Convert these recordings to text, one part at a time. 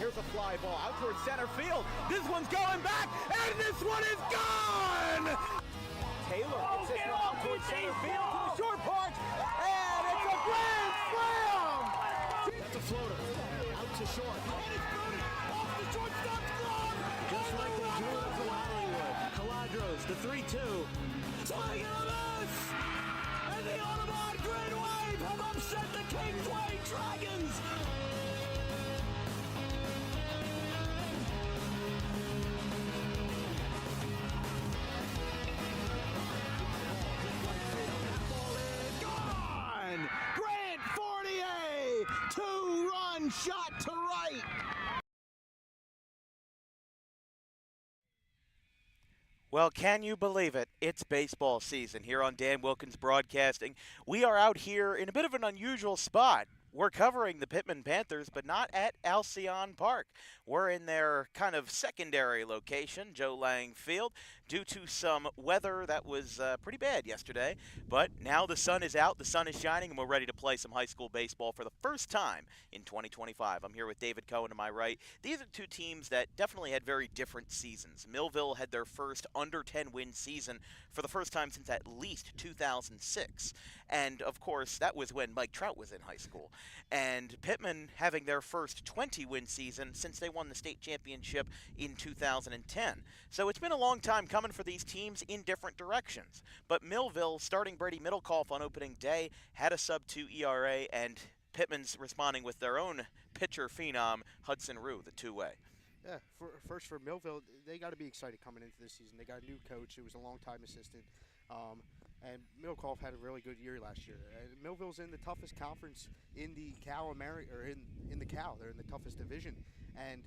Here's a fly ball out towards center field. This one's going back, and this one is gone! Taylor gets this one out towards center field to the short part, and it's a grand slam! That's a floater, out to short. And it's booted off the shortstop's glove! Just like they drew it from Hollywood. Caladros, the 3-2. Swing and a miss! And the Audubon Green Wave have upset the Kingsway Dragons! Grant Fournier, 2-run shot to right. Well, can you believe it? It's baseball season here on Dan Wilkins Broadcasting. We are out here in a bit of an unusual spot. We're covering the Pitman Panthers, but not at Alcyon Park. We're in their kind of secondary location, Joe Lang Field, due to some weather that was pretty bad yesterday. But now the sun is out, the sun is shining, and we're ready to play some high school baseball for the first time in 2025. I'm here with David Cohen to my right. These are two teams that definitely had very different seasons. Millville had their first under 10-win season for the first time since at least 2006. And, of course, that was when Mike Trout was in high school. And Pitman having their first 20-win season since they won the state championship in 2010. So it's been a long time coming for these teams in different directions. But Millville, starting Brady Middlecoff on opening day, had a sub-2 ERA, and Pitman's responding with their own pitcher phenom, Hudson Rue, the two-way. Yeah, first for Millville, they got to be excited coming into this season. They got a new coach who was a long-time assistant. And Middlecoff had a really good year last year. Millville's in the toughest conference in the Cal America, or in the Cal. They're in the toughest division, and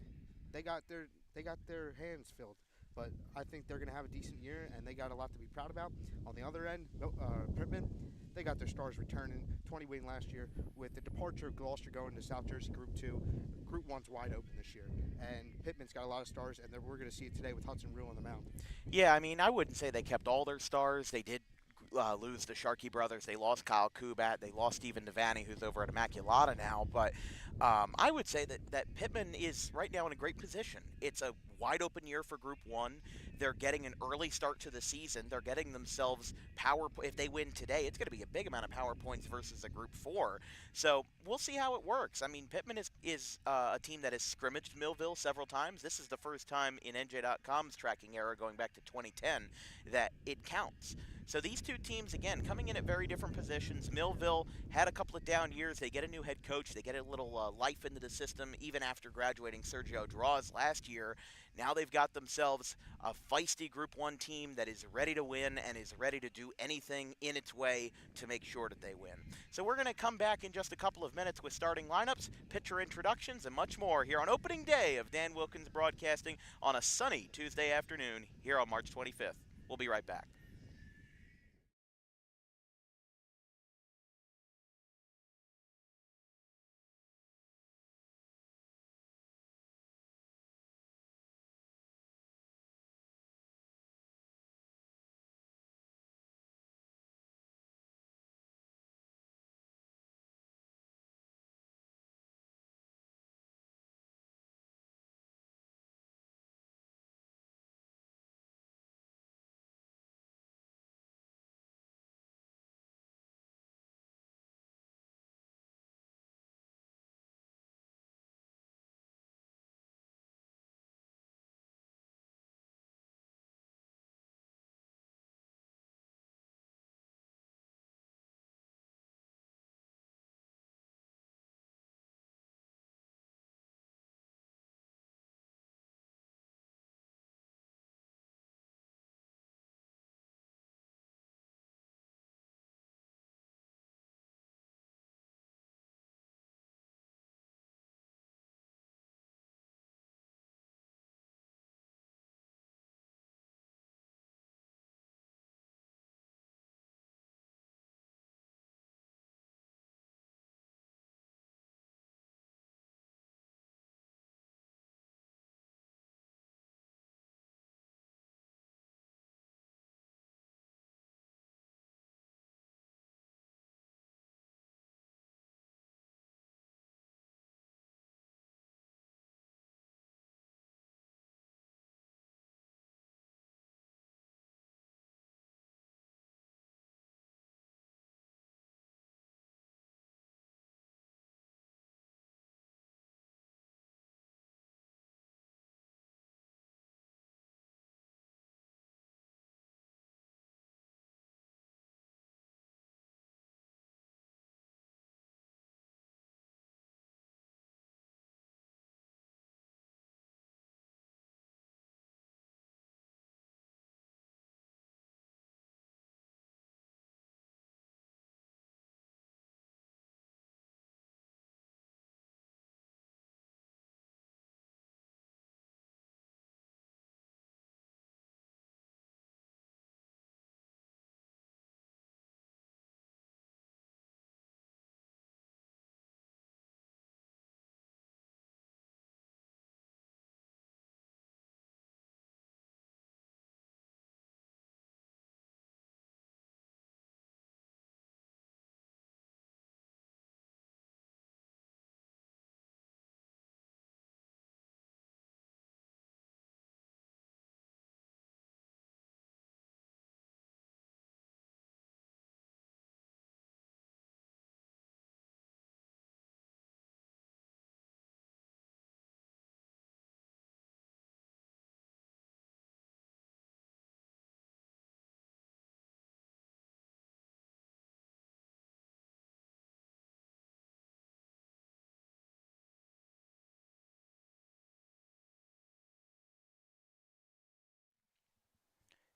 they got their hands filled. But I think they're going to have a decent year, and they got a lot to be proud about. On the other end, Pitman, they got their stars returning. 20-win last year with the departure of Gloucester going to South Jersey Group 2. Group 1's wide open this year, and Pitman's got a lot of stars, and we're going to see it today with Hudson Rue on the mound. Yeah, I mean, I wouldn't say they kept all their stars. They did lose the Sharkey brothers. They lost Kyle Kubat. They lost Stephen Devaney, who's over at Immaculata now. But I would say that Pitman is right now in a great position. It's a wide open year for Group 1. They're getting an early start to the season. They're getting themselves power. If they win today, it's going to be a big amount of power points versus a Group 4. So we'll see how it works. I mean, Pitman is a team that has scrimmaged Millville several times. This is the first time in NJ.com's tracking era, going back to 2010, that it counts. So these two teams, again, coming in at very different positions. Millville had a couple of down years. They get a new head coach. They get a little life into the system, even after graduating Sergio Draws last year. Now they've got themselves a feisty Group 1 team that is ready to win and is ready to do anything in its way to make sure that they win. So we're going to come back in just a couple of minutes with starting lineups, pitcher introductions, and much more here on opening day of Dan Wilkins Broadcasting on a sunny Tuesday afternoon here on March 25th. We'll be right back.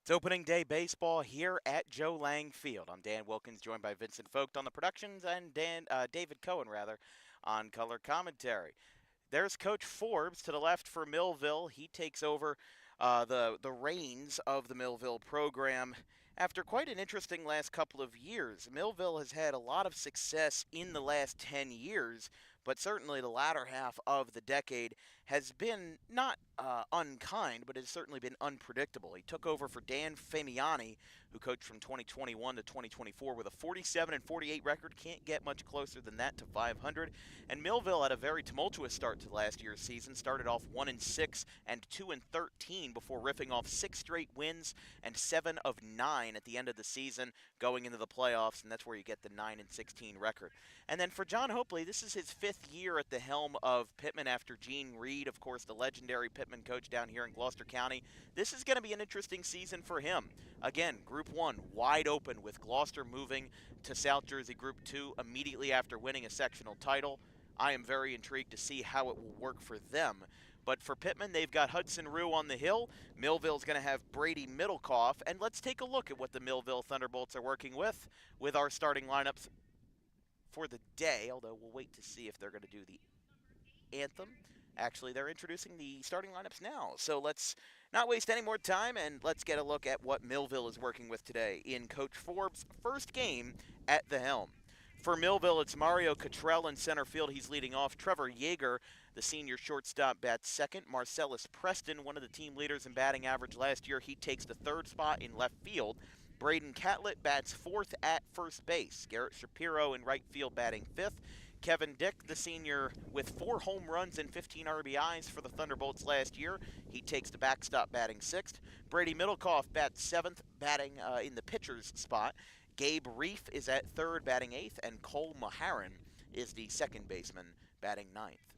It's opening day baseball here at Joe Lang Field. I'm Dan Wilkins, joined by Vincent Vogt on the productions and David Cohen, on color commentary. There's Coach Forbes to the left for Millville. He takes over the reins of the Millville program after quite an interesting last couple of years. Millville has had a lot of success in the last 10 years, but certainly the latter half of the decade has been not unkind, but has certainly been unpredictable. He took over for Dan Famiani, who coached from 2021 to 2024 with a 47-48 record. Can't get much closer than that to 500. And Millville had a very tumultuous start to last year's season. Started off 1-6 and 2-13 before ripping off 6 straight wins and 7 of 9 at the end of the season, going into the playoffs, and that's where you get the 9-16 record. And then for John Hopley, this is his 5th year at the helm of Pitman after Gene Reed, of course, the legendary Pitman coach down here in Gloucester County. This is going to be an interesting season for him. Again, Group 1 wide open with Gloucester moving to South Jersey Group 2 immediately after winning a sectional title. I am very intrigued to see how it will work for them. But for Pitman, they've got Hudson Rue on the hill. Millville's going to have Brady Middlecoff. And let's take a look at what the Millville Thunderbolts are working with our starting lineups for the day, although we'll wait to see if they're going to do the anthem. Actually, they're introducing the starting lineups now. So let's not waste any more time, and let's get a look at what Millville is working with today in Coach Forbes' first game at the helm. For Millville, it's Mario Cottrell in center field. He's leading off. Trevor Yeager, the senior shortstop, bats second. Marcellus Preston, one of the team leaders in batting average last year, he takes the third spot in left field. Braden Catlett bats fourth at first base. Garrett Shapiro in right field batting fifth. Kevin Dick, the senior, with 4 home runs and 15 RBIs for the Thunderbolts last year. He takes the backstop batting sixth. Brady Middlecoff bats seventh, batting in the pitcher's spot. Gabe Reef is at third, batting eighth, and Cole Maharan is the second baseman, batting ninth.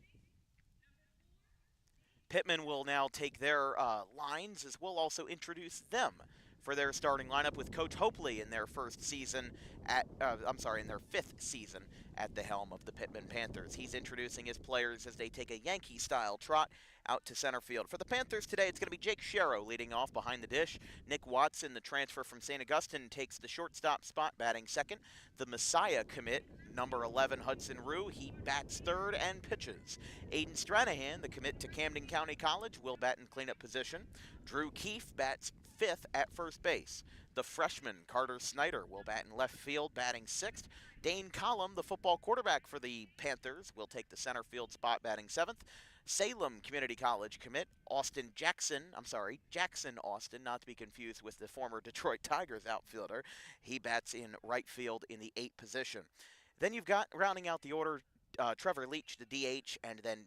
Pitman will now take their lines, as we'll also introduce them for their starting lineup with Coach Hopley in their first season in their 5th season at the helm of the Pitman Panthers. He's introducing his players as they take a Yankee-style trot out to center field. For the Panthers today, it's going to be Jake Sherrow leading off behind the dish. Nick Watson, the transfer from St. Augustine, takes the shortstop spot, batting second. The Messiah commit, number 11, Hudson Rue, he bats third and pitches. Aiden Stranahan, the commit to Camden County College, will bat in cleanup position. Drew Keefe bats fifth at first base. The freshman, Carter Snyder, will bat in left field, batting sixth. Dane Collum, the football quarterback for the Panthers, will take the center field spot, batting seventh. Salem Community College commit Jackson Austin, not to be confused with the former Detroit Tigers outfielder. He bats in right field in the 8th position. Then you've got, rounding out the order, Trevor Leach, the DH, and then,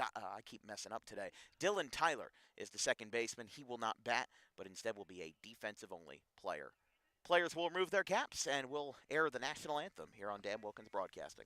I keep messing up today, Dylan Tyler is the second baseman. He will not bat, but instead will be a defensive-only player. Players will remove their caps, and will air the national anthem here on Dan Wilkins Broadcasting.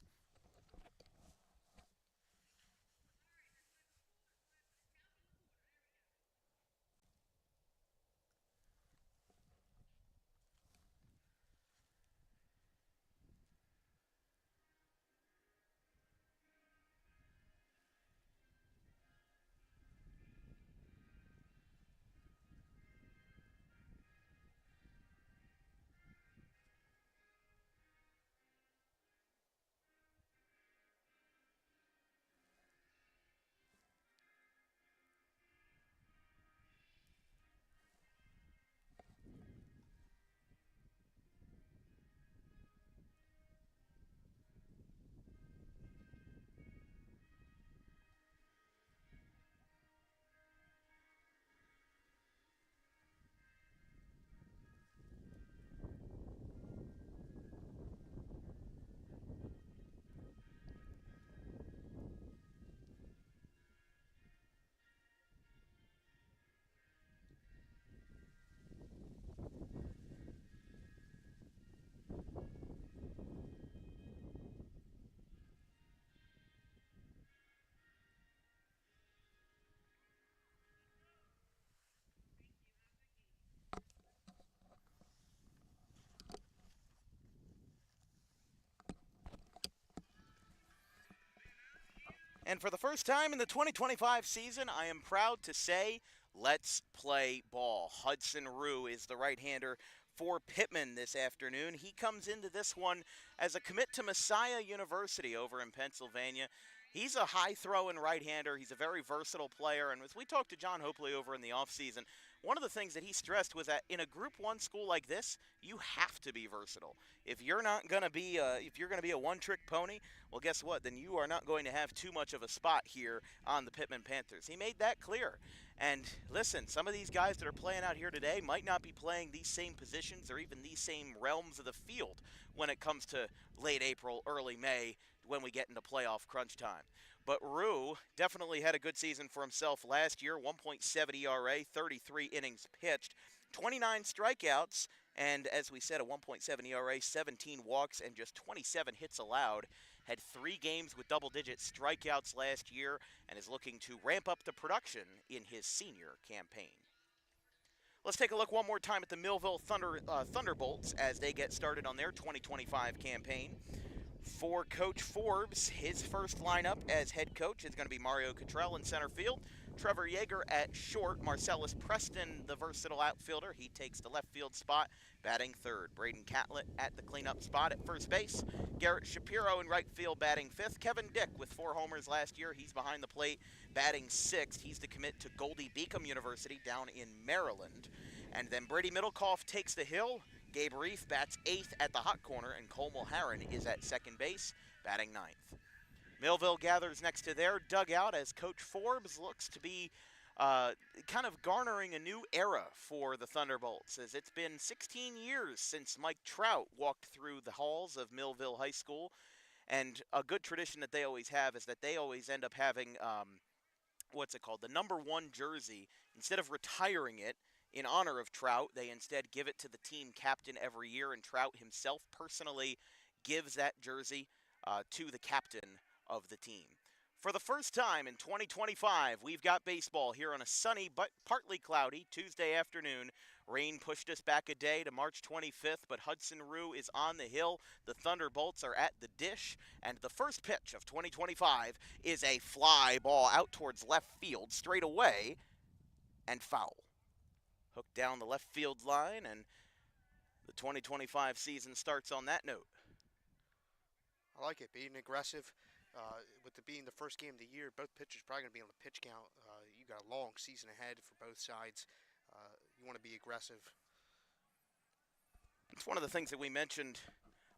And for the first time in the 2025 season, I am proud to say Let's play ball. Hudson Rue is the right-hander for Pitman this afternoon. He comes into this one as a commit to Messiah University over in Pennsylvania. He's a high-throwing right-hander. He's a very versatile player. And as we talked to John Hopley over in the offseason, one of the things that he stressed was that in a Group 1 school like this, you have to be versatile. If you're not going to be a one-trick pony, well, guess what? Then you are not going to have too much of a spot here on the Pitman Panthers. He made that clear. And listen, some of these guys that are playing out here today might not be playing these same positions or even these same realms of the field when it comes to late April, early May, when we get into playoff crunch time. But Rue definitely had a good season for himself last year, 1.7 ERA, 33 innings pitched, 29 strikeouts, and as we said, a 1.7 ERA, 17 walks, and just 27 hits allowed. Had 3 games with double-digit strikeouts last year and is looking to ramp up the production in his senior campaign. Let's take a look one more time at the Millville Thunderbolts as they get started on their 2025 campaign. For Coach Forbes, his first lineup as head coach is going to be Mario Cottrell in center field, Trevor Yeager at short, Marcellus Preston, the versatile outfielder. He takes the left field spot, batting third. Braden Catlett at the cleanup spot at first base. Garrett Shapiro in right field, batting fifth. Kevin Dick with 4 homers last year. He's behind the plate, batting sixth. He's the commit to Goldie Beacom University down in Maryland. And then Brady Middlecoff takes the hill. Gabe Reef bats 8th at the hot corner, and Cole Mulherron is at second base, batting 9th. Millville gathers next to their dugout as Coach Forbes looks to be kind of garnering a new era for the Thunderbolts, as it's been 16 years since Mike Trout walked through the halls of Millville High School, and a good tradition that they always have is that they always end up having, the number 1 jersey. Instead of retiring it in honor of Trout, they instead give it to the team captain every year, and Trout himself personally gives that jersey to the captain of the team. For the first time in 2025, we've got baseball here on a sunny but partly cloudy Tuesday afternoon. Rain pushed us back a day to March 25th, but Hudson Rue is on the hill. The Thunderbolts are at the dish, and the first pitch of 2025 is a fly ball out towards left field, straight away, and foul. Hooked down the left field line, and the 2025 season starts on that note. I like it, being aggressive. With it being the first game of the year, both pitchers probably going to be on the pitch count. You got a long season ahead for both sides. You want to be aggressive. It's one of the things that we mentioned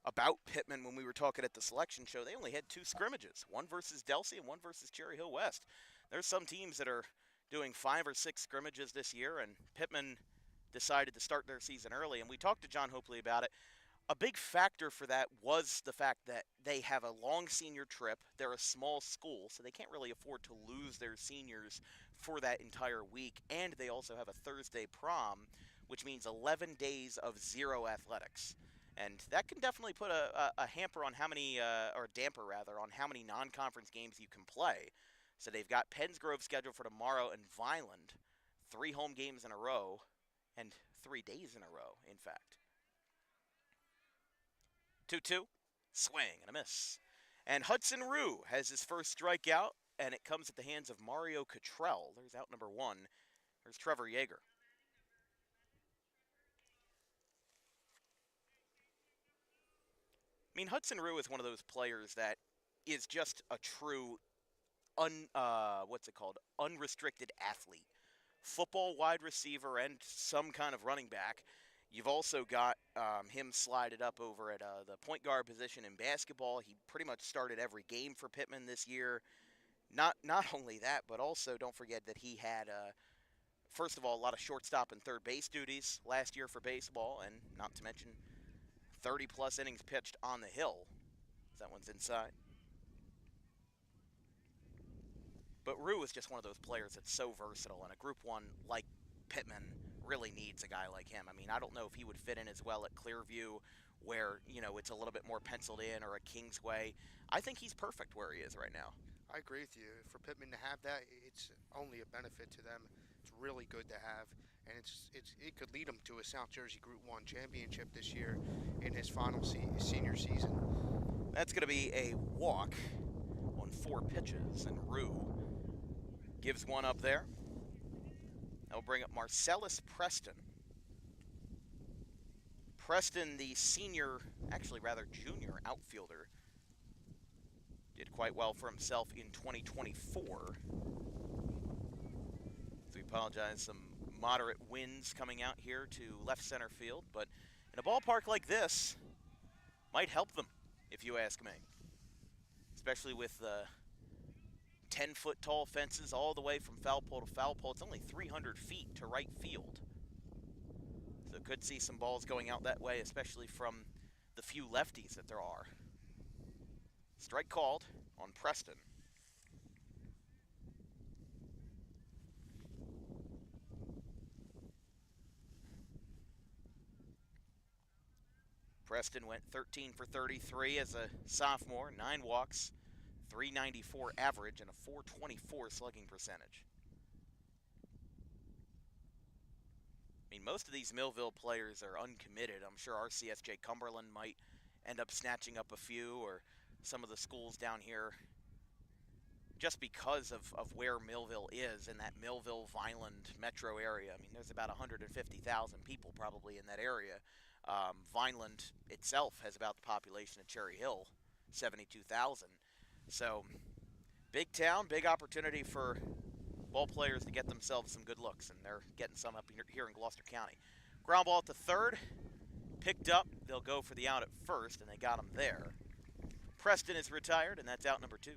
about Pitman when we were talking at the selection show. They only had 2 scrimmages, one versus Delsea and one versus Cherry Hill West. There's some teams that are doing 5 or 6 scrimmages this year, and Pitman decided to start their season early, and we talked to John Hopley about it. A big factor for that was the fact that they have a long senior trip. They're a small school, so they can't really afford to lose their seniors for that entire week. And they also have a Thursday prom, which means 11 days of 0 athletics. And that can definitely put a hamper on how many, or a damper rather, on how many non-conference games you can play. So they've got Penns Grove scheduled for tomorrow and Vineland, 3 home games in a row, and 3 days in a row, in fact. 2-2, swing and a miss. And Hudson Rue has his first strikeout, and it comes at the hands of Mario Cottrell. There's out number 1. There's Trevor Yeager. I mean, Hudson Rue is one of those players that is just a true, unrestricted athlete. Football wide receiver and some kind of running back. You've also got him slided up over at the point guard position in basketball. He pretty much started every game for Pitman this year. Not only that, but also don't forget that he had, first of all, a lot of shortstop and third base duties last year for baseball, and not to mention 30-plus innings pitched on the hill. That one's inside. But Rue is just one of those players that's so versatile, and a Group 1 like Pitman really needs a guy like him. I mean, I don't know if he would fit in as well at Clearview, where, it's a little bit more penciled in, or a Kingsway. I think he's perfect where he is right now. I agree with you. For Pitman to have that, it's only a benefit to them. It's really good to have, and it could lead him to a South Jersey Group 1 championship this year in his final senior season. That's going to be a walk on 4 pitches, and Rue gives one up there. They'll bring up Marcellus Preston. Preston, the senior, actually rather junior outfielder, did quite well for himself in 2024. So we apologize, some moderate winds coming out here to left center field, but in a ballpark like this, might help them, if you ask me. Especially with the 10-foot tall fences all the way from foul pole to foul pole. It's only 300 feet to right field. So could see some balls going out that way, especially from the few lefties that there are. Strike called on Preston. Preston went 13 for 33 as a sophomore, 9 walks, 394 average, and a 424 slugging percentage. I mean, most of these Millville players are uncommitted. I'm sure RCSJ Cumberland might end up snatching up a few, or some of the schools down here, just because of where Millville is in that Millville-Vineland metro area. I mean, there's about 150,000 people probably in that area. Vineland itself has about the population of Cherry Hill, 72,000. So, big town, big opportunity for ball players to get themselves some good looks, and they're getting some up here in Gloucester County. Ground ball to third, picked up. They'll go for the out at first, and they got him there. Preston is retired, and that's out number 2.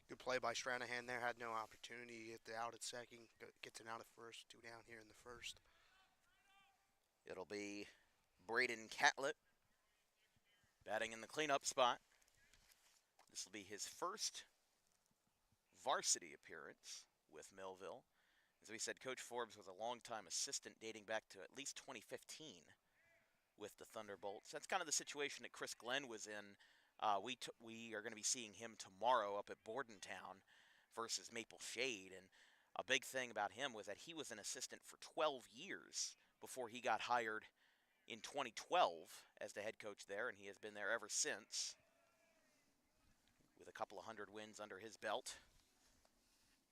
Good play by Stranahan there. Had no opportunity to get the out at second. Gets an out at first. 2 down here in the first. It'll be Braden Catlett batting in the cleanup spot. This will be his first varsity appearance with Millville. As we said, Coach Forbes was a longtime assistant dating back to at least 2015 with the Thunderbolts. That's kind of the situation that Chris Glenn was in. We are going to be seeing him tomorrow up at Bordentown versus Maple Shade. And a big thing about him was that he was an assistant for 12 years before he got hired in 2012 as the head coach there, and he has been there ever since with a couple of 100 wins under his belt.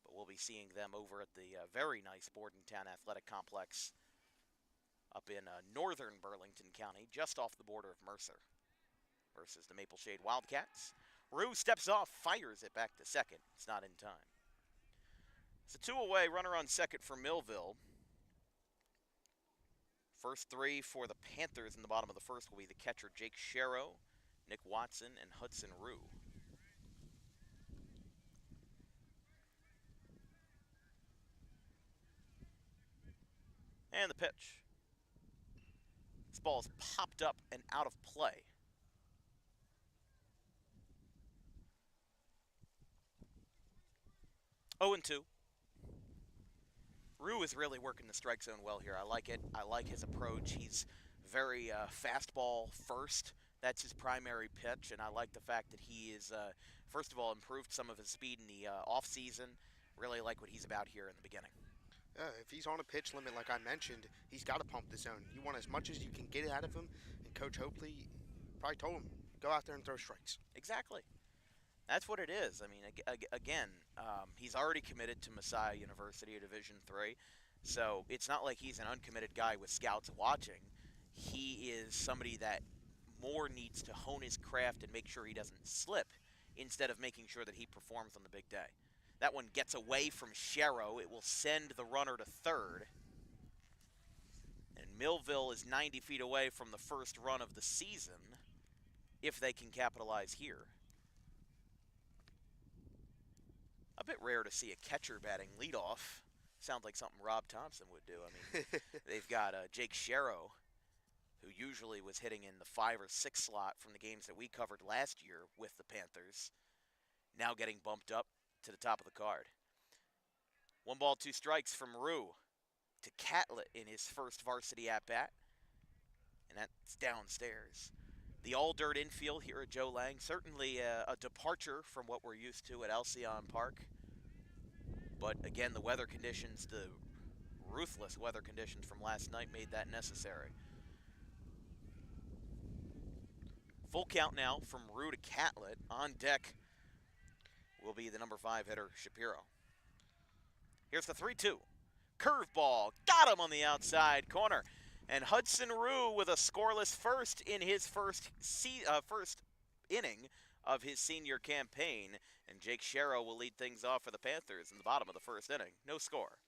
But we'll be seeing them over at the very nice Bordentown Athletic Complex up in northern Burlington County, just off the border of Mercer, versus the Maple Shade Wildcats. Rue steps off, fires it back to second. It's not in time. It's a 2 away, runner on second for Millville. First 3 for the Panthers in the bottom of the first will be the catcher Jake Sharrow, Nick Watson, and Hudson Rue. And the pitch. This ball's popped up and out of play. Oh, and 2. Rue is really working the strike zone well here. I like it. I like his approach. He's very fastball first. That's his primary pitch, and I like the fact that he is, first of all, improved some of his speed in the offseason. Really like what he's about here in the beginning. If he's on a pitch limit, like I mentioned, he's got to pump the zone. You want as much as you can get out of him, and Coach Hopley probably told him, go out there and throw strikes. Exactly. That's what it is. I mean, again, he's already committed to Messiah University of Division III, so it's not like he's an uncommitted guy with scouts watching. He is somebody that more needs to hone his craft and make sure he doesn't slip instead of making sure that he performs on the big day. That one gets away from Sharrow. It will send the runner to third. And Millville is 90 feet away from the first run of the season if they can capitalize here. A bit rare to see a catcher batting leadoff. Sounds like something Rob Thompson would do. I mean, they've got Jake Sharrow, who usually was hitting in the 5 or 6 slot from the games that we covered last year with the Panthers, now getting bumped up to the top of the card. 1 ball, 2 strikes from Rue to Catlett in his first varsity at-bat, and that's downstairs. The all-dirt infield here at Joe Lang, certainly a departure from what we're used to at Alcyon Park. But again, the weather conditions, the ruthless weather conditions from last night made that necessary. Full count now from Rue to Catlett. On deck will be the number 5 hitter, Shapiro. Here's the 3-2. Curveball. Got him on the outside corner. And Hudson Rue with a scoreless first in his first inning of his senior campaign. And Jake Sharrow will lead things off for the Panthers in the bottom of the first inning. No score.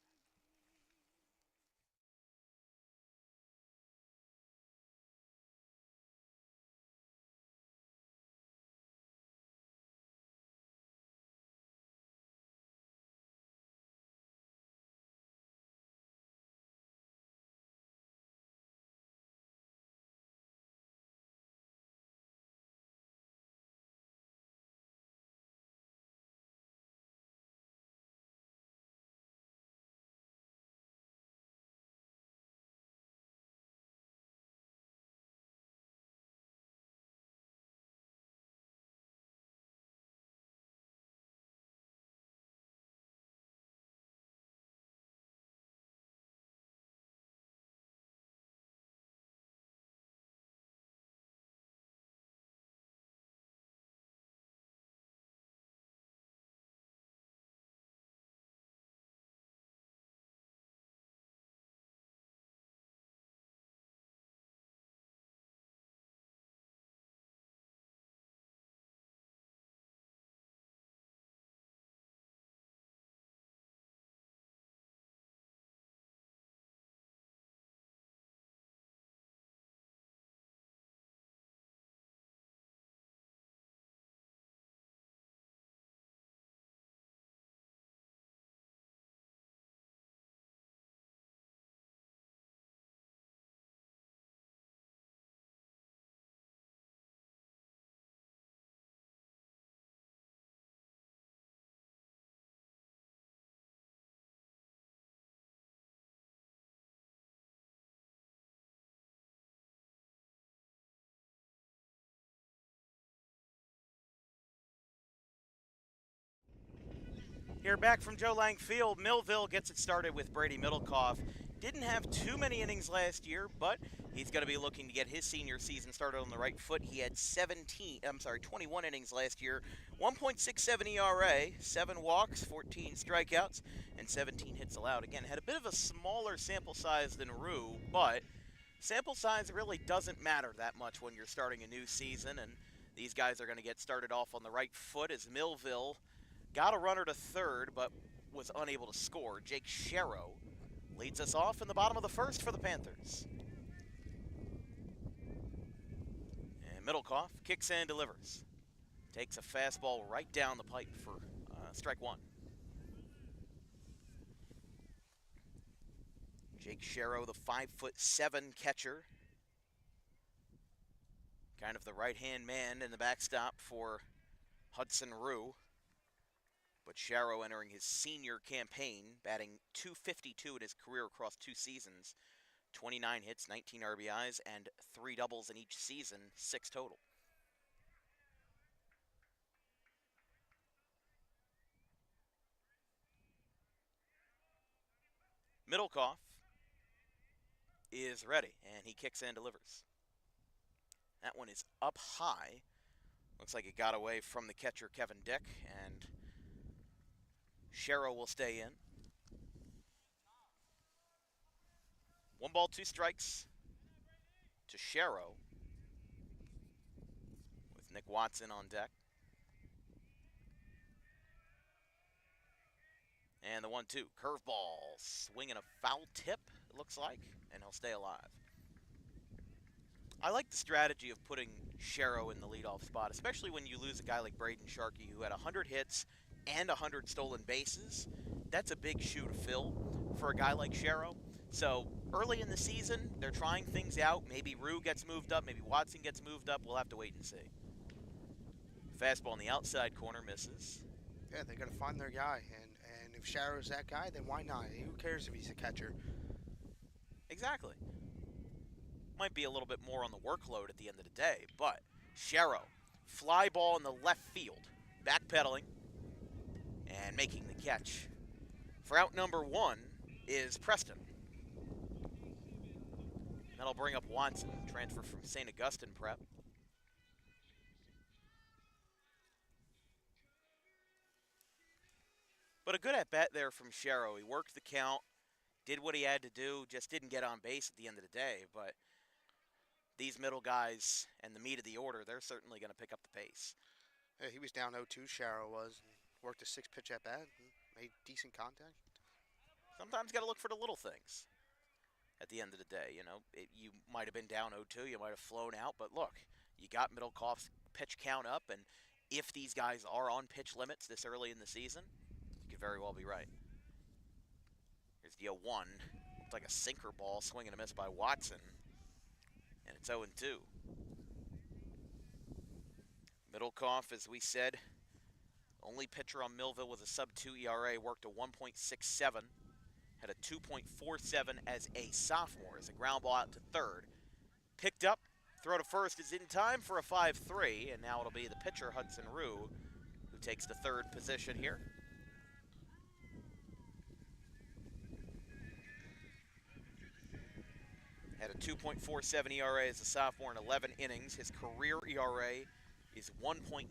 Here back from Joe Lang Field, Millville gets it started with Brady Middlecoff. Didn't have too many innings last year, but he's going to be looking to get his senior season started on the right foot. He had 21 innings last year, 1.67 ERA, 7 walks, 14 strikeouts, and 17 hits allowed. Again, had a bit of a smaller sample size than Rue, but sample size really doesn't matter that much when you're starting a new season, and these guys are going to get started off on the right foot as Millville got a runner to third, but was unable to score. Jake Sharrow leads us off in the bottom of the first for the Panthers. And Middlecoff kicks and delivers. Takes a fastball right down the pipe for strike one. Jake Sharrow, the 5'7" catcher. Kind of the right-hand man in the backstop for Hudson Rue. But Sharrow entering his senior campaign, batting .252 in his career across 2 seasons. 29 hits, 19 RBIs, and 3 doubles in each season, 6 total. Middlecoff is ready, and he kicks and delivers. That one is up high. Looks like it got away from the catcher, Kevin Dick, and Sharrow will stay in. 1 ball, 2 strikes to Sharrow with Nick Watson on deck. And the 1-2, curveball, swinging a foul tip, it looks like, and he'll stay alive. I like the strategy of putting Sharrow in the leadoff spot, especially when you lose a guy like Braden Sharkey, who had 100 hits and 100 stolen bases. That's a big shoe to fill for a guy like Sharrow. So early in the season, they're trying things out. Maybe Rue gets moved up, maybe Watson gets moved up. We'll have to wait and see. Fastball in the outside corner misses. Yeah, they got to find their guy, and if Sharrow's that guy, then why not? Who cares if he's a catcher? Exactly. Might be a little bit more on the workload at the end of the day, but Sharrow, fly ball in the left field, backpedaling and making the catch. For out number 1 is Preston. That'll bring up Watson, transfer from St. Augustine Prep. But a good at-bat there from Sherrow. He worked the count, did what he had to do, just didn't get on base at the end of the day. But these middle guys and the meat of the order, they're certainly going to pick up the pace. Yeah, he was down 0-2, Sharrow was, and worked a 6-pitch at-bat and made decent contact. Sometimes you got to look for the little things at the end of the day. You might have been down 0-2, you might have flown out, but look, you got Middlecoff's pitch count up, and if these guys are on pitch limits this early in the season, you could very well be right. Here's the 0-1. Looks like a sinker ball, swing and a miss by Watson, and it's 0-2. Middlecoff, as we said, only pitcher on Millville with a sub-2 ERA, worked a 1.67, had a 2.47 as a sophomore, as a ground ball out to third. Picked up, throw to first is in time for a 5-3, and now it'll be the pitcher, Hudson Rue, who takes the third position here. Had a 2.47 ERA as a sophomore in 11 innings. His career ERA is 1.95.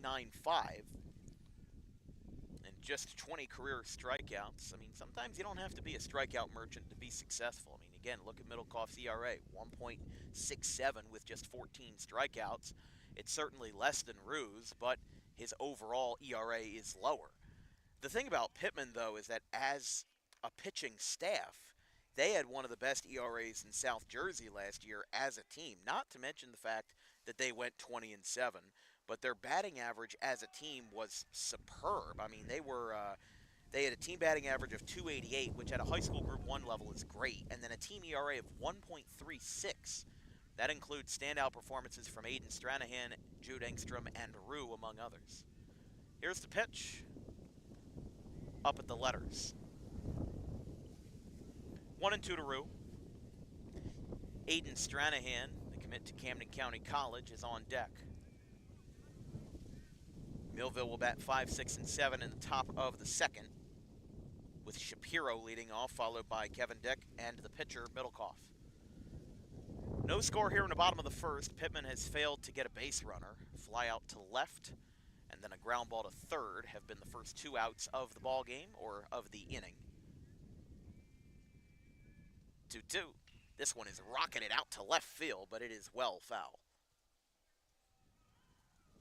And just 20 career strikeouts. I mean, sometimes you don't have to be a strikeout merchant to be successful. I mean, again, look at Middlecoff's ERA, 1.67 with just 14 strikeouts. It's certainly less than Rue's, but his overall ERA is lower. The thing about Pitman, though, is that as a pitching staff, they had one of the best ERAs in South Jersey last year as a team, not to mention the fact that they went 20-7, but their batting average as a team was superb. I mean, they had a team batting average of 288, which at a high school Group 1 level is great, and then a team ERA of 1.36. That includes standout performances from Aiden Stranahan, Jude Engstrom, and Rue, among others. Here's the pitch. Up at the letters. 1-2 to Rue. Aiden Stranahan, the commit to Camden County College, is on deck. Millville will bat 5, 6, and 7 in the top of the second, with Shapiro leading off, followed by Kevin Dick and the pitcher, Middlecoff. No score here in the bottom of the first. Pitman has failed to get a base runner. Fly out to left, and then a ground ball to third have been the first 2 outs of the ball game, or of the inning. 2-2. This one is rocketed out to left field, but it is well foul.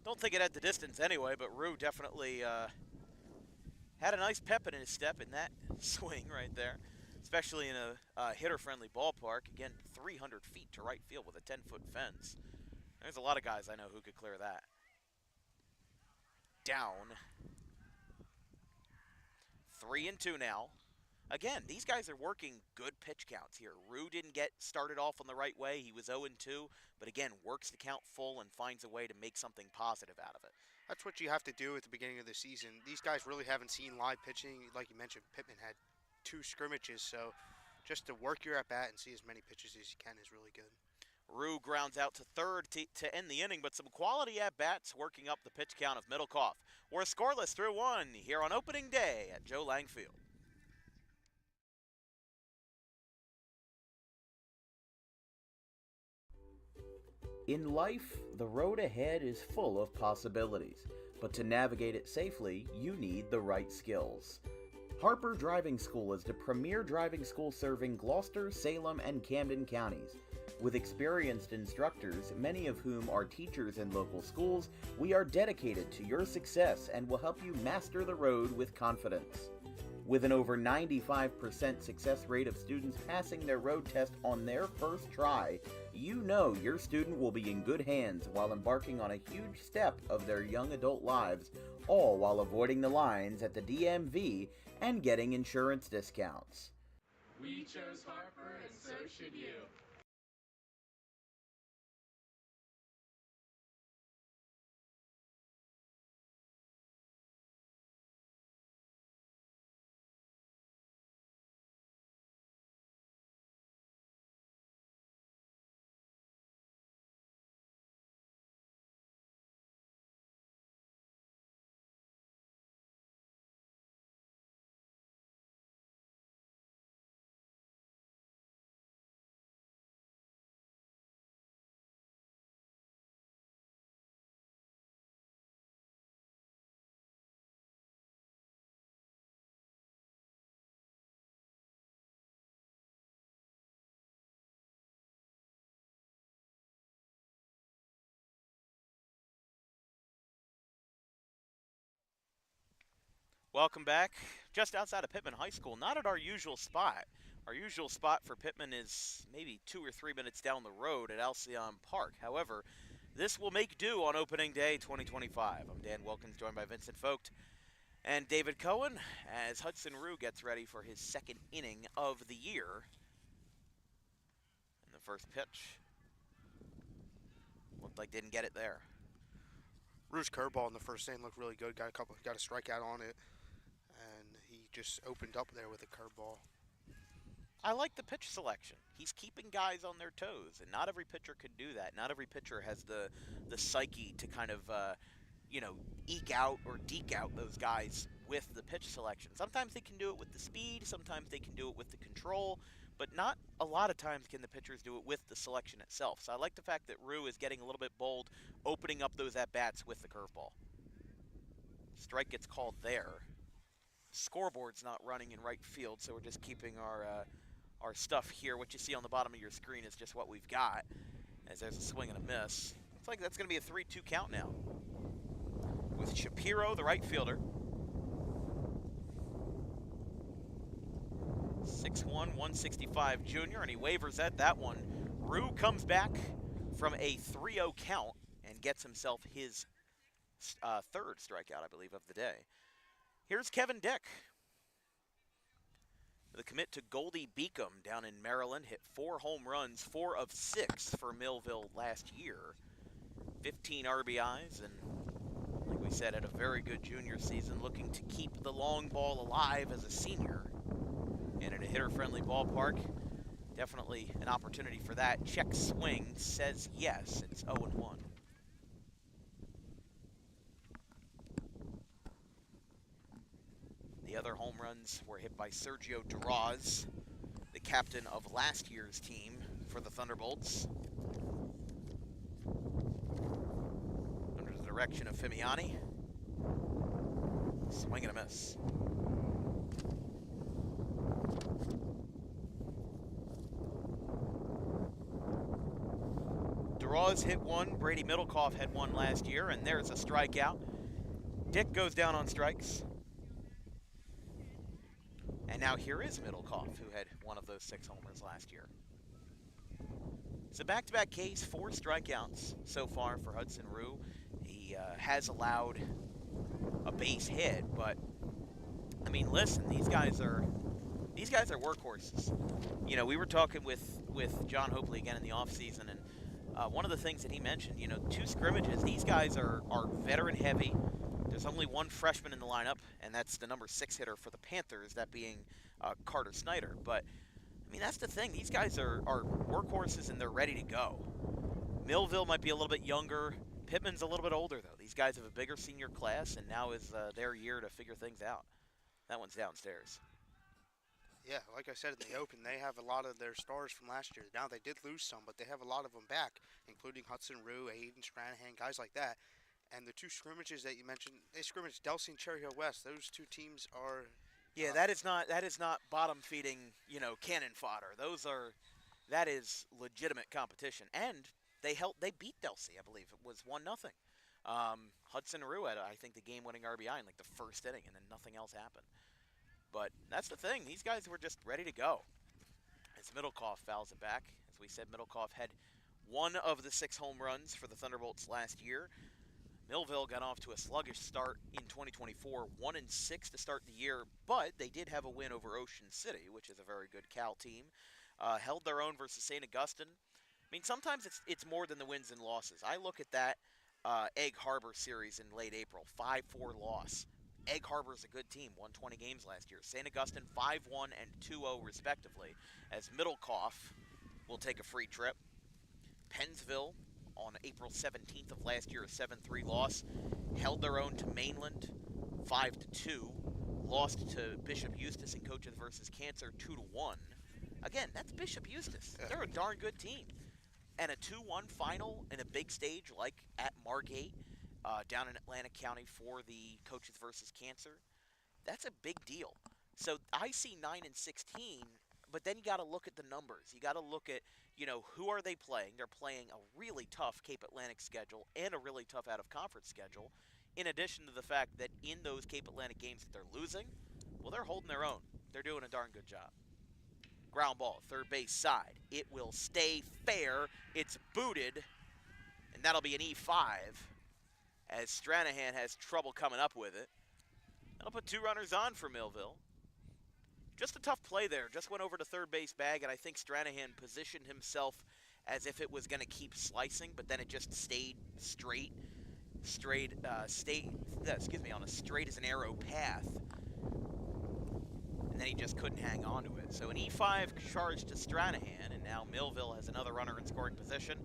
Don't think it had the distance anyway, but Rue definitely had a nice pep in his step in that swing right there, especially in a hitter-friendly ballpark. Again, 300 feet to right field with a 10-foot fence. There's a lot of guys I know who could clear that. Down. 3-2 now. Again, these guys are working good pitch counts here. Rue didn't get started off on the right way. He was 0-2, but again, works the count full and finds a way to make something positive out of it. That's what you have to do at the beginning of the season. These guys really haven't seen live pitching. Like you mentioned, Pitman had 2 scrimmages, so just to work your at-bat and see as many pitches as you can is really good. Rue grounds out to third to end the inning, but some quality at-bats working up the pitch count of Middlecoff. We're scoreless through 1 here on opening day at Joe Lang Field. In life, the road ahead is full of possibilities, but to navigate it safely, you need the right skills. Harper Driving School is the premier driving school serving Gloucester, Salem, and Camden counties. With experienced instructors, many of whom are teachers in local schools, we are dedicated to your success and will help you master the road with confidence. With an over 95% success rate of students passing their road test on their first try, you know your student will be in good hands while embarking on a huge step of their young adult lives, all while avoiding the lines at the DMV and getting insurance discounts. We chose Harper, and so should you. Welcome back. Just outside of Pitman High School, not at our usual spot. Our usual spot for Pitman is maybe 2 or 3 minutes down the road at Alcyon Park. However, this will make do on opening day 2025. I'm Dan Wilkins, joined by Vincent Vogt and David Cohen as Hudson Rue gets ready for his second inning of the year. And the first pitch looked like didn't get it there. Rue's curveball in the first inning looked really good. Got a strikeout on it, and he just opened up there with a curveball. I like the pitch selection. He's keeping guys on their toes, and not every pitcher can do that. Not every pitcher has the psyche to kind of, eke out or deke out those guys with the pitch selection. Sometimes they can do it with the speed, sometimes they can do it with the control, but not a lot of times can the pitchers do it with the selection itself. So I like the fact that Rue is getting a little bit bold, opening up those at-bats with the curveball. Strike gets called there. Scoreboard's not running in right field, so we're just keeping our stuff here. What you see on the bottom of your screen is just what we've got, as there's a swing and a miss. Looks like that's going to be a 3-2 count now, with Shapiro, the right fielder. 6'1", 165 junior, and he wavers at that one. Rue comes back from a 3-0 count and gets himself his third strikeout, I believe, of the day. Here's Kevin Dick. The commit to Goldie Beacom down in Maryland hit 4 home runs, 4 of 6 for Millville last year. 15 RBIs, and like we said, had a very good junior season, looking to keep the long ball alive as a senior. And in a hitter-friendly ballpark, definitely an opportunity for that. Check swing says yes. It's 0-1. The other home runs were hit by Sergio Duraz, the captain of last year's team for the Thunderbolts. Under the direction of Fimiani. Swing and a miss. Duraz hit one, Brady Middlecoff had one last year, and there's a strikeout. Dick goes down on strikes. And now here is Middlecoff, who had one of those 6 homers last year. It's a back-to-back case, 4 strikeouts so far for Hudson Rue. He has allowed a base hit, but I mean, listen, these guys are workhorses. You know, we were talking with John Hopley again in the offseason, and one of the things that he mentioned, 2 scrimmages. These guys are veteran heavy. There's only one freshman in the lineup, and that's the number 6 hitter for the Panthers, that being Carter Snyder. But, I mean, that's the thing. These guys are workhorses, and they're ready to go. Millville might be a little bit younger. Pitman's a little bit older, though. These guys have a bigger senior class, and now is their year to figure things out. That one's downstairs. Yeah, like I said in the open, they have a lot of their stars from last year. Now, they did lose some, but they have a lot of them back, including Hudson Rue, Aiden Stranahan, guys like that. And the 2 scrimmages that you mentioned, they scrimmaged Delsey and Cherry Hill West. Those 2 teams are... Yeah, that is not bottom-feeding, cannon fodder. That is legitimate competition. And they beat Delsey, I believe. It was 1-0. Hudson Rue had, I think, the game-winning RBI in, the first inning, and then nothing else happened. But that's the thing. These guys were just ready to go. As Middlecoff fouls it back. As we said, Middlecoff had 1 of the 6 home runs for the Thunderbolts last year. Millville got off to a sluggish start in 2024, 1-6 to start the year, but they did have a win over Ocean City, which is a very good Cal team. Held their own versus St. Augustine. I mean, sometimes it's more than the wins and losses. I look at that Egg Harbor series in late April, 5-4 loss. Egg Harbor's a good team, won 20 games last year. St. Augustine 5-1 and 2-0 respectively, as Middlecoff will take a free trip. Pennsville on April 17th of last year, a 7-3 loss. Held their own to Mainland, 5-2. Lost to Bishop Eustis in Coaches versus Cancer, 2-1. Again, that's Bishop Eustis. They're a darn good team. And a 2-1 final in a big stage like at Margate, down in Atlantic County for the Coaches versus Cancer. That's a big deal. So I see 9-16, but then you got to look at the numbers. You got to look at, who are they playing? They're playing a really tough Cape Atlantic schedule and a really tough out-of-conference schedule in addition to the fact that in those Cape Atlantic games that they're losing, well, they're holding their own. They're doing a darn good job. Ground ball, third base side. It will stay fair. It's booted, and that'll be an E5 as Stranahan has trouble coming up with it. That'll put 2 runners on for Millville. Just a tough play there. Just went over to third base bag, and I think Stranahan positioned himself as if it was going to keep slicing, but then it just stayed on a straight as an arrow path. And then he just couldn't hang on to it. So an E5 charge to Stranahan, and now Millville has another runner in scoring position.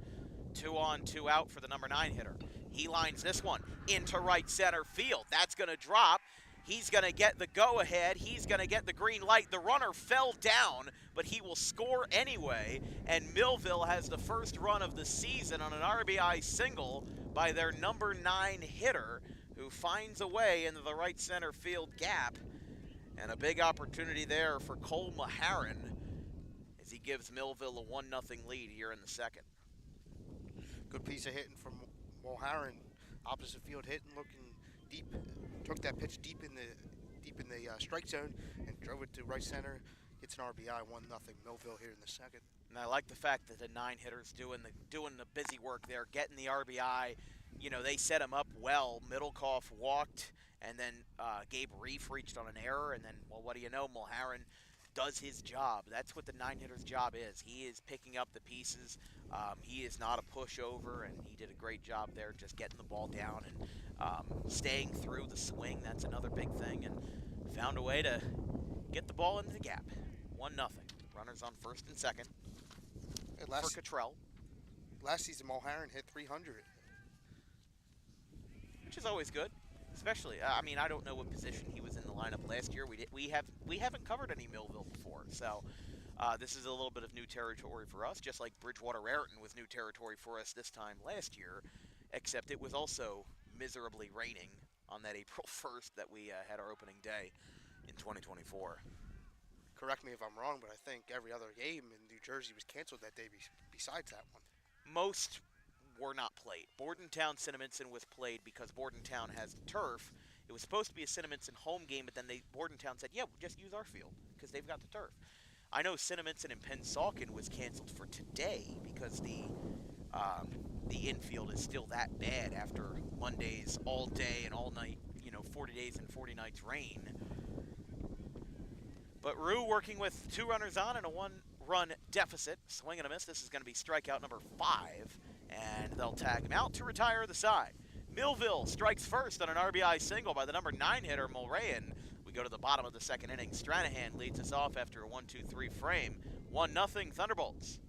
2 on, 2 out for the number 9 hitter. He lines this one into right center field. That's going to drop. He's going to get the go-ahead. He's going to get the green light. The runner fell down, but he will score anyway. And Millville has the first run of the season on an RBI single by their number 9 hitter, who finds a way into the right center field gap. And a big opportunity there for Cole Maharan as he gives Millville a 1-0 lead here in the second. Good piece of hitting from Mulharan. Opposite field hitting, looking deep. Took that pitch deep in the strike zone and drove it to right center. Gets an RBI, 1-0 Millville here in the second. And I like the fact that the 9 hitters doing the busy work there, getting the RBI. You know, they set him up well. Middlecoff walked, and then Gabe Reef reached on an error, and then, well, what do you know, Mulharan does his job. That's what the 9 hitter's job is. He is picking up the pieces. He is not a pushover, and he did a great job there just getting the ball down and staying through the swing. That's another big thing, and found a way to get the ball into the gap. 1-0. Runners on first and second for Cottrell. Last season, Mulharan hit 300. Which is always good. Especially, I mean, I don't know what position he was in the lineup last year. We haven't covered any Millville before, so this is a little bit of new territory for us. Just like Bridgewater Raritan was new territory for us this time last year, except it was also miserably raining on that April 1st that we had our opening day in 2024. Correct me if I'm wrong, but I think every other game in New Jersey was canceled that day besides that one. Most were not played. Bordentown Cinnaminson was played because Bordentown has the turf. It was supposed to be a Cinnaminson home game, but then Bordentown said, yeah, we'll just use our field because they've got the turf. I know Cinnaminson and Pennsauken was canceled for today because the infield is still that bad after Monday's all day and all night, 40 days and 40 nights rain. But Rue working with 2 runners on and a 1-run deficit. Swing and a miss. This is going to be strikeout number 5. And they'll tag him out to retire the side. Millville strikes first on an RBI single by the number 9 hitter, Mulrayan. We go to the bottom of the second inning. Stranahan leads us off after a 1-2-3 frame. 1-0 Thunderbolts.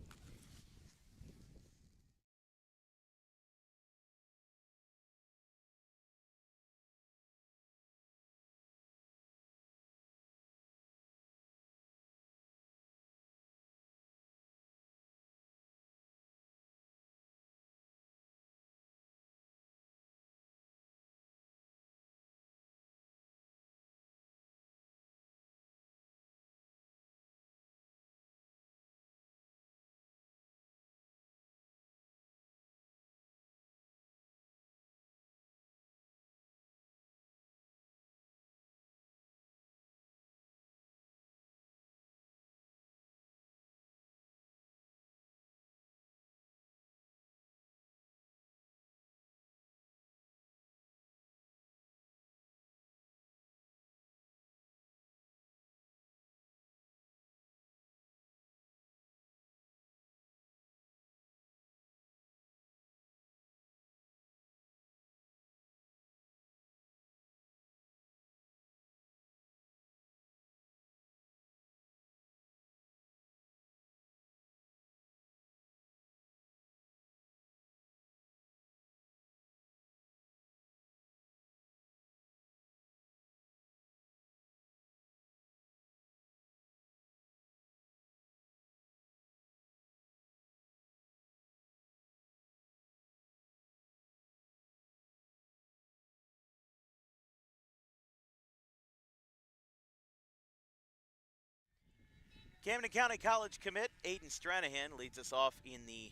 Camden County College commit Aiden Stranahan leads us off in the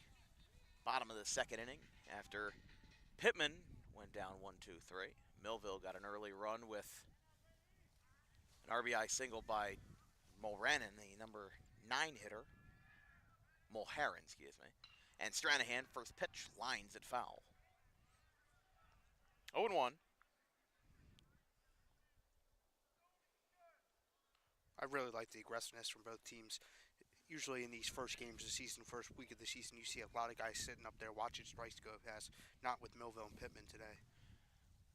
bottom of the second inning after Pitman went down 1-2-3. Millville got an early run with an RBI single by Mulrennan, the number 9 hitter. Mulherrin, excuse me. And Stranahan, first pitch, lines it foul. 0-1. I really like the aggressiveness from both teams. Usually in these first games of the season, first week of the season, you see a lot of guys sitting up there watching strikes go past. Not with Millville and Pitman today.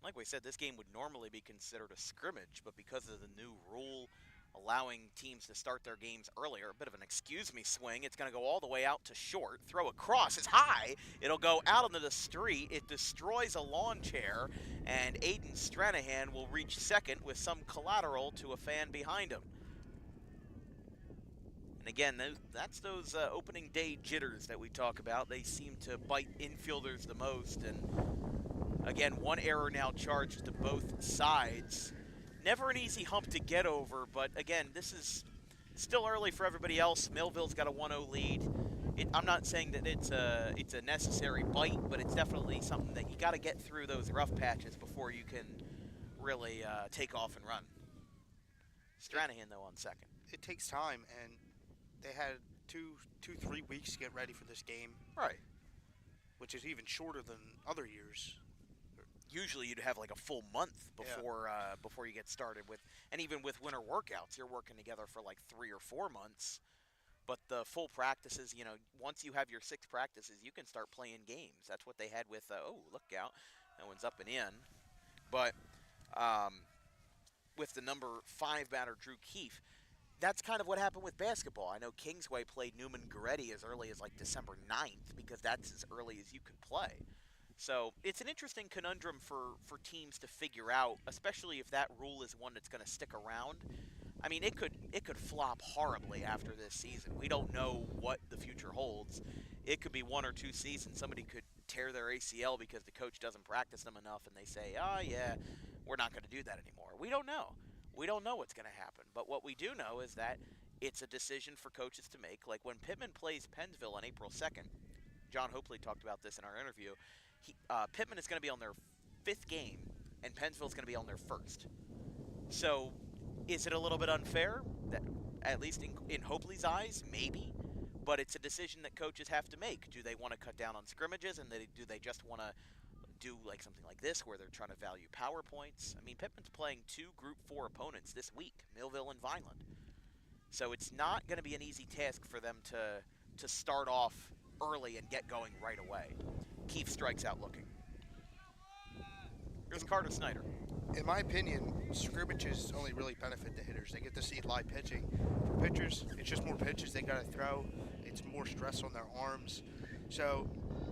Like we said, this game would normally be considered a scrimmage, but because of the new rule allowing teams to start their games earlier, a bit of an excuse-me swing, it's going to go all the way out to short, throw across, it's high, it'll go out onto the street, it destroys a lawn chair, and Aiden Stranahan will reach second with some collateral to a fan behind him. And again, that's those opening day jitters that we talk about. They seem to bite infielders the most, and again, one error now charged to both sides. Never an easy hump to get over, but again, this is still early for everybody else. Millville's got a 1-0 lead. I'm not saying that it's a necessary bite, but it's definitely something that you got to get through those rough patches before you can really take off and run. Stranahan, though, on second. It takes time, and they had 3 weeks to get ready for this game. Right. Which is even shorter than other years. Usually you'd have like a full month before you get started with, and even with winter workouts, you're working together for like 3 or 4 months. But the full practices, once you have your 6 practices, you can start playing games. That's what they had with, look out, that one's up and in. But with the number 5 batter, Drew Keefe, that's kind of what happened with basketball. I know Kingsway played Newman Goretti as early as like December 9th because that's as early as you could play. So it's an interesting conundrum for teams to figure out, especially if that rule is one that's going to stick around. I mean, it could flop horribly after this season. We don't know what the future holds. It could be 1 or 2 seasons. Somebody could tear their ACL because the coach doesn't practice them enough, and they say, oh, yeah, we're not going to do that anymore. We don't know. We don't know what's going to happen. But what we do know is that it's a decision for coaches to make. Like when Pitman plays Pennsville on April 2nd, John Hopley talked about this in our interview, Pitman is going to be on their 5th game, and Pennsville's going to be on their 1st. So is it a little bit unfair? That, at least in Hopley's eyes, maybe. But it's a decision that coaches have to make. Do they want to cut down on scrimmages, and do they just want to do like something like this where they're trying to value power points? I mean, Pitman's playing 2 Group 4 opponents this week, Millville and Vineland. So it's not going to be an easy task for them to start off early and get going right away. Keefe strikes out looking. Here's Carter Snyder. In my opinion, scrimmages only really benefit the hitters. They get to see live pitching. For pitchers, it's just more pitches they got to throw. It's more stress on their arms. So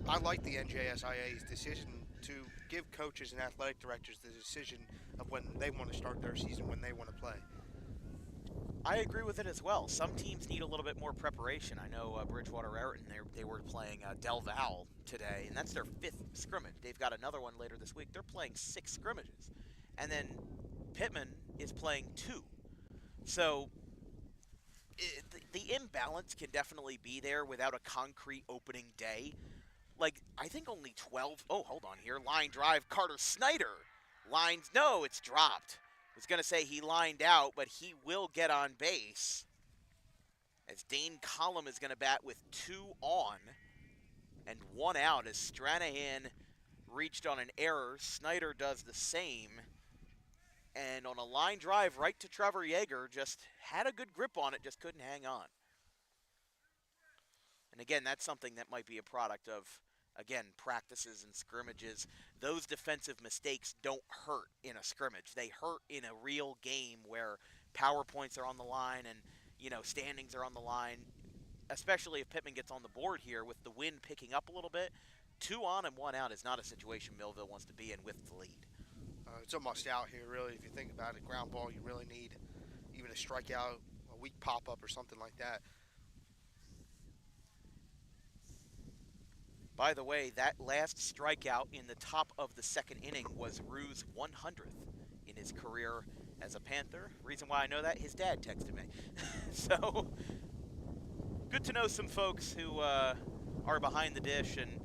I like the NJSIAA's decision to give coaches and athletic directors the decision of when they want to start their season, when they want to play. I agree with it as well. Some teams need a little bit more preparation. I know Bridgewater Raritan, they were playing Del Val today, and that's their 5th scrimmage. They've got another one later this week. They're playing 6 scrimmages. And then Pitman is playing 2. So the imbalance can definitely be there without a concrete opening day. Like, I think only 12. Oh, hold on here. Line drive, Carter Snyder. Lines, no, it's dropped. I was going to say he lined out, but he will get on base. As Dane Collum is going to bat with 2 on and 1 out as Stranahan reached on an error. Snyder does the same. And on a line drive right to Trevor Yeager, just had a good grip on it, just couldn't hang on. And again, that's something that might be a product of, again, practices and scrimmages. Those defensive mistakes don't hurt in a scrimmage. They hurt in a real game where power points are on the line and, standings are on the line, especially if Pitman gets on the board here with the wind picking up a little bit. 2 on and 1 out is not a situation Millville wants to be in with the lead. It's almost out here, really. If you think about it, ground ball, you really need even a strikeout, a weak pop-up or something like that. By the way, that last strikeout in the top of the 2nd inning was Rue's 100th in his career as a Panther. Reason why I know that, his dad texted me. So, good to know some folks who are behind the dish and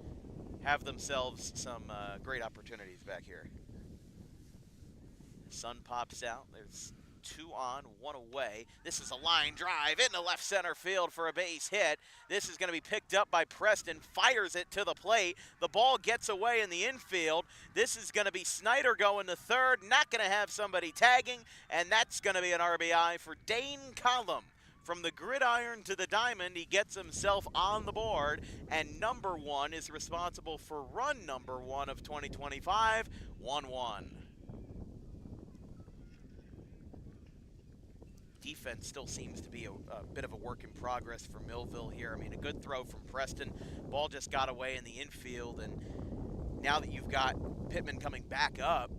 have themselves some great opportunities back here. Sun pops out. There's 2 on, 1 away. This is a line drive into left center field for a base hit. This is going to be picked up by Preston, fires it to the plate. The ball gets away in the infield. This is going to be Snyder going to third, not going to have somebody tagging, and that's going to be an RBI for Dane Collum. From the gridiron to the diamond, he gets himself on the board, and number 1 is responsible for run number 1 of 2025, 1-1. Defense still seems to be a bit of a work in progress for Millville here. I mean, a good throw from Preston. Ball just got away in the infield, and now that you've got Pitman coming back up,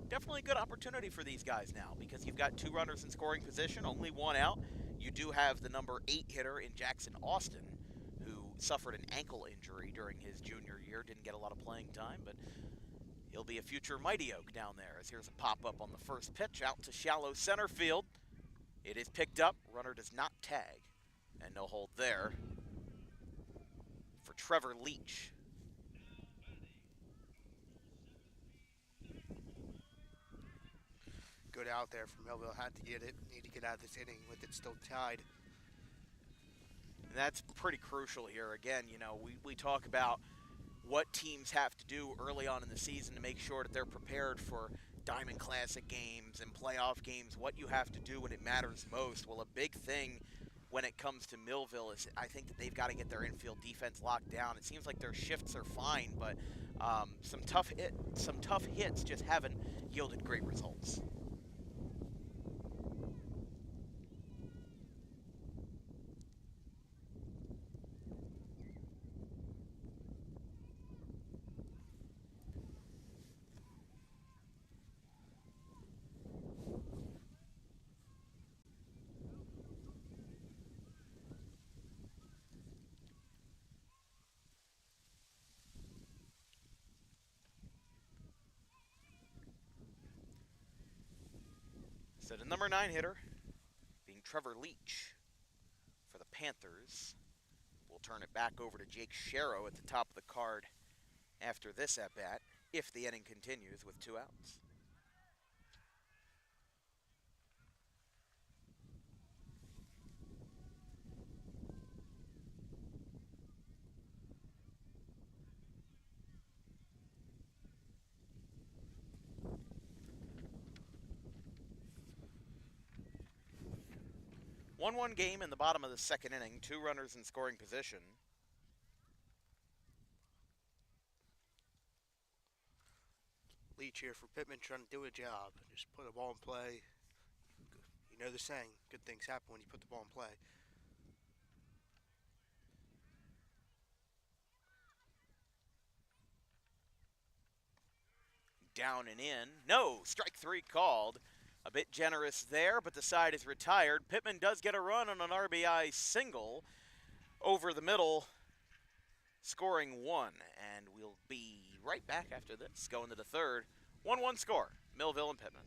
definitely a good opportunity for these guys now because you've got 2 runners in scoring position, only 1 out. You do have the number 8 hitter in Jackson Austin, who suffered an ankle injury during his junior year, didn't get a lot of playing time, but he'll be a future Mighty Oak down there. As here's a pop-up on the first pitch out to shallow center field. It is picked up. Runner does not tag. And no hold there for Trevor Leach. Good out there from Millville. Had to get it. Need to get out of this inning with it still tied. And that's pretty crucial here. Again, you know, we talk about what teams have to do early on in the season to make sure that they're prepared for Diamond Classic games and playoff games, what you have to do when it matters most. Well, a big thing when it comes to Millville is I think that they've got to get their infield defense locked down. It seems like their shifts are fine, but some tough hits just haven't yielded great results. So the number 9 hitter, being Trevor Leach for the Panthers, we'll turn it back over to Jake Sharrow at the top of the card after this at-bat, if the inning continues with 2 outs. One game in the bottom of the second inning, 2 runners in scoring position. Leach here for Pitman trying to do a job. Just put a ball in play. You know the saying, good things happen when you put the ball in play. Down and in. No, strike 3 called. A bit generous there, but the side is retired. Pitman does get a run on an RBI single over the middle, scoring 1. And we'll be right back after this, going to the third. 1-1 score, Millville and Pitman.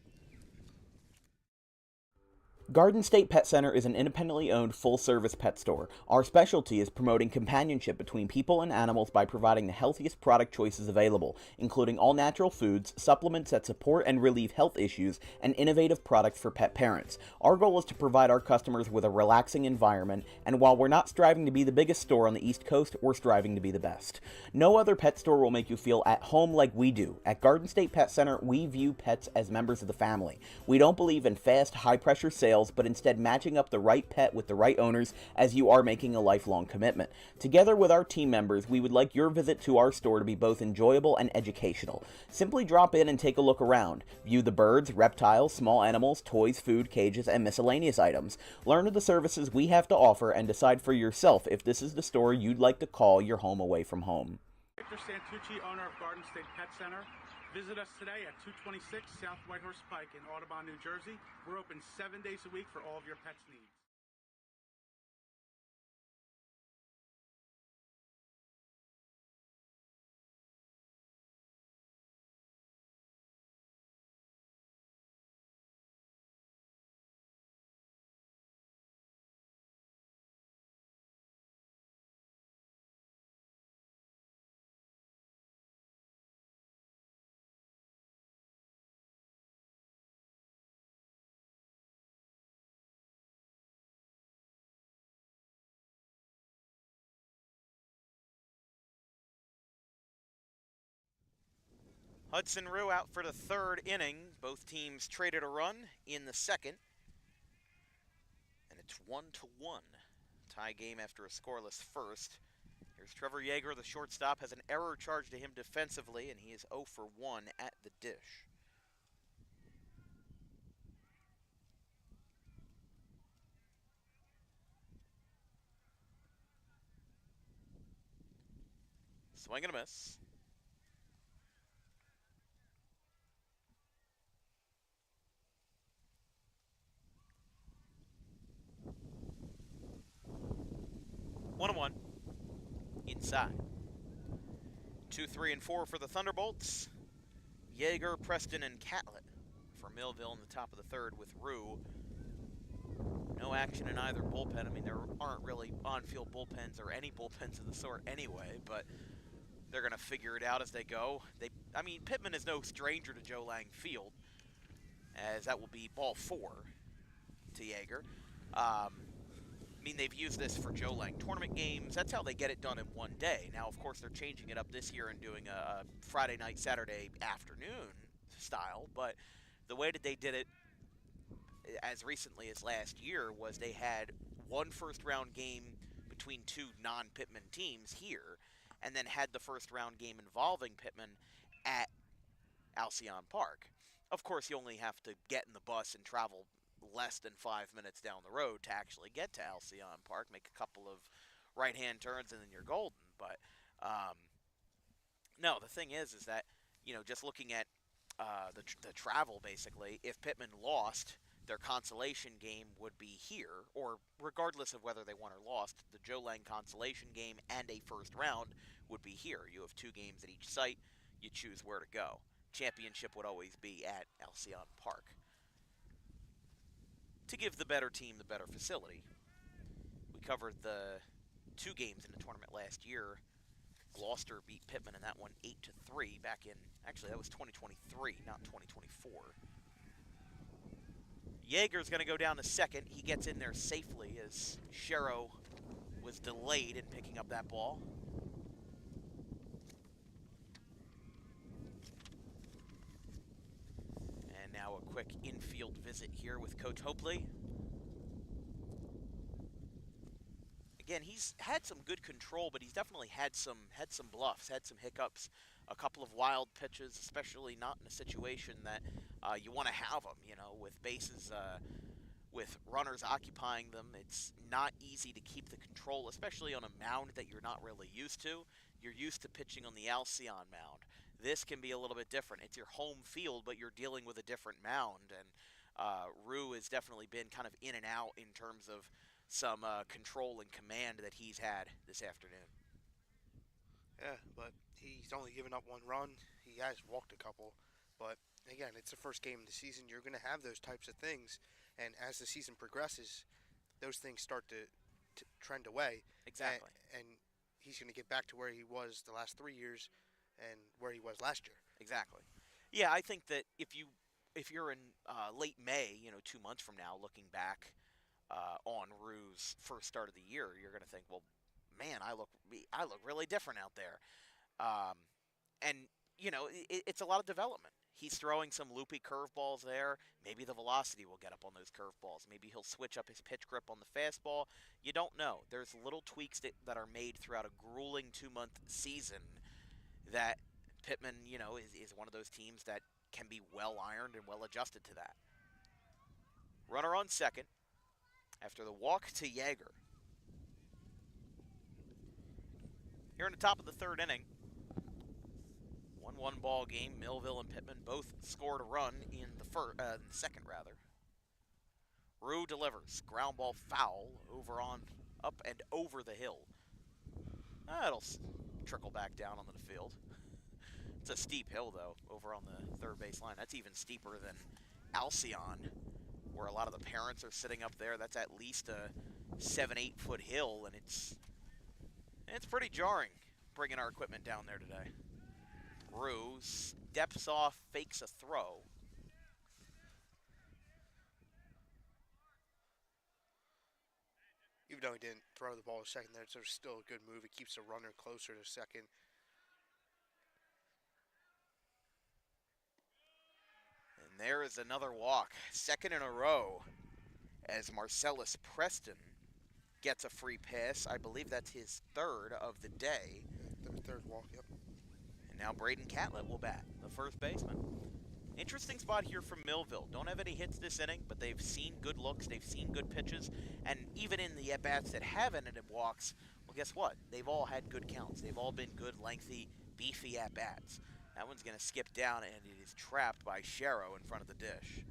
Garden State Pet Center is an independently owned full-service pet store. Our specialty is promoting companionship between people and animals by providing the healthiest product choices available, including all-natural foods, supplements that support and relieve health issues, and innovative products for pet parents. Our goal is to provide our customers with a relaxing environment, and while we're not striving to be the biggest store on the East Coast, we're striving to be the best. No other pet store will make you feel at home like we do. At Garden State Pet Center, we view pets as members of the family. We don't believe in fast, high-pressure sales, but instead matching up the right pet with the right owners, as you are making a lifelong commitment. Together with our team members, we would like your visit to our store to be both enjoyable and educational. Simply drop in and take a look around. View the birds, reptiles, small animals, toys, food, cages, and miscellaneous items. Learn of the services we have to offer and decide for yourself if this is the store you'd like to call your home away from home. Victor Santucci, owner of Garden State Pet Center. Visit us today at 226 South Whitehorse Pike in Audubon, New Jersey. We're open 7 days a week for all of your pets' needs. Hudson Rue out for the third inning. Both teams traded a run in the second. And it's 1-1. Tie game after a scoreless first. Here's Trevor Yeager, the shortstop, has an error charged to him defensively, and he is 0 for 1 at the dish. Swing and a miss. One and one. Inside. 2, 3, and 4 for the Thunderbolts. Yeager, Preston, and Catlett for Millville in the top of the third with Rue. No action in either bullpen. I mean, there aren't really on-field bullpens or any bullpens of the sort anyway, but they're going to figure it out as they go. Pitman is no stranger to Joe Lang Field, as that will be ball 4 to Yeager. They've used this for Joe Lang tournament games. That's how they get it done in one day. Now, of course, they're changing it up this year and doing a Friday night, Saturday afternoon style, but the way that they did it as recently as last year was they had one first-round game between two non-Pitman teams here, and then had the first-round game involving Pitman at Alcyon Park. Of course, you only have to get in the bus and travel less than 5 minutes down the road to actually get to Alcyon Park, make a couple of right-hand turns, and then you're golden. But, no, the thing is that, just looking at the travel, basically, if Pitman lost, their consolation game would be here, or regardless of whether they won or lost, the Joe Lang consolation game and a first round would be here. You have 2 games at each site. You choose where to go. Championship would always be at Alcyon Park, to give the better team the better facility. We covered the 2 games in the tournament last year. Gloucester beat Pitman in that one 8-3 back in, actually that was 2023, not 2024. Yeager's going to go down to second. He gets in there safely as Sherrow was delayed in picking up that ball. And now a quick infield visit here with Coach Hopley. Again, he's had some good control, but he's definitely had some bluffs, had some hiccups, a couple of wild pitches, especially not in a situation that you want to have them, with bases, with runners occupying them. It's not easy to keep the control, especially on a mound that you're not really used to. You're used to pitching on the Alcyon mound. This can be a little bit different. It's your home field, but you're dealing with a different mound, and Rue has definitely been kind of in and out in terms of some control and command that he's had this afternoon. Yeah, but he's only given up 1 run. He has walked a couple. But, again, it's the first game of the season. You're going to have those types of things. And as the season progresses, those things start to trend away. Exactly. And he's going to get back to where he was the last 3 years and where he was last year. Exactly. Yeah, I think that if you're in late May, 2 months from now, looking back on Rue's first start of the year, you're going to think, well, man, I look really different out there. It's a lot of development. He's throwing some loopy curveballs there. Maybe the velocity will get up on those curveballs. Maybe he'll switch up his pitch grip on the fastball. You don't know. There's little tweaks that are made throughout a grueling 2-month season that Pitman, is one of those teams that can be well ironed and well adjusted to that. Runner on second after the walk to Yeager. Here in the top of the third inning, 1-1 ball game. Millville and Pitman both scored a run in the second. Rue delivers. Ground ball foul up and over the hill. That'll trickle back down onto the field. It's a steep hill, though, over on the third base line. That's even steeper than Alcyon, where a lot of the parents are sitting up there. That's at least a 7-8 foot hill, and it's pretty jarring bringing our equipment down there today. Rue steps off, fakes a throw. Even though he didn't throw the ball to second there, it's still a good move. It keeps the runner closer to second. And there is another walk, second in a row, as Marcellus Preston gets a free pass. I believe that's his third of the day. Third walk, yep. And now Braden Catlett will bat, the first baseman. Interesting spot here from Millville. Don't have any hits this inning, but they've seen good looks, they've seen good pitches, and even in the at-bats that have ended in walks, well, guess what? They've all had good counts. They've all been good, lengthy, beefy at-bats. That one's going to skip down, and it is trapped by Sharrow in front of the dish.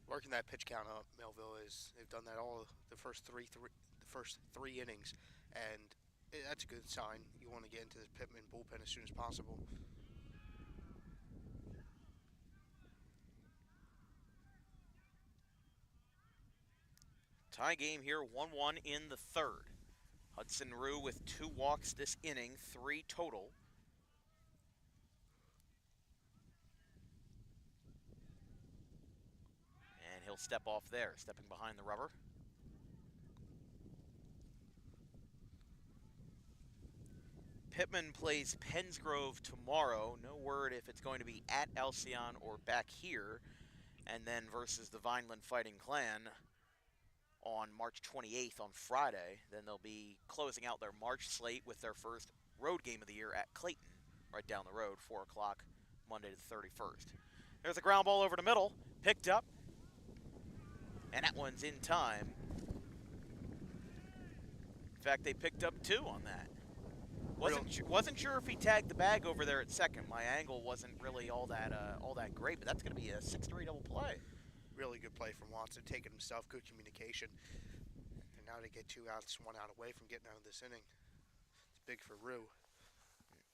Working that pitch count up, Millville they've done that all the first three innings, and that's a good sign. You want to get into the Pitman bullpen as soon as possible. Tie game here, 1-1 in the third. Hudson Rue with 2 walks this inning, 3 total. And he'll step off there, stepping behind the rubber. Pitman plays Pensgrove tomorrow. No word if it's going to be at Alcyon or back here. And then versus the Vineland Fighting Clan on March 28th on Friday. Then they'll be closing out their March slate with their first road game of the year at Clayton, right down the road, 4 o'clock, Monday the 31st. There's a ground ball over the middle, picked up, and that one's in time. In fact, they picked up 2 on that. Wasn't sure if he tagged the bag over there at second. My angle wasn't really all that great, but that's going to be a 6-3 double play. Really good play from Watson, taking himself, good communication. And now they get 2 outs, 1 out away from getting out of this inning. It's big for Rue.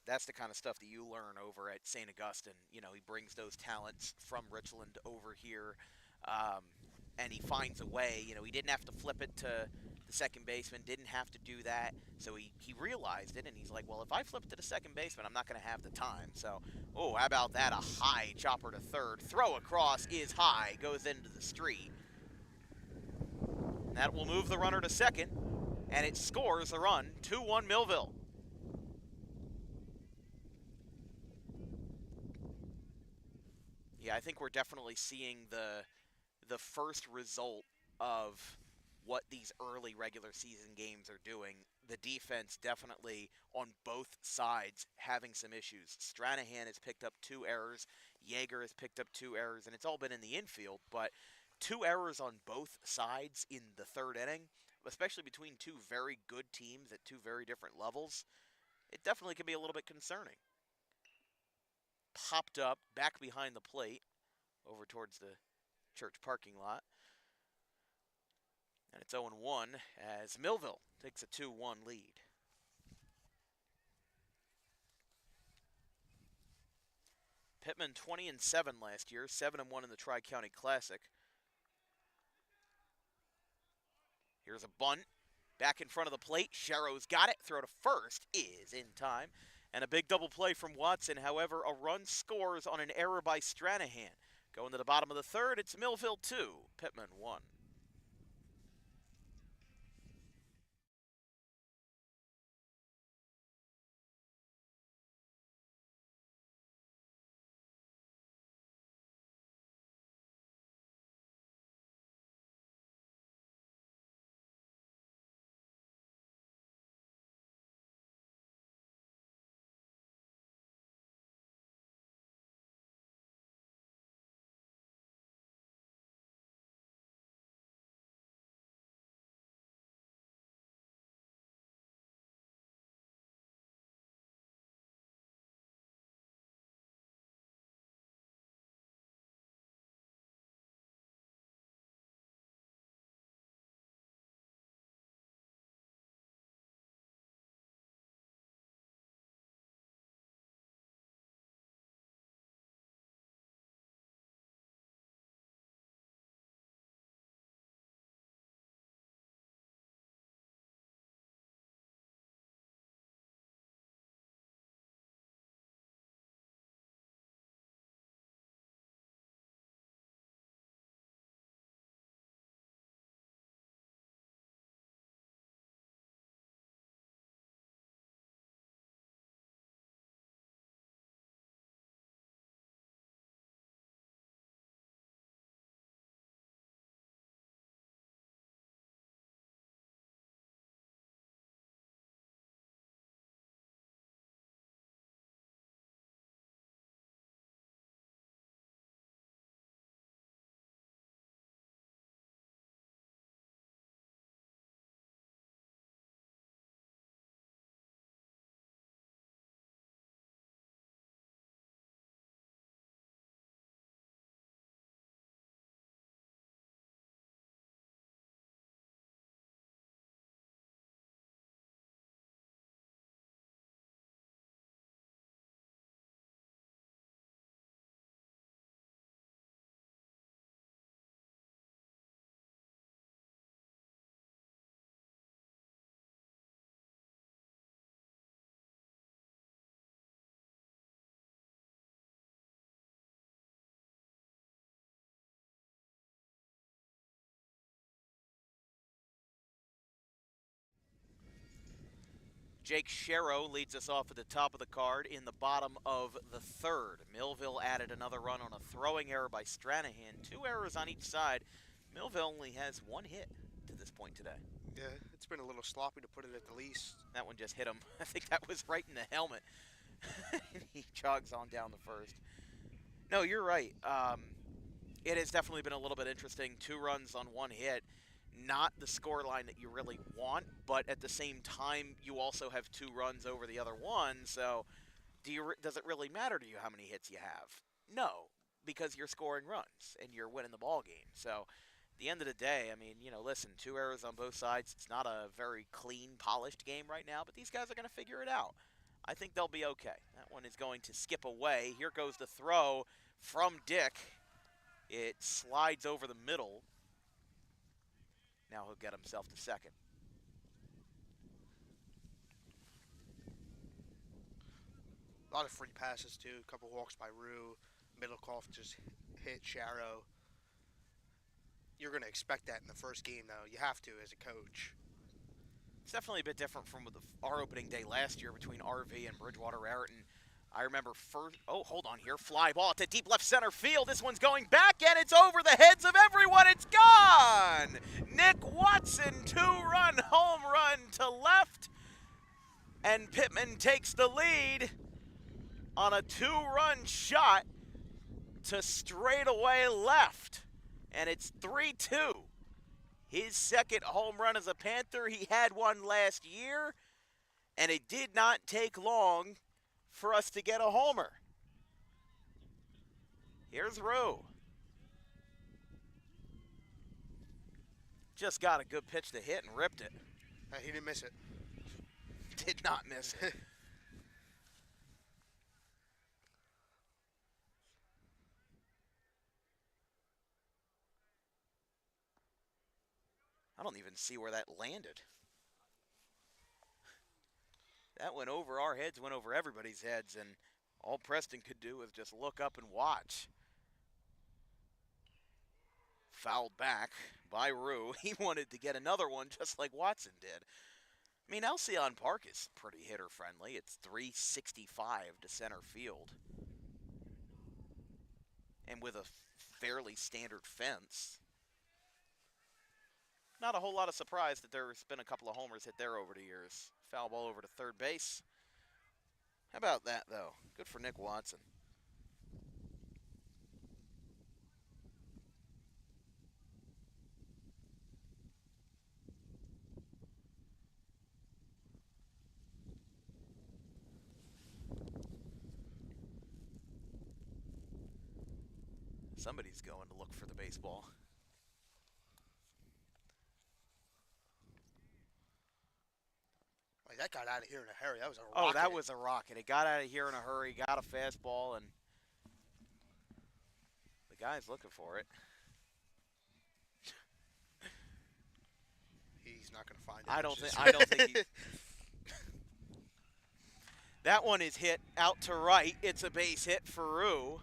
That's the kind of stuff that you learn over at St. Augustine. You know, he brings those talents from Richland over here, and he finds a way. You know, he didn't have to flip it to the second baseman, didn't have to do that. So he realized it, and he's like, well, if I flip it to the second baseman, I'm not going to have the time. So, oh, how about that? A high chopper to third. Throw across is high, goes into the street. That will move the runner to second, and it scores a run, 2-1 Millville. Yeah, I think we're definitely seeing the first result of what these early regular season games are doing. The defense definitely on both sides having some issues. Stranahan has picked up 2 errors. Yeager has picked up 2 errors, and it's all been in the infield. But 2 errors on both sides in the third inning, especially between 2 very good teams at 2 very different levels, it definitely can be a little bit concerning. Popped up, back behind the plate, over towards the church parking lot. And it's 0-1 as Millville takes a 2-1 lead. Pitman 20-7 last year, 7-1 in the Tri-County Classic. Here's a bunt. Back in front of the plate. Sharrow's got it. Throw to first is in time. And a big double play from Watson. However, a run scores on an error by Stranahan. Going to the bottom of the third, it's Millville 2, Pitman 1. Jake Sharrow leads us off at the top of the card in the bottom of the third. Millville added another run on a throwing error by Stranahan. 2 errors on each side. Millville only has 1 hit to this point today. Yeah, it's been a little sloppy to put it at the least. That one just hit him. I think that was right in the helmet. He jogs on down the first. No, you're right. It has definitely been a little bit interesting. 2 runs on 1 hit. Not the score line that you really want, but at the same time, you also have 2 runs over the other one. So does it really matter to you how many hits you have? No, because you're scoring runs and you're winning the ball game. So at the end of the day, I mean, listen, 2 errors on both sides. It's not a very clean, polished game right now, but these guys are going to figure it out. I think they'll be okay. That one is going to skip away. Here goes the throw from Dick. It slides over the middle. Now he'll get himself to second. A lot of free passes, too. A couple walks by Rue. Middlecoff just hit Sharrow. You're going to expect that in the first game, though. You have to as a coach. It's definitely a bit different from our opening day last year between RV and Bridgewater Raritan. I remember hold on here. Fly ball to deep left center field. This one's going back, and it's over the heads of everyone. It's gone! Nick Watson, 2-run home run to left. And Pitman takes the lead on a 2-run shot to straightaway left. And it's 3-2. His second home run as a Panther. He had one last year, and it did not take long for us to get a homer. Here's Rue. Just got a good pitch to hit and ripped it. He didn't miss it. Did not miss it. I don't even see where that landed. That went over our heads, went over everybody's heads, and all Preston could do was just look up and watch. Fouled back by Rue. He wanted to get another one just like Watson did. I mean, Alcyon Park is pretty hitter-friendly. It's 365 to center field. And with a fairly standard fence. Not a whole lot of surprise that there's been a couple of homers hit there over the years. Foul ball over to third base. How about that, though? Good for Nick Watson. Somebody's going to look for the baseball. That got out of here in a hurry. That was a rocket. Oh, that was a rocket. It got out of here in a hurry, got a fastball, and the guy's looking for it. He's not going to find it. I don't think he... That one is hit out to right. It's a base hit for Rue,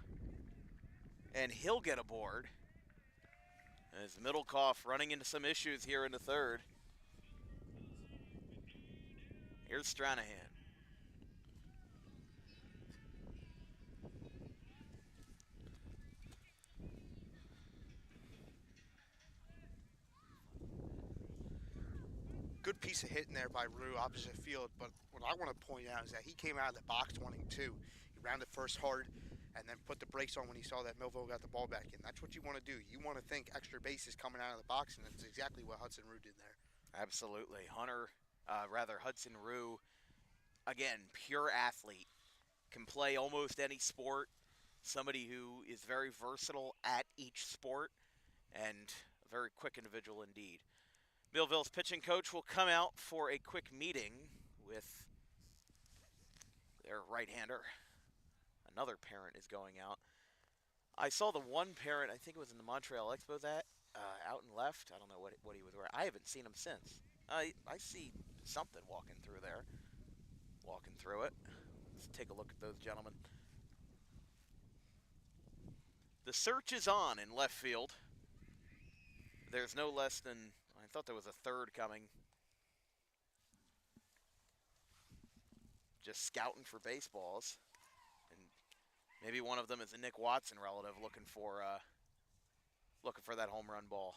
and he'll get aboard. As Middlecoff running into some issues here in the third. Here's Stranahan. Good piece of hitting there by Rue opposite field, but what I want to point out is that he came out of the box wanting 2. He rounded first hard and then put the brakes on when he saw that Millville got the ball back in. That's what you want to do. You want to think extra bases coming out of the box, and that's exactly what Hudson Rue did there. Absolutely. Hudson Rue, again, pure athlete, can play almost any sport. Somebody who is very versatile at each sport and a very quick individual indeed. Millville's pitching coach will come out for a quick meeting with their right-hander. Another parent is going out. I saw the one parent, I think it was in the Montreal Expos out and left. I don't know what he was wearing. I haven't seen him since. I see something walking through there. Walking through it. Let's take a look at those gentlemen. The search is on in left field. There's no less than, I thought there was a third coming. just scouting for baseballs. And maybe one of them is a Nick Watson relative looking for that home run ball.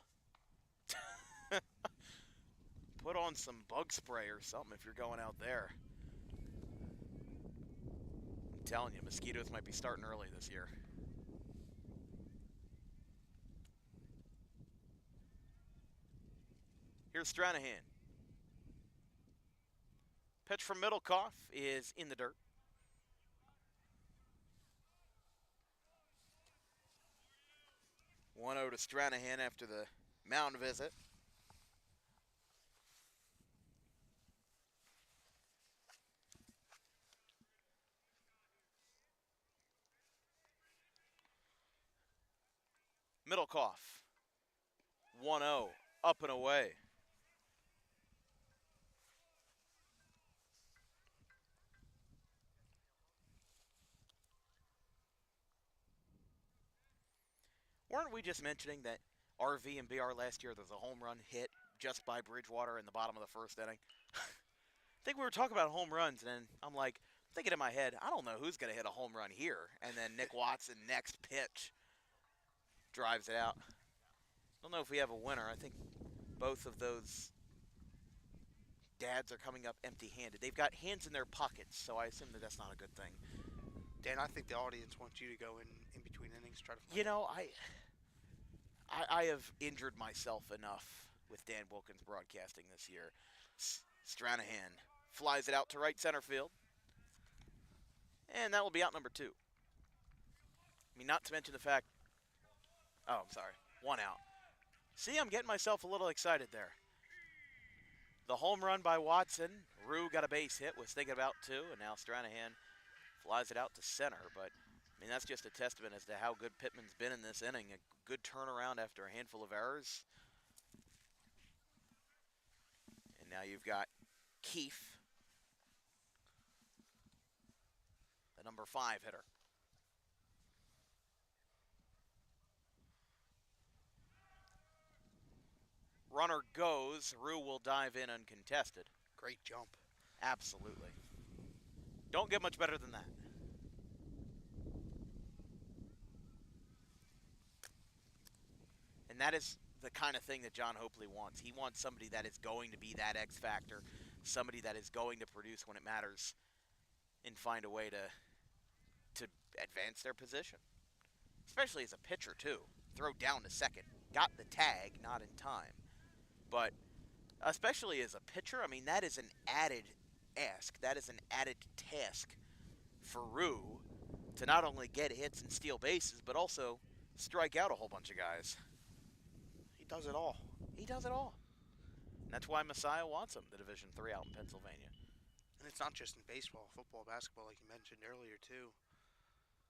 Put on some bug spray or something if you're going out there. I'm telling you, mosquitoes might be starting early this year. Here's Stranahan. Pitch from Middlecoff is in the dirt. (1-0) to Stranahan after the mound visit. Middlecoff. 1-0, up and away. Weren't we just mentioning that RV and BR last year, there's a home run hit just by Bridgewater in the bottom of the first inning? I think we were talking about home runs, and then I'm like, thinking in my head, I don't know who's going to hit a home run here. And then Nick Watson, next pitch, drives it out. I don't know if we have a winner. I think both of those dads are coming up empty-handed. They've got hands in their pockets, so I assume that that's not a good thing. Dan, I think the audience wants you to go in between innings, try to find You know, I have injured myself enough with Dan Wilkins Broadcasting this year. Stranahan flies it out to right center field. And that will be out number 2. I mean, not to mention the fact... Oh, I'm sorry. 1 out. See, I'm getting myself a little excited there. The home run by Watson. Rue got a base hit, was thinking about 2, and now Stranahan flies it out to center. But, I mean, that's just a testament as to how good Pitman's been in this inning. A good turnaround after a handful of errors. And now you've got Keefe, the number 5 hitter. Runner goes. Rue will dive in uncontested. Great jump. Absolutely. Don't get much better than that. And that is the kind of thing that John Hopley wants. He wants somebody that is going to be that X factor, somebody that is going to produce when it matters and find a way to advance their position. Especially as a pitcher, too. Throw down to second. Got the tag, not in time. But especially as a pitcher, I mean, that is an added ask. That is an added task for Rue to not only get hits and steal bases, but also strike out a whole bunch of guys. He does it all. He does it all. And that's why Messiah wants him, the Division III out in Pennsylvania. And it's not just in baseball, football, basketball, like you mentioned earlier, too.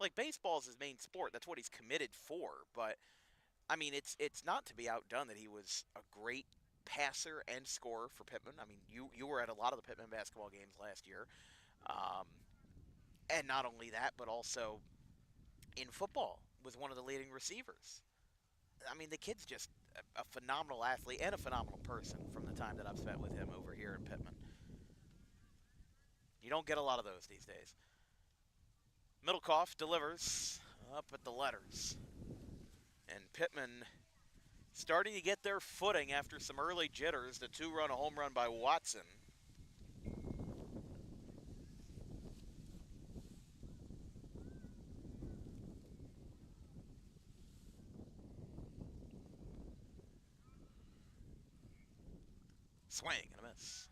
Like, baseball is his main sport. That's what he's committed for. But, I mean, it's not to be outdone that he was a great passer and scorer for Pitman. I mean, you were at a lot of the Pitman basketball games last year. And not only that, but also in football was one of the leading receivers. I mean, the kid's just a phenomenal athlete and a phenomenal person from the time that I've spent with him over here in Pitman. You don't get a lot of those these days. Middlecoff delivers up at the letters. And Pitman starting to get their footing after some early jitters. The 2-run home run by Watson. Swing and a miss.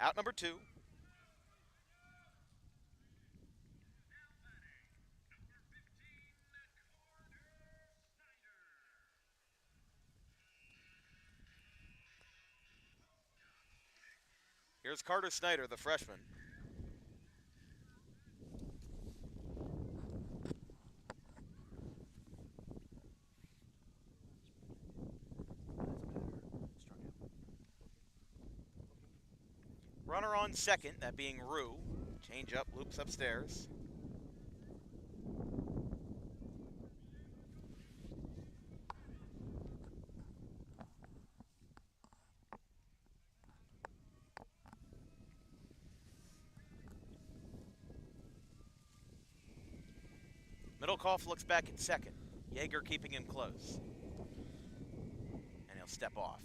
Out number 2. Here's Carter Snyder, the freshman. Runner on second, that being Rue. Change up, loops upstairs. Milkoff looks back at second. Yeager keeping him close. And he'll step off.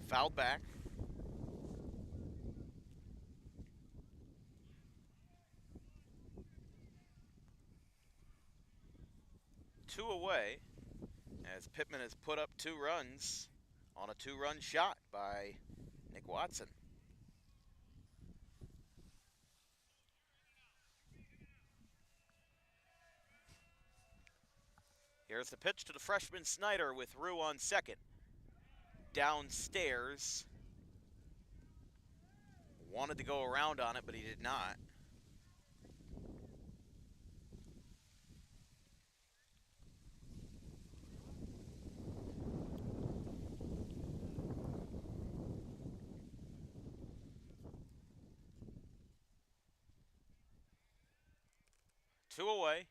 Fouled back. Two away as Pitman has put up 2 runs on a 2-run shot by Nick Watson. Here's the pitch to the freshman Snyder with Rue on second. Downstairs. Wanted to go around on it, but he did not. Two away,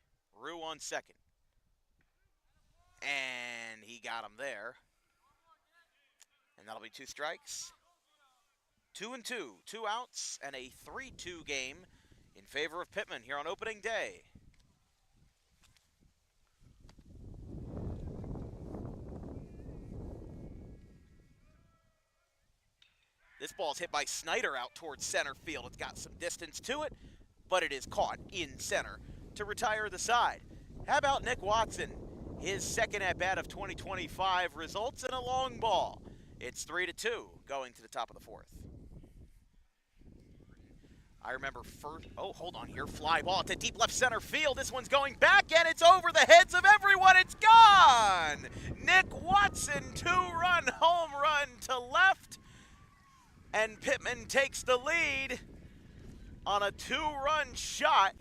Rue on second. And he got him there. And that'll be 2 strikes. 2-2, 2 outs, and a 3-2 game in favor of Pitman here on opening day. This ball's hit by Snyder out towards center field. It's got some distance to it, but it is caught in center to retire the side. How about Nick Watson? His second at-bat of 2025 results in a long ball. It's 3-2 going to the top of the 4th. I remember first, hold on here, fly ball to deep left center field. This one's going back, and it's over the heads of everyone. It's gone! Nick Watson, 2-run home run to left, and Pitman takes the lead on a 2-run shot.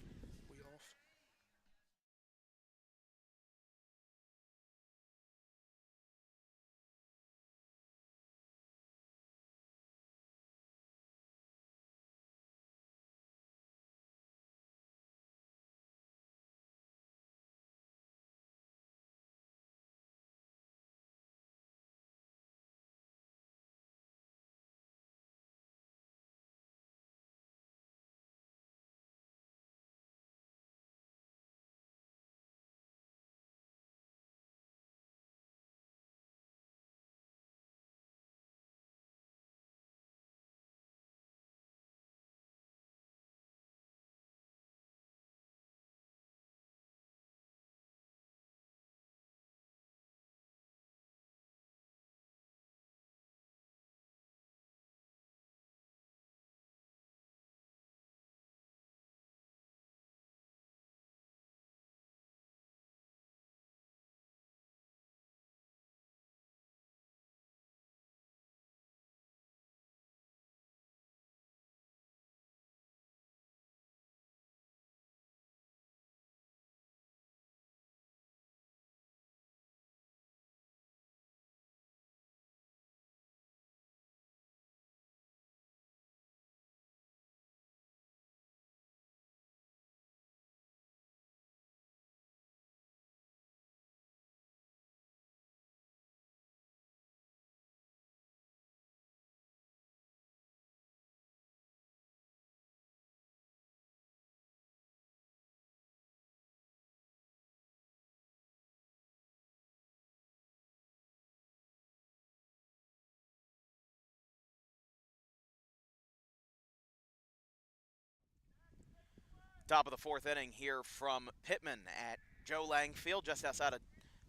Top of the 4th inning here from Pitman at Joe Lang Field, just outside of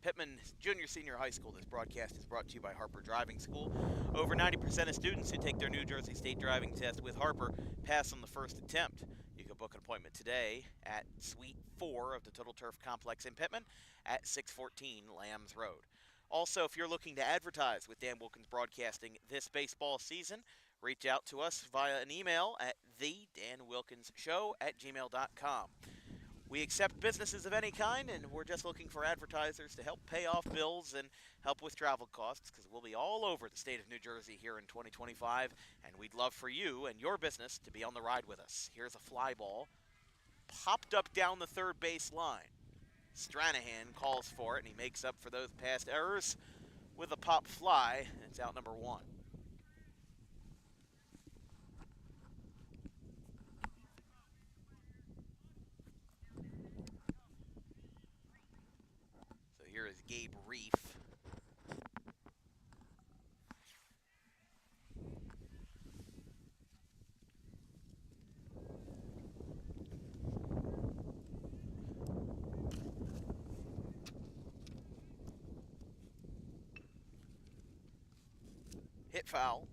Pitman Junior Senior High School. This broadcast is brought to you by Harper Driving School. Over 90% of students who take their New Jersey State driving test with Harper pass on the first attempt. You can book an appointment today at Suite 4 of the Total Turf Complex in Pitman at 614 Lambs Road. Also, if you're looking to advertise with Dan Wilkins Broadcasting this baseball season, reach out to us via an email at thedanwilkinsshow@gmail.com. We accept businesses of any kind, and we're just looking for advertisers to help pay off bills and help with travel costs, because we'll be all over the state of New Jersey here in 2025, and we'd love for you and your business to be on the ride with us. Here's a fly ball, popped up down the third base line. Stranahan calls for it, and he makes up for those past errors with a pop fly. It's out number 1. So here is Gabe Reef. Hit foul.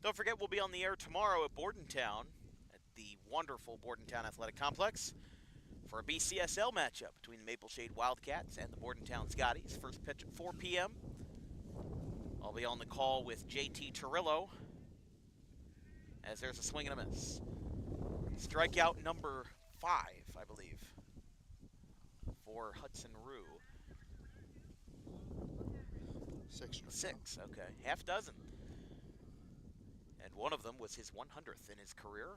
Don't forget, we'll be on the air tomorrow at Bordentown, at the wonderful Bordentown Athletic Complex, for a BCSL matchup between the Maple Shade Wildcats and the Bordentown Scotties. First pitch at 4 p.m. I'll be on the call with JT Torillo, as there's a swing and a miss. Strikeout number 5, I believe, for Hudson Rue. 6, okay. Half dozen. And one of them was his 100th in his career.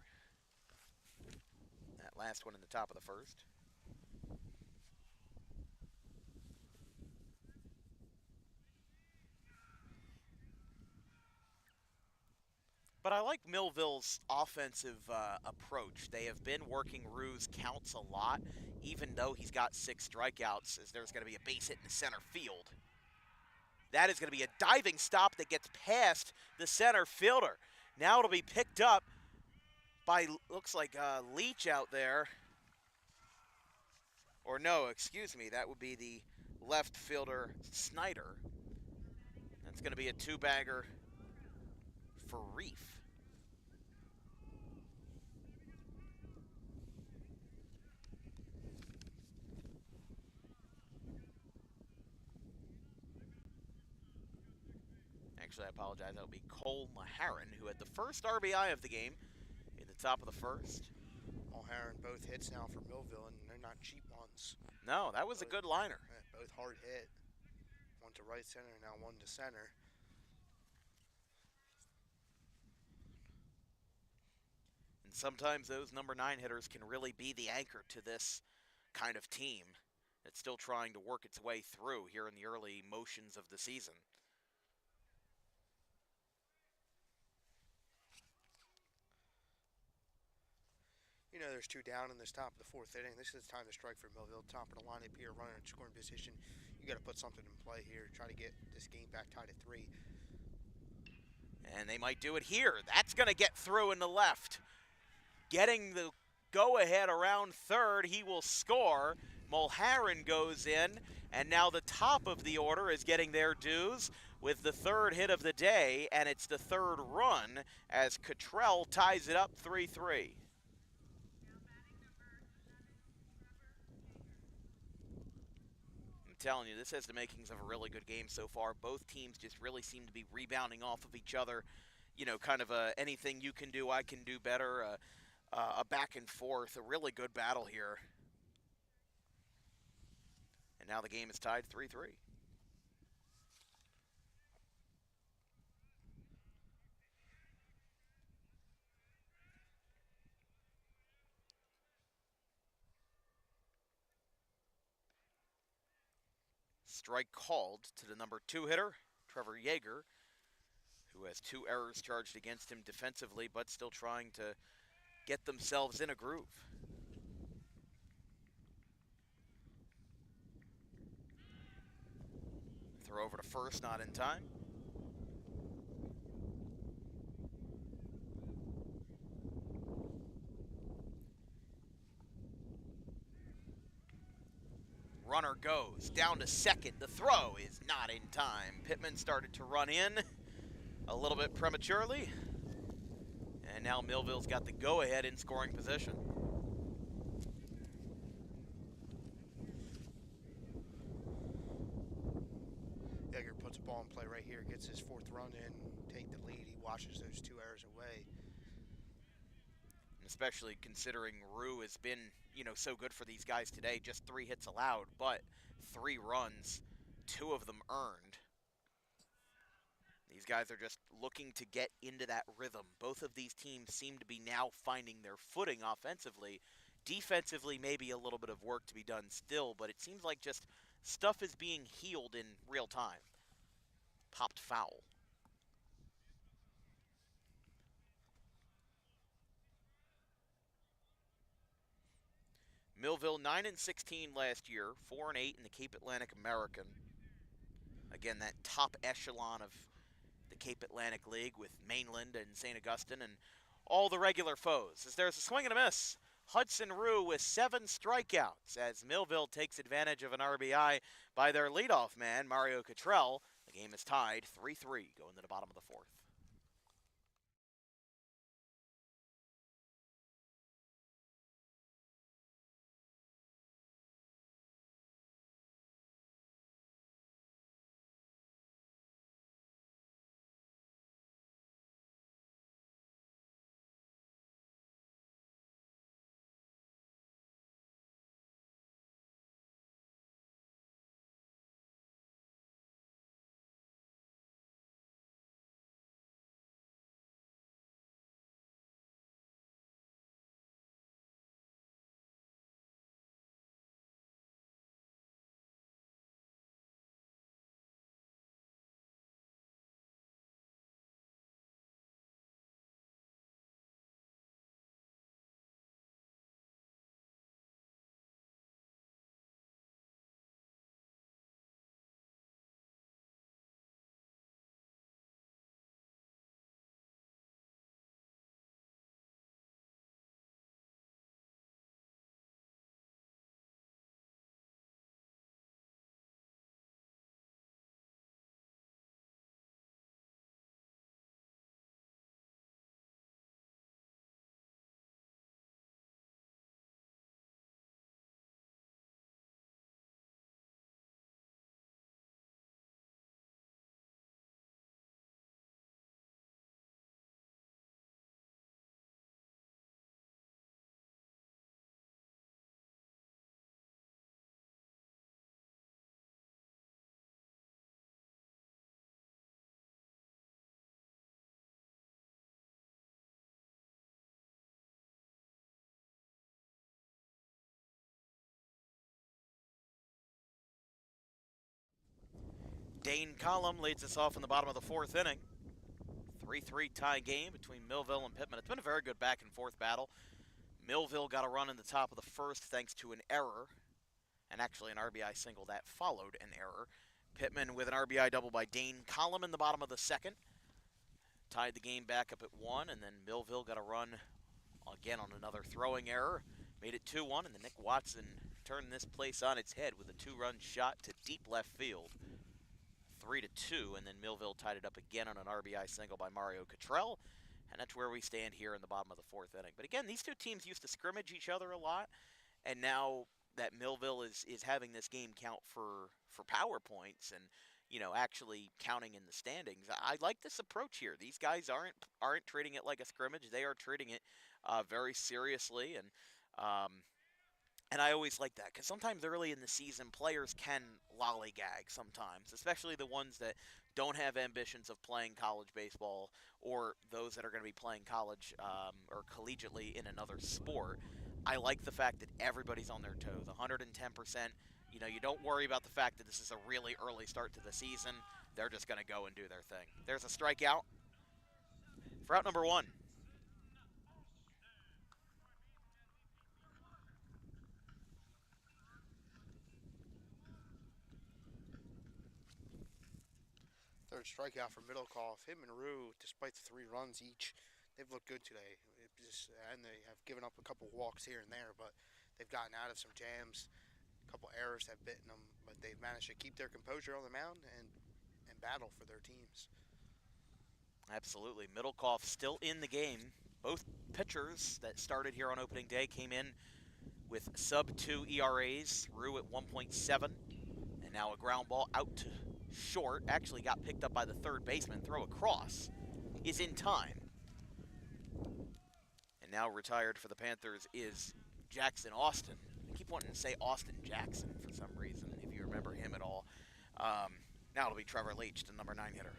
That last one in the top of the first. But I like Millville's offensive approach. They have been working Rue's counts a lot, even though he's got 6 strikeouts, as there's going to be a base hit in the center field. That is going to be a diving stop that gets past the center fielder. Now it'll be picked up by, looks like Leach out there. Or no, excuse me, that would be the left fielder, Snyder. That's going to be a 2-bagger for Reef. Actually, I apologize. That would be Cole Maharan, who had the first RBI of the game in the top of the first. Maharan, both hits now for Millville, and they're not cheap ones. No, that was a good liner. Both hard hit. One to right center, now one to center. And sometimes those number 9 hitters can really be the anchor to this kind of team that's still trying to work its way through here in the early motions of the season. You know, there's 2 down in this top of the 4th inning. This is the time to strike for Millville. Top of the lineup here, runner in scoring position. You got to put something in play here. Try to get this game back tied at 3. And they might do it here. That's going to get through in the left. Getting the go-ahead around third. He will score. Mulharan goes in. And now the top of the order is getting their dues with the 3rd hit of the day. And it's the 3rd run as Cottrell ties it up 3-3. Telling you, this has the makings of a really good game so far. Both teams just really seem to be rebounding off of each other. You know, kind of a anything you can do, I can do better. A back and forth, a really good battle here. And now the game is tied 3-3. Strike called to the number 2 hitter, Trevor Yeager, who has 2 errors charged against him defensively, but still trying to get themselves in a groove. Throw over to first, not in time. Runner goes down to second. The throw is not in time. Pitman started to run in a little bit prematurely. And now Millville's got the go-ahead in scoring position. Yeager puts a ball in play right here, gets his 4th run in, take the lead. He washes those 2 errors away. Especially considering Rue has been, so good for these guys today. Just 3 hits allowed, but 3 runs, 2 of them earned. These guys are just looking to get into that rhythm. Both of these teams seem to be now finding their footing offensively. Defensively, maybe a little bit of work to be done still, but it seems like just stuff is being healed in real time. Popped foul. Millville 9-16 last year, 4-8 in the Cape Atlantic American. Again, that top echelon of the Cape Atlantic League with Mainland and St. Augustine and all the regular foes. As there's a swing and a miss, Hudson Rue with 7 strikeouts as Millville takes advantage of an RBI by their leadoff man, Mario Cottrell. The game is tied 3-3 going to the bottom of the 4th. Dane Collum leads us off in the bottom of the 4th inning. 3-3 tie game between Millville and Pitman. It's been a very good back and forth battle. Millville got a run in the top of the 1st thanks to an error, and actually an RBI single that followed an error. Pitman with an RBI double by Dane Collum in the bottom of the 2nd. Tied the game back up at 1, and then Millville got a run again on another throwing error. Made it 2-1, and then Nick Watson turned this place on its head with a 2-run shot to deep left field. 3-2, and then Millville tied it up again on an RBI single by Mario Cottrell, and that's where we stand here in the bottom of the 4th inning. But again, these two teams used to scrimmage each other a lot, and now that Millville is having this game count for power points and actually counting in the standings, I like this approach here. These guys aren't treating it like a scrimmage; they are treating it very seriously, and I always like that because sometimes early in the season, players can lollygag sometimes, especially the ones that don't have ambitions of playing college baseball or those that are going to be playing college or collegiately in another sport. I like the fact that everybody's on their toes, 110%. You don't worry about the fact that this is a really early start to the season. They're just going to go and do their thing. There's a strikeout for out number 1. Third strikeout for Middlecoff. Him and Rue, despite the 3 runs each, they've looked good today. And they have given up a couple walks here and there, but they've gotten out of some jams. A couple errors have bitten them, but they've managed to keep their composure on the mound and battle for their teams. Absolutely. Middlecoff still in the game. Both pitchers that started here on opening day came in with sub-2 ERAs. Rue at 1.7, and now a ground ball out to short. Actually got picked up by the third baseman. Throw across. is in time. And now retired for the Panthers is Jackson Austin. I keep wanting to say Austin Jackson for some reason, if you remember him at all. Now it'll be Trevor Leach, the number 9 hitter.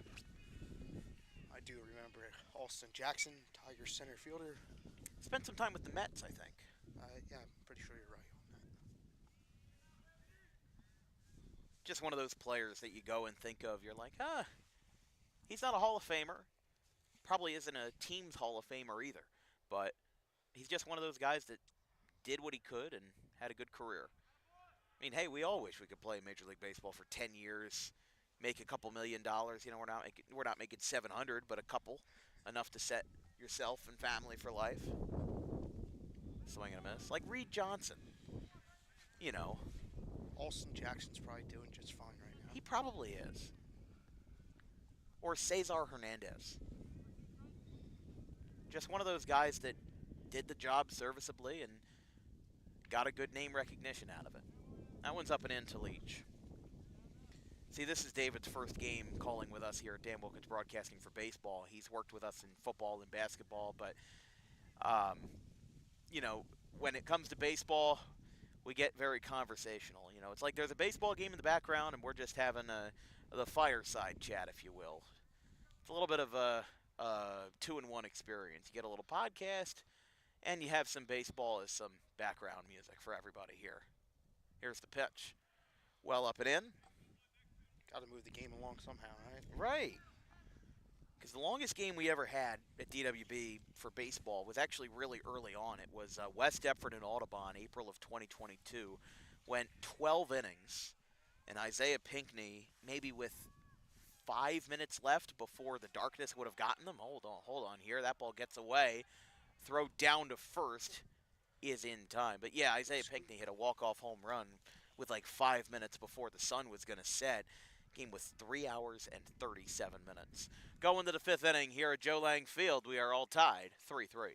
I do remember Austin Jackson, Tiger center fielder. Spent some time with the Mets, I think. Yeah, I'm pretty sure you're right on that. Just one of those players that you go and think of. You're like, he's not a Hall of Famer. Probably isn't a team's Hall of Famer either. But he's just one of those guys that did what he could and had a good career. I mean, hey, we all wish we could play Major League Baseball for 10 years, make a couple $1 million. You know, we're not making 700, but a couple, enough to set yourself and family for life. Swing and a miss, like Reed Johnson. You know, Austin Jackson's probably doing just fine right now. he probably is. Or Cesar Hernandez. Just one of those guys that did the job serviceably and got a good name recognition out of it. That one's up and in to Leach. See, this is David's first game calling with us here at Dan Wilkins Broadcasting for baseball. He's worked with us in football and basketball, but, you know, when it comes to baseball, we get very conversational. You know, it's like there's a baseball game in the background, and we're just having the fireside chat, if you will. It's a little bit of a two-in-one experience. You get a little podcast, and you have some baseball as some background music for everybody here. Here's the pitch. Well up and in. Got to move the game along somehow, right? Right. Because the longest game we ever had at DWB for baseball was actually really early on. It was West Deptford and Audubon, April of 2022. Went 12 innings, and Isaiah Pinckney, maybe with 5 minutes left before the darkness would have gotten them. Hold on here. That ball gets away. Throw down to first is in time. But yeah, Isaiah Pinckney hit a walk-off home run with like 5 minutes before the sun was going to set. Game was 3 hours and 37 minutes. Going to the 5th inning here at Joe Lang Field. We are all tied 3-3.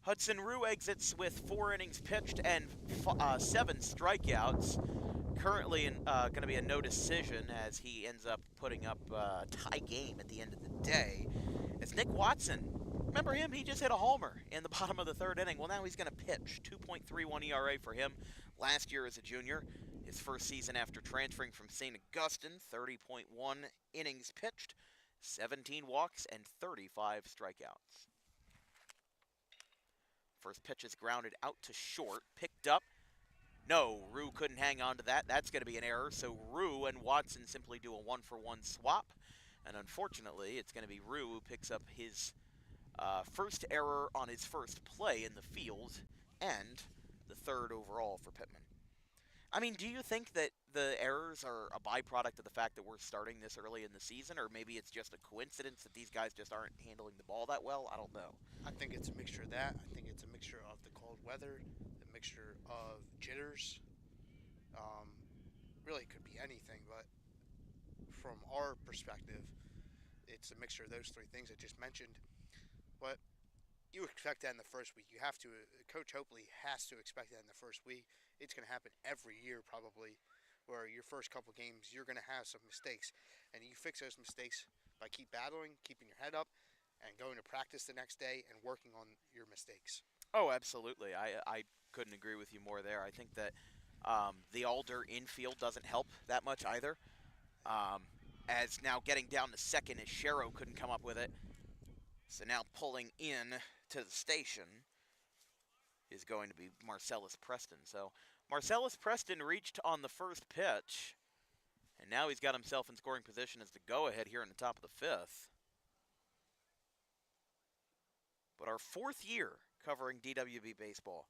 Hudson Rue exits with 4 innings pitched and 7 strikeouts. Currently going to be a no decision as he ends up putting up a tie game at the end of the day. It's Nick Watson. Remember him? He just hit a homer in the bottom of the 3rd inning. Well, now he's going to pitch. 2.31 ERA for him last year as a junior. His first season after transferring from St. Augustine. 30.1 innings pitched, 17 walks, and 35 strikeouts. First pitch is grounded out to short, picked up. No, Rue couldn't hang on to that. That's going to be an error, so Rue and Watson simply do a 1-for-1 swap. And unfortunately, it's going to be Rue who picks up his first error on his first play in the field and the 3rd overall for Pitman. I mean, do you think that the errors are a byproduct of the fact that we're starting this early in the season, or maybe it's just a coincidence that these guys just aren't handling the ball that well? I don't know. I think it's a mixture of that. I think it's a mixture of the cold weather, a mixture of jitters. Really, it could be anything, but from our perspective, it's a mixture of those three things I just mentioned. But you expect that in the first week. You have to. Coach Hopley has to expect that in the first week. It's going to happen every year probably, where your first couple games you're going to have some mistakes, and you fix those mistakes by keep battling, keeping your head up, and going to practice the next day and working on your mistakes. Oh, absolutely. I couldn't agree with you more there. I think that the Alder infield doesn't help that much either. As now getting down to second as Sherrow couldn't come up with it. So now pulling in to the station is going to be Marcellus Preston. So Marcellus Preston reached on the first pitch, and now he's got himself in scoring position as the go-ahead here in the top of the fifth. But our fourth year covering DWB baseball.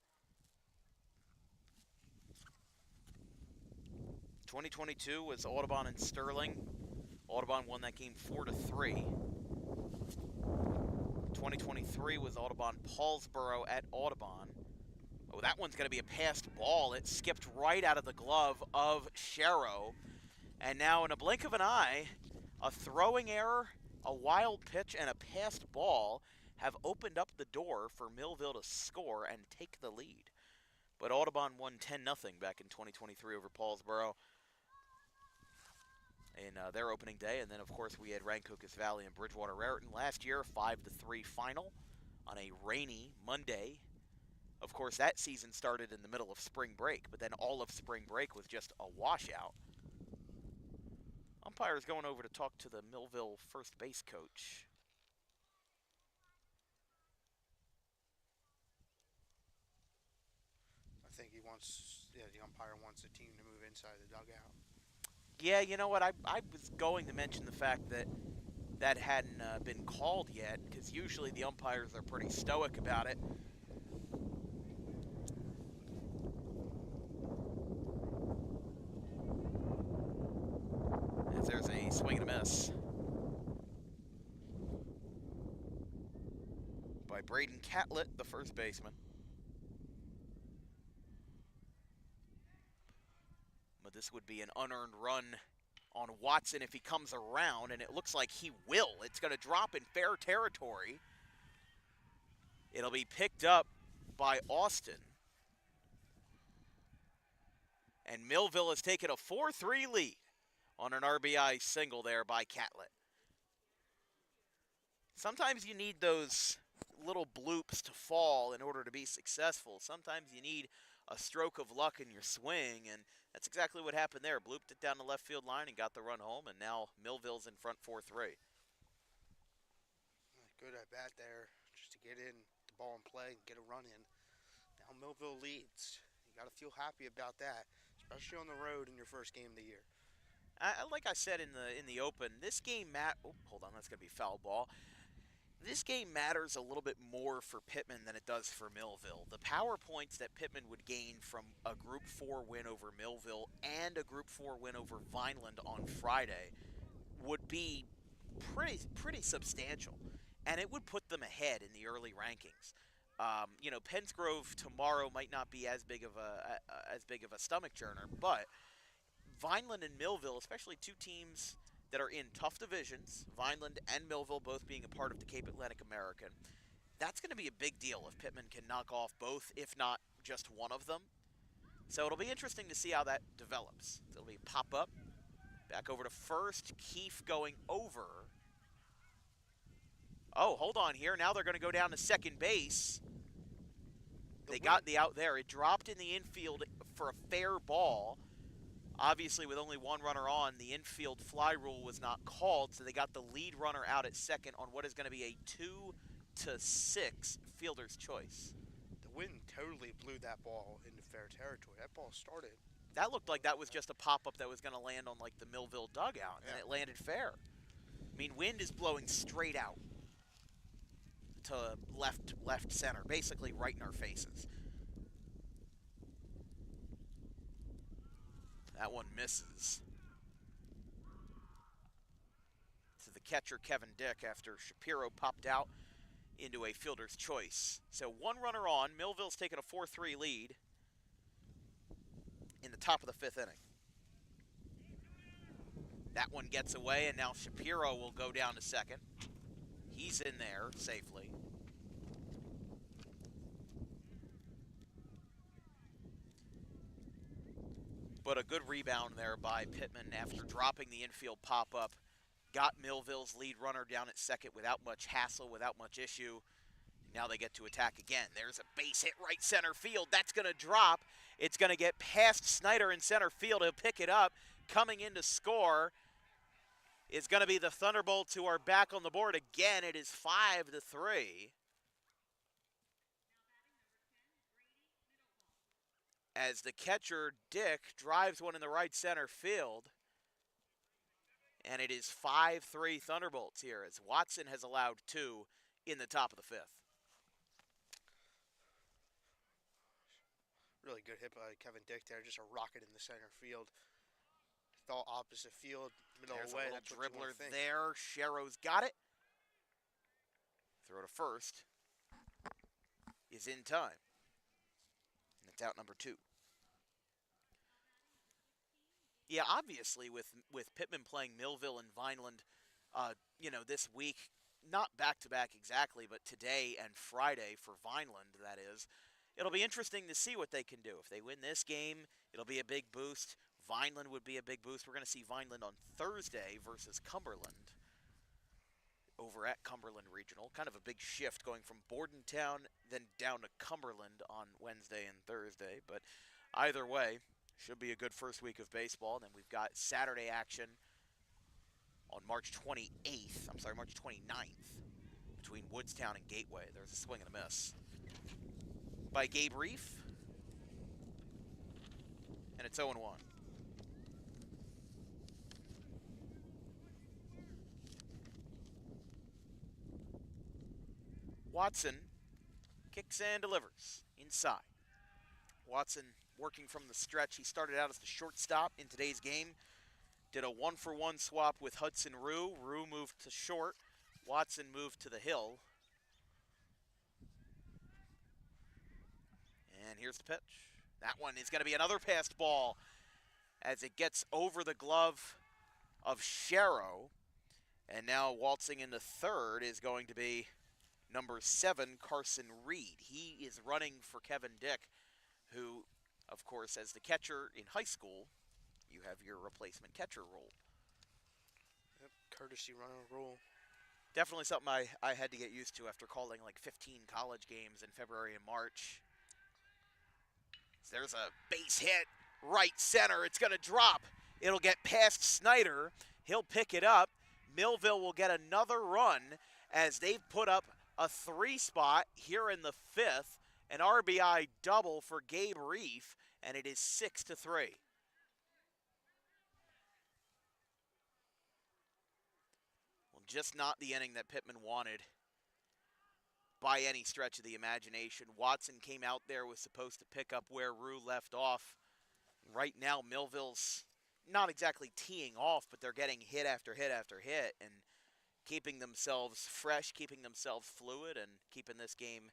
2022 was Audubon and Sterling. Audubon won that game 4-3. 2023 was Audubon Paulsboro at Audubon. Oh, that one's going to be a passed ball. It skipped right out of the glove of Sherrow. And now in a blink of an eye, a throwing error, a wild pitch, and a passed ball have opened up the door for Millville to score and take the lead. But Audubon won 10-0 back in 2023 over Paulsboro in their opening day. And then, of course, we had Rancocas Valley and Bridgewater Raritan last year, 5-3 final on a rainy Monday. Of course, that season started in the middle of spring break, but then all of spring break was just a washout. Umpire's going over to talk to the Millville first base coach. I think the umpire wants the team to move inside the dugout. Yeah, you know what? I was going to mention the fact that that hadn't been called yet, because usually the umpires are pretty stoic about it. As there's a swing and a miss by Braden Catlett, the first baseman. But this would be an unearned run on Watson if he comes around, and it looks like he will. It's going to drop in fair territory. It'll be picked up by Austin. And Millville has taken a 4-3 lead on an RBI single there by Catlett. Sometimes you need those little bloops to fall in order to be successful. Sometimes you need a stroke of luck in your swing, and that's exactly what happened there. Blooped it down the left field line and got the run home, and now Millville's in front 4-3. Good at bat there, just to get in the ball and play and get a run in. Now Millville leads. You got to feel happy about that, especially on the road in your first game of the year. Like I said in the open, this game hold on, that's gonna be foul ball. This game matters a little bit more for Pitman than it does for Millville. The power points that Pitman would gain from a Group 4 win over Millville and a Group 4 win over Vineland on Friday would be pretty substantial, and it would put them ahead in the early rankings. Pennsgrove tomorrow might not be as big of a stomach churner, but Vineland and Millville, especially two teams that are in tough divisions, Vineland and Millville both being a part of the Cape Atlantic American, that's going to be a big deal if Pitman can knock off both, if not just one of them. So it'll be interesting to see how that develops. It'll be pop-up, back over to first, Keefe going over. Oh, hold on here. Now they're going to go down to second base. They got the out there. It dropped in the infield for a fair ball. Obviously, with only one runner on, the infield fly rule was not called, so they got the lead runner out at second on what is going to be a 2-6 fielder's choice. The wind totally blew that ball into fair territory. That ball started. That looked like that was just a pop-up that was going to land on, like, the Millville dugout, and it landed fair. I mean, wind is blowing straight out to left center, basically right in our faces. That one misses. To the catcher, Kevin Dick, after Shapiro popped out into a fielder's choice. So one runner on. Millville's taken a 4-3 lead in the top of the fifth inning. That one gets away, and now Shapiro will go down to second. He's in there safely. But a good rebound there by Pitman after dropping the infield pop-up. Got Millville's lead runner down at second without much hassle, without much issue. Now they get to attack again. There's a base hit right center field. That's going to drop. It's going to get past Snyder in center field. He'll pick it up. Coming in to score is going to be the Thunderbolts, who are back on the board again. It is 5-3. As the catcher, Dick, drives one in the right center field. And it is 5-3 Thunderbolts here, as Watson has allowed 2 in the top of the fifth. Really good hit by Kevin Dick there, just a rocket in the center field. Thought opposite field, middle There's away. a little That's what you wanna dribbler think. there. Sherrow's got it. Throw to first is in time. And it's out number 2. Yeah, obviously with Pitman playing Millville and Vineland, this week, not back-to-back exactly, but today and Friday for Vineland, that is, it'll be interesting to see what they can do. If they win this game, it'll be a big boost. Vineland would be a big boost. We're going to see Vineland on Thursday versus Cumberland over at Cumberland Regional. Kind of a big shift going from Bordentown then down to Cumberland on Wednesday and Thursday. But either way, should be a good first week of baseball. And then we've got Saturday action on March 29th between Woodstown and Gateway. There's a swing and a miss by Gabe Reef. And it's 0-1. Watson kicks and delivers inside. Watson working from the stretch. He started out as the shortstop in today's game. Did a 1-for-1 swap with Hudson Rue. Rue moved to short. Watson moved to the hill. And here's the pitch. That one is going to be another passed ball as it gets over the glove of Sharrow. And now waltzing into third is going to be number 7, Carson Reed. He is running for Kevin Dick, who, of course, as the catcher in high school, you have your replacement catcher role. Yep, courtesy runner rule. Definitely something I had to get used to after calling like 15 college games in February and March. So there's a base hit, right center. It's going to drop. It'll get past Snyder. He'll pick it up. Millville will get another run as they've put up a 3 spot here in the 5th. An RBI double for Gabe Reef, and it is 6-3. Well, just not the inning that Pitman wanted by any stretch of the imagination. Watson came out there, was supposed to pick up where Rue left off. Right now, Millville's not exactly teeing off, but they're getting hit after hit after hit and keeping themselves fresh, keeping themselves fluid, and keeping this game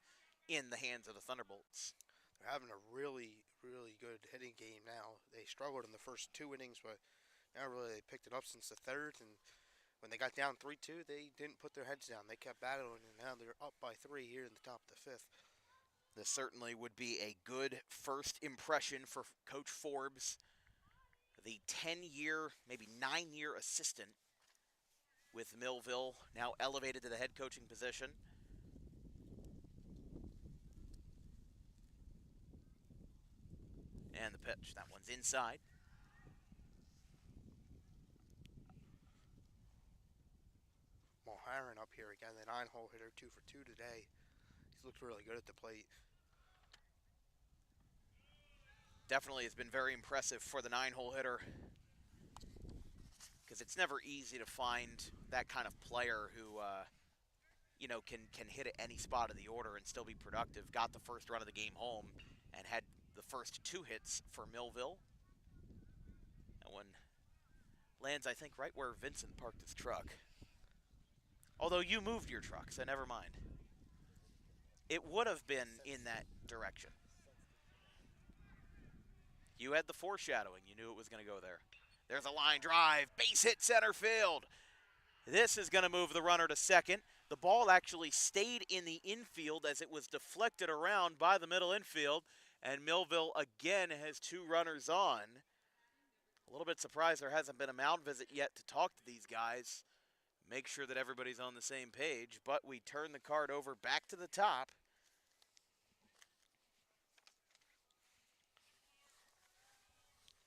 in the hands of the Thunderbolts. They're having a really, really good hitting game now. They struggled in the first 2 innings, but now really they picked it up since the 3rd. And when they got down 3-2, they didn't put their heads down. They kept battling, and now they're up by 3 here in the top of the 5th. This certainly would be a good first impression for Coach Forbes, the 10-year, maybe 9-year assistant with Millville, now elevated to the head coaching position. And the pitch, that one's inside. Mulheron up here again, the 9-hole hitter, 2 for 2 today. He's looked really good at the plate. Definitely has been very impressive for the 9-hole hitter, because it's never easy to find that kind of player who, can hit at any spot of the order and still be productive. Got the first run of the game home and had the first 2 hits for Millville. That one lands, I think, right where Vincent parked his truck. Although you moved your truck, so never mind. It would have been in that direction. You had the foreshadowing. You knew it was going to go there. There's a line drive. Base hit center field. This is going to move the runner to second. The ball actually stayed in the infield as it was deflected around by the middle infield. And Millville again has 2 runners on. A little bit surprised there hasn't been a mound visit yet to talk to these guys. Make sure that everybody's on the same page. But we turn the card over back to the top.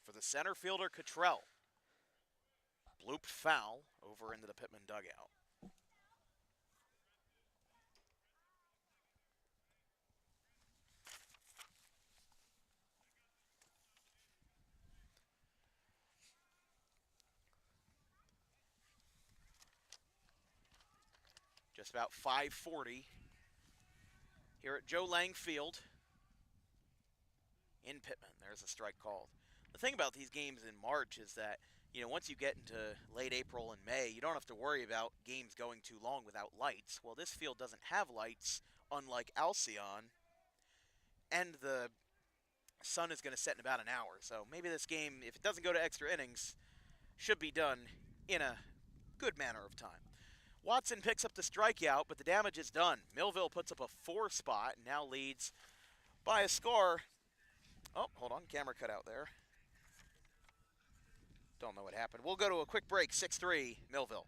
For the center fielder, Cottrell. Blooped foul over into the Pitman dugout. Just about 5:40 here at Joe Lang Field in Pitman. There's a strike called. The thing about these games in March is that, once you get into late April and May, you don't have to worry about games going too long without lights. Well, this field doesn't have lights, unlike Alcyon, and the sun is going to set in about an hour. So maybe this game, if it doesn't go to extra innings, should be done in a good manner of time. Watson picks up the strikeout, but the damage is done. Millville puts up a 4 spot and now leads by a score. Oh, hold on, camera cut out there. Don't know what happened. We'll go to a quick break, 6-3, Millville.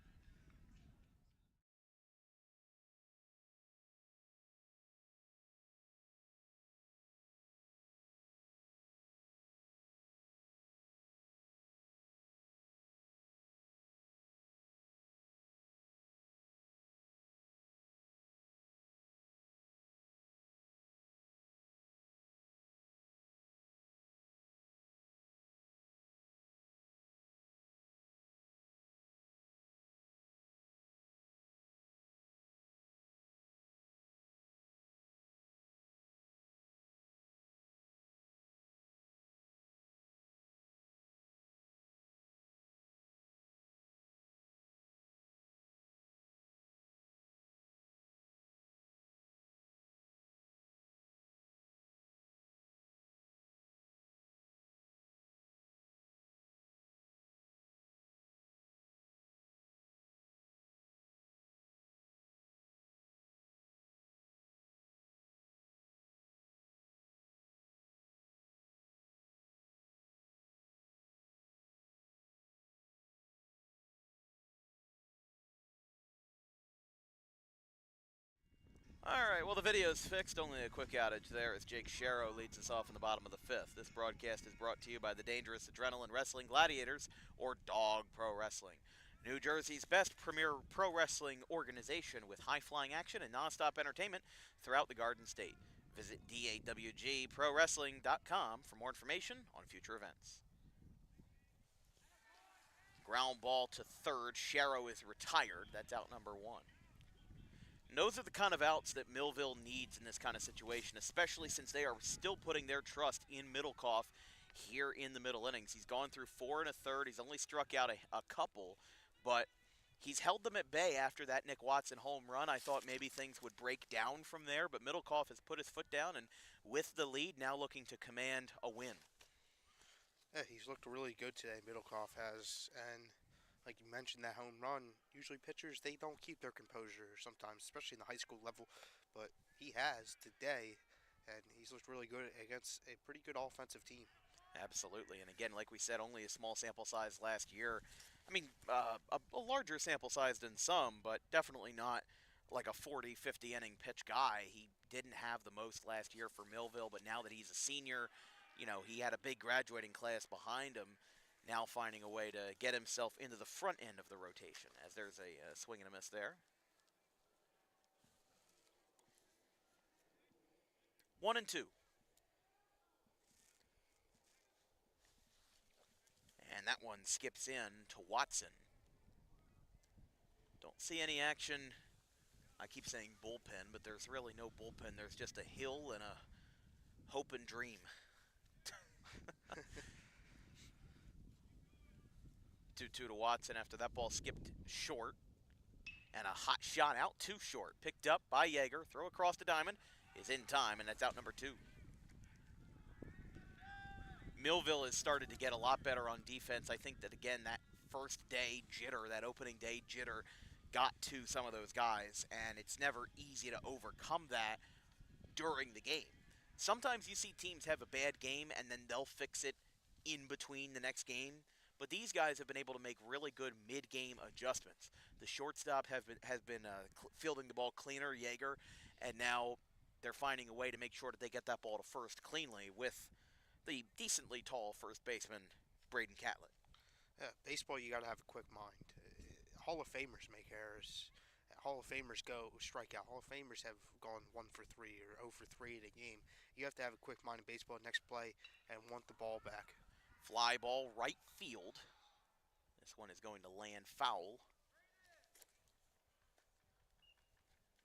All right, well, the video's fixed. Only a quick outage there as Jake Sharrow leads us off in the bottom of the 5th. This broadcast is brought to you by the Dangerous Adrenaline Wrestling Gladiators, or DOG Pro Wrestling, New Jersey's best premier pro wrestling organization with high-flying action and nonstop entertainment throughout the Garden State. Visit dawgprowrestling.com for more information on future events. Ground ball to third. Sharrow is retired. That's out number 1. And those are the kind of outs that Millville needs in this kind of situation, especially since they are still putting their trust in Middlecoff here in the middle innings. He's gone through 4 1/3. He's only struck out a couple, but he's held them at bay after that Nick Watson home run. I thought maybe things would break down from there, but Middlecoff has put his foot down, and with the lead, now looking to command a win. Yeah, he's looked really good today, Middlecoff has, and like you mentioned, that home run, usually pitchers, they don't keep their composure sometimes, especially in the high school level, but he has today, and he's looked really good against a pretty good offensive team. Absolutely, and again, like we said, only a small sample size last year. I mean, a larger sample size than some, but definitely not like a 40, 50 inning pitch guy. He didn't have the most last year for Millville, but now that he's a senior, he had a big graduating class behind him. Now finding a way to get himself into the front end of the rotation, as there's a swing and a miss there. 1-2. And that one skips in to Watson. Don't see any action. I keep saying bullpen, but there's really no bullpen. There's just a hill and a hope and dream. 2-2 to Watson after that ball skipped short. And a hot shot out too short. Picked up by Yeager. Throw across the diamond is in time, and that's out number 2. Millville has started to get a lot better on defense. I think that, again, that first day jitter, that opening day jitter, got to some of those guys, and it's never easy to overcome that during the game. Sometimes you see teams have a bad game, and then they'll fix it in between the next game. But these guys have been able to make really good mid-game adjustments. The shortstop has been fielding the ball cleaner, Yeager, and now they're finding a way to make sure that they get that ball to first cleanly with the decently tall first baseman, Braden Catlett. Yeah, baseball, you got to have a quick mind. Hall of Famers make errors. Hall of Famers strike out. Hall of Famers have gone 1 for 3 or 0 for 3 in a game. You have to have a quick mind in baseball next play and want the ball back. Fly ball right field. This one is going to land foul.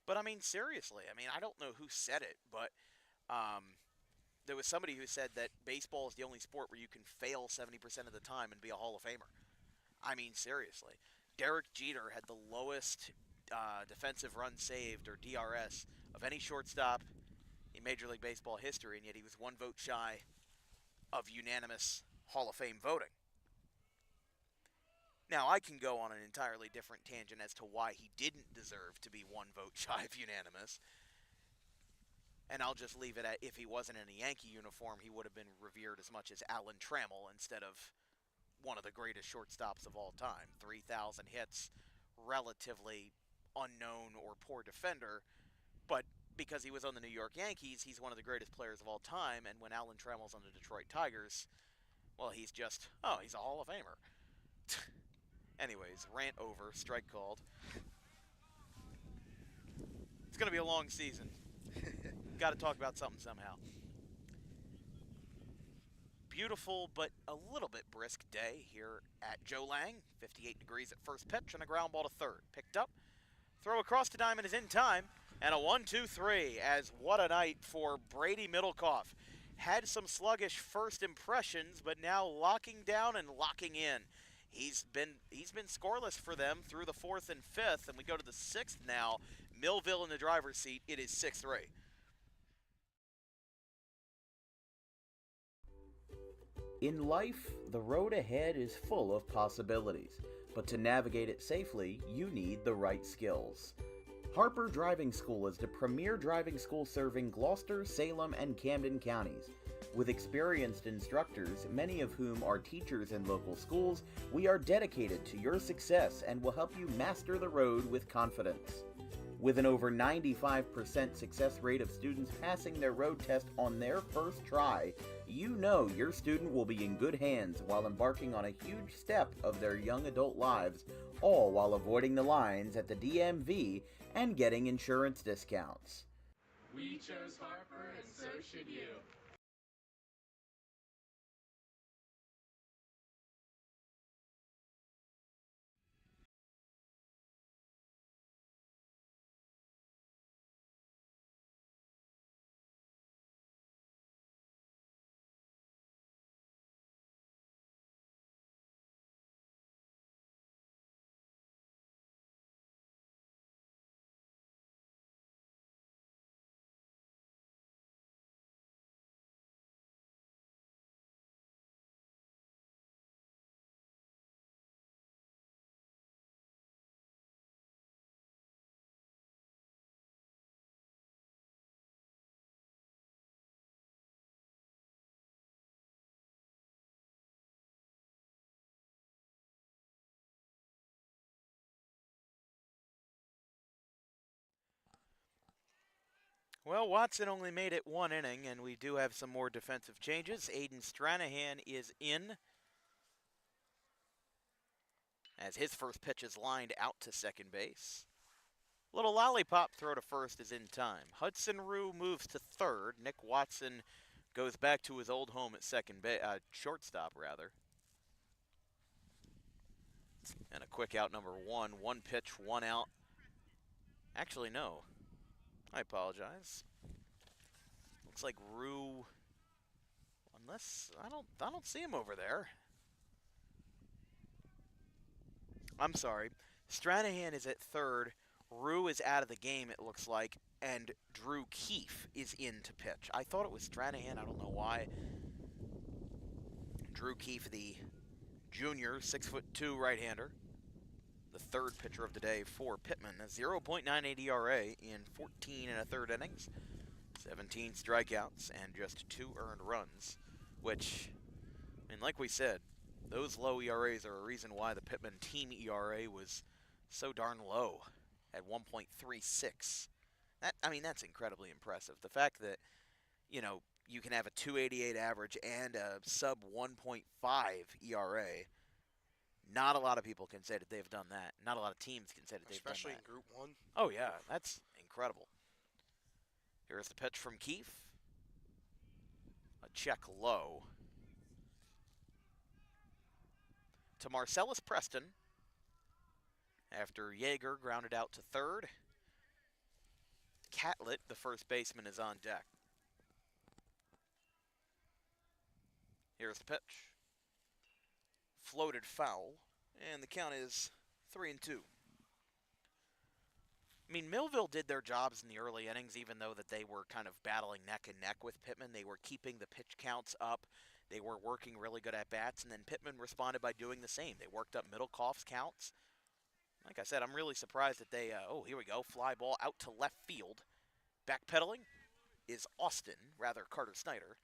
But, I mean, seriously, I don't know who said it, but there was somebody who said that baseball is the only sport where you can fail 70% of the time and be a Hall of Famer. I mean, seriously. Derek Jeter had the lowest defensive run saved, or DRS, of any shortstop in Major League Baseball history, and yet he was 1 vote shy of unanimous Hall of Fame voting. Now, I can go on an entirely different tangent as to why he didn't deserve to be 1 vote shy of unanimous. And I'll just leave it at, if he wasn't in a Yankee uniform, he would have been revered as much as Alan Trammell instead of one of the greatest shortstops of all time. 3,000 hits, relatively unknown or poor defender, but because he was on the New York Yankees, he's one of the greatest players of all time, and when Alan Trammell's on the Detroit Tigers, well, he's a Hall of Famer. Anyways, rant over, strike called. It's going to be a long season. Got to talk about something somehow. Beautiful but a little bit brisk day here at Joe Lang. 58 degrees at first pitch and a ground ball to third. Picked up. Throw across the diamond is in time. And a 1-2-3 as what a night for Brady Middlecoff. Had some sluggish first impressions, but now locking down and locking in. He's been scoreless for them through the 4th and 5th, and we go to the 6th now. Millville in the driver's seat. It is 6-3. In life, the road ahead is full of possibilities, but to navigate it safely, you need the right skills. Harper Driving School is the premier driving school serving Gloucester, Salem, and Camden counties. With experienced instructors, many of whom are teachers in local schools, we are dedicated to your success and will help you master the road with confidence. With an over 95% success rate of students passing their road test on their first try, you know your student will be in good hands while embarking on a huge step of their young adult lives, all while avoiding the lines at the DMV and getting insurance discounts. We chose Harper, and so should you. Well, Watson only made it 1 inning, and we do have some more defensive changes. Aiden Stranahan is in, as his first pitch is lined out to second base. Little lollipop throw to first is in time. Hudson Rue moves to third. Nick Watson goes back to his old home at shortstop, rather. And a quick out number 1. 1 pitch, 1 out. Actually, no. I apologize. Looks like Rue, unless I don't see him over there. I'm sorry. Stranahan is at third. Rue is out of the game, it looks like, and Drew Keefe is in to pitch. I thought it was Stranahan. I don't know why. Drew Keefe, the junior, 6'2" right-hander. The third pitcher of the day for Pitman. A 0.98 ERA in 14 and a third innings. 17 strikeouts and just 2 earned runs, which, I mean, like we said, those low ERAs are a reason why the Pitman team ERA was so darn low at 1.36. That's incredibly impressive. The fact that, you can have a 288 average and a sub 1.5 ERA. Not a lot of people can say that they've done that. Not a lot of teams can say that they've done that. Especially in Group 1. Oh, yeah, that's incredible. Here's the pitch from Keefe. A check low. To Marcellus Preston. After Yeager grounded out to third. Catlett, the first baseman, is on deck. Here's the pitch. Floated foul, and the count is 3-2. I mean, Millville did their jobs in the early innings, even though that they were kind of battling neck and neck with Pitman. They were keeping the pitch counts up. They were working really good at bats, and then Pitman responded by doing the same. They worked up Middlecoff's counts. Like I said, I'm really surprised that they, here we go, fly ball out to left field. Backpedaling is Carter Snyder,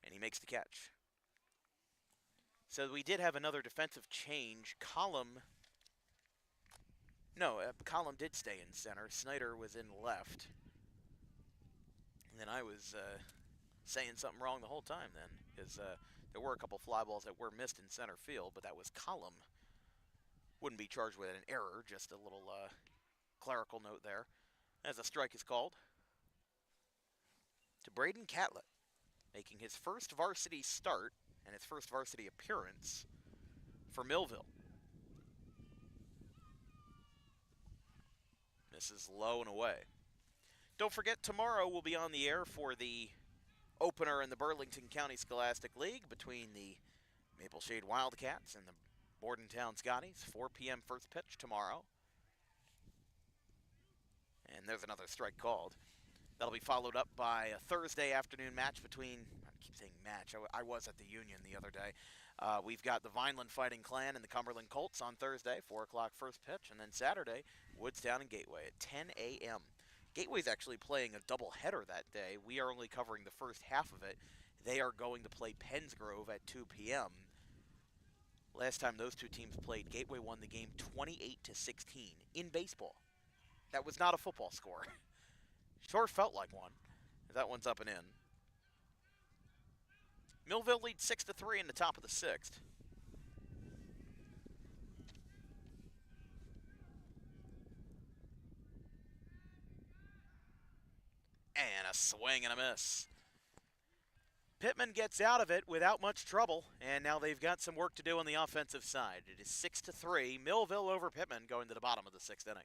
and he makes the catch. So we did have another defensive change. Collum did stay in center. Snyder was in left. And then I was saying something wrong the whole time then, because there were a couple fly balls that were missed in center field, but that was Collum. Wouldn't be charged with an error, just a little clerical note there. As a strike is called to Braden Catlett, making his first varsity start and his first varsity appearance for Millville. This is low and away. Don't forget, tomorrow we'll be on the air for the opener in the Burlington County Scholastic League between the Maple Shade Wildcats and the Bordentown Scotties. 4 p.m. first pitch tomorrow. And there's another strike called. That'll be followed up by a Thursday afternoon match between, I keep saying match, I was at the Union the other day. We've got the Vineland Fighting Clan and the Cumberland Colts on Thursday, 4 o'clock first pitch. And then Saturday, Woodstown and Gateway at 10 a.m. Gateway's actually playing a doubleheader that day. We are only covering the first half of it. They are going to play Pennsgrove at 2 p.m. Last time those two teams played, Gateway won the game 28-16 in baseball. That was not a football score. Sure felt like one. That one's up and in. Millville leads 6-3 in the top of the sixth. And a swing and a miss. Pitman gets out of it without much trouble, and now they've got some work to do on the offensive side. It is 6-3, Millville over Pitman going to the bottom of the sixth inning.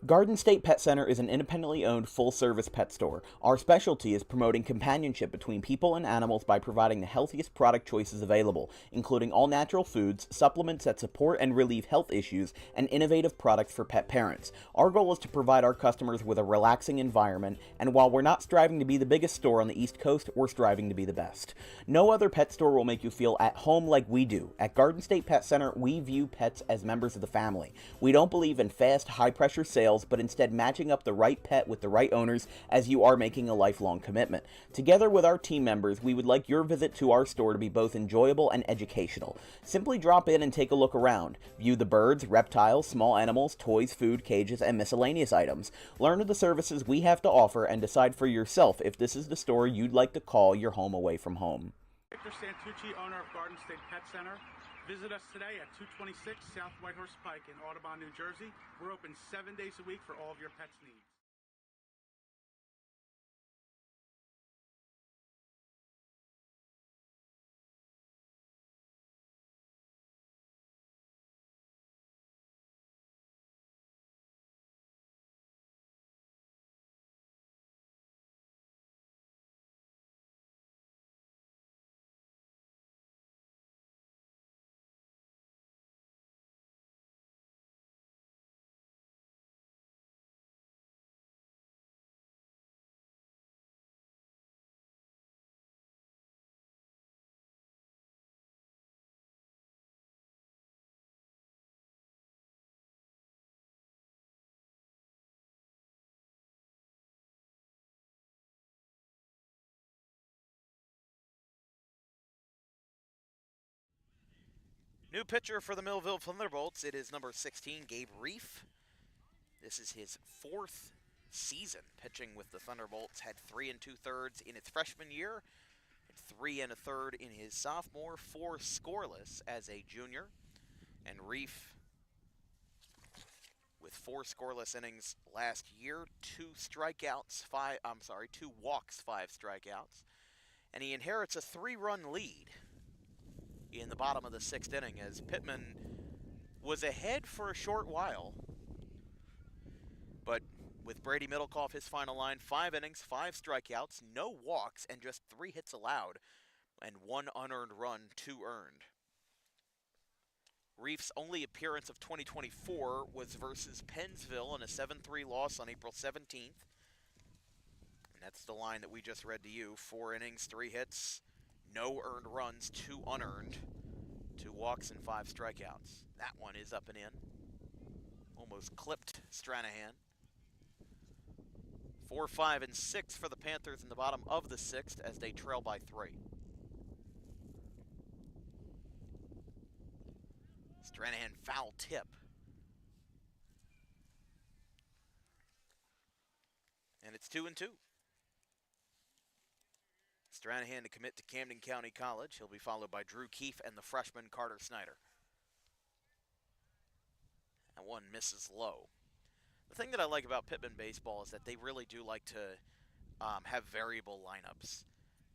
Garden State Pet Center is an independently owned full-service pet store. Our specialty is promoting companionship between people and animals by providing the healthiest product choices available, including all-natural foods, supplements that support and relieve health issues, and innovative products for pet parents. Our goal is to provide our customers with a relaxing environment, and while we're not striving to be the biggest store on the East Coast, we're striving to be the best. No other pet store will make you feel at home like we do. At Garden State Pet Center, we view pets as members of the family. We don't believe in fast, high-pressure sales, but instead matching up the right pet with the right owners, as you are making a lifelong commitment. Together with our team members, we would like your visit to our store to be both enjoyable and educational. Simply drop in and take a look around. View the birds, reptiles, small animals, toys, food, cages, and miscellaneous items. Learn of the services we have to offer and decide for yourself if this is the store you'd like to call your home away from home. Victor Santucci, owner of Garden State Pet Center. Visit us today at 226 South Whitehorse Pike in Audubon, New Jersey. We're open 7 days a week for all of your pets' needs. New pitcher for the Millville Thunderbolts. It is number 16, Gabe Reef. This is his 4th season pitching with the Thunderbolts. Had 3 2/3 in its freshman year, and 3 1/3 in his sophomore, 4 scoreless as a junior. And Reef, with 4 scoreless innings last year, 2 walks, 5 strikeouts. And he inherits a 3-run lead in the bottom of the 6th inning as Pitman was ahead for a short while. But with Brady Middlecoff, his final line, 5 innings, 5 strikeouts, no walks, and just 3 hits allowed, and 1 unearned run, 2 earned. Reef's only appearance of 2024 was versus Pennsville in a 7-3 loss on April 17th. And that's the line that we just read to you. 4 innings, 3 hits, no earned runs, 2 unearned, 2 walks, and 5 strikeouts. That one is up and in. Almost clipped Stranahan. 4, 5, and 6 for the Panthers in the bottom of the 6th as they trail by 3. Stranahan foul tip. And it's 2-2. Stranahan to commit to Camden County College. He'll be followed by Drew Keefe and the freshman Carter Snyder. That one misses low. The thing that I like about Pitman baseball is that they really do like to have variable lineups.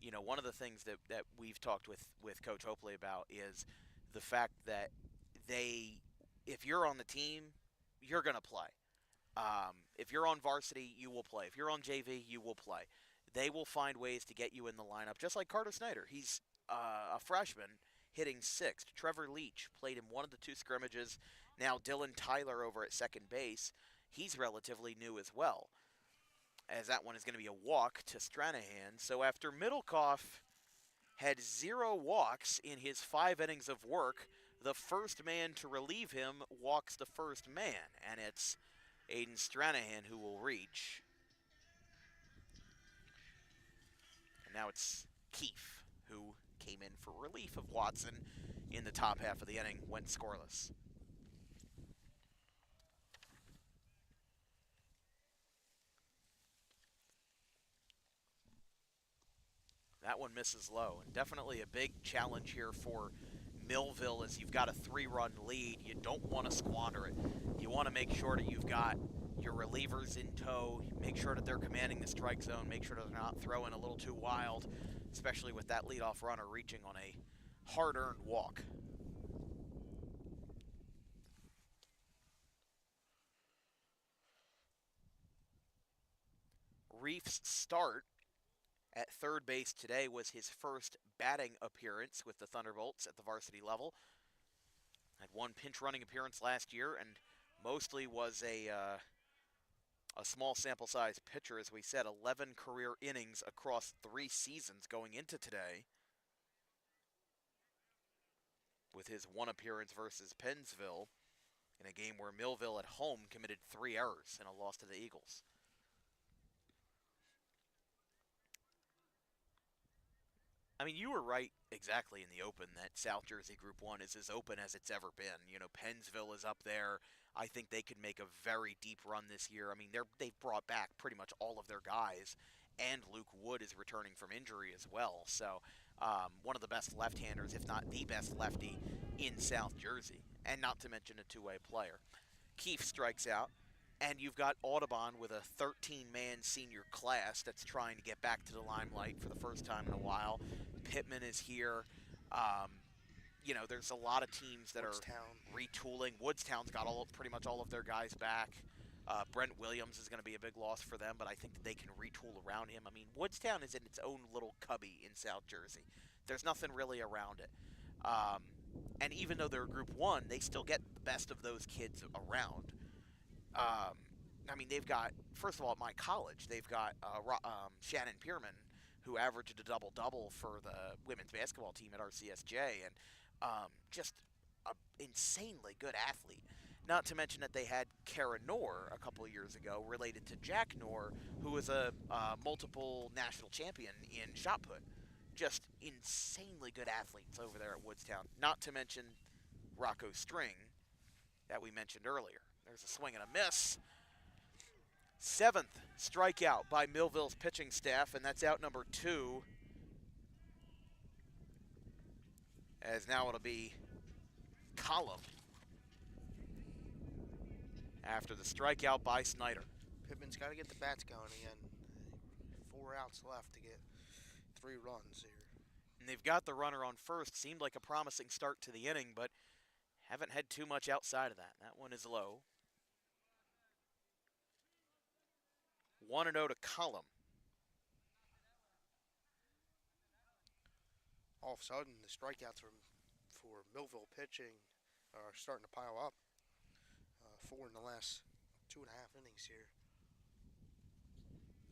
You know, one of the things that we've talked with Coach Hopley about is the fact that if you're on the team, you're going to play. If you're on varsity, you will play. If you're on JV, you will play. They will find ways to get you in the lineup, just like Carter Snyder. He's a freshman hitting 6th. Trevor Leach played in one of the 2 scrimmages. Now Dylan Tyler over at second base. He's relatively new as well, as that one is going to be a walk to Stranahan. So after Middlecoff had 0 walks in his 5 innings of work, the first man to relieve him walks the first man, and it's Aiden Stranahan who will reach. And now it's Keefe who came in for relief of Watson in the top half of the inning, went scoreless. That one misses low, and definitely a big challenge here for Millville as you've got a 3-run lead. You don't want to squander it. You want to make sure that you've got your relievers in tow, make sure that they're commanding the strike zone, make sure that they're not throwing a little too wild, especially with that leadoff runner reaching on a hard-earned walk. Reef's start at third base today was his first batting appearance with the Thunderbolts at the varsity level. Had 1 pinch running appearance last year and mostly was a small sample size pitcher, as we said, 11 career innings across 3 seasons going into today, with his 1 appearance versus Pennsville in a game where Millville at home committed 3 errors in a loss to the Eagles. I mean, you were right exactly in the open that South Jersey Group 1 is as open as it's ever been. You know, Pennsville is up there. I think they could make a very deep run this year. I mean, they've brought back pretty much all of their guys, and Luke Wood is returning from injury as well. So one of the best left-handers, if not the best lefty, in South Jersey, and not to mention a 2-way player. Keefe strikes out, and you've got Audubon with a 13-man senior class that's trying to get back to the limelight for the first time in a while. Pitman is here. You know, there's a lot of teams that are retooling. Woodstown's got pretty much all of their guys back. Brent Williams is going to be a big loss for them, but I think that they can retool around him. I mean, Woodstown is in its own little cubby in South Jersey. There's nothing really around it. And even though they're Group 1, they still get the best of those kids around. I mean, they've got, first of all, at my college, they've got Shannon Pierman, who averaged a double-double for the women's basketball team at RCSJ, and just an insanely good athlete. Not to mention that they had Kara Knorr a couple of years ago, related to Jack Knorr, who was a multiple national champion in shot put. Just insanely good athletes over there at Woodstown. Not to mention Rocco String that we mentioned earlier. There's a swing and a miss. 7th strikeout by Millville's pitching staff, and that's out number 2. As now it'll be Column after the strikeout by Snyder. Pittman's got to get the bats going again. 4 outs left to get 3 runs here. And they've got the runner on first. Seemed like a promising start to the inning, but haven't had too much outside of that. That one is low. 1-0 to Column. All of a sudden, the strikeouts for Millville pitching are starting to pile up. 4 in the last 2.5 innings here.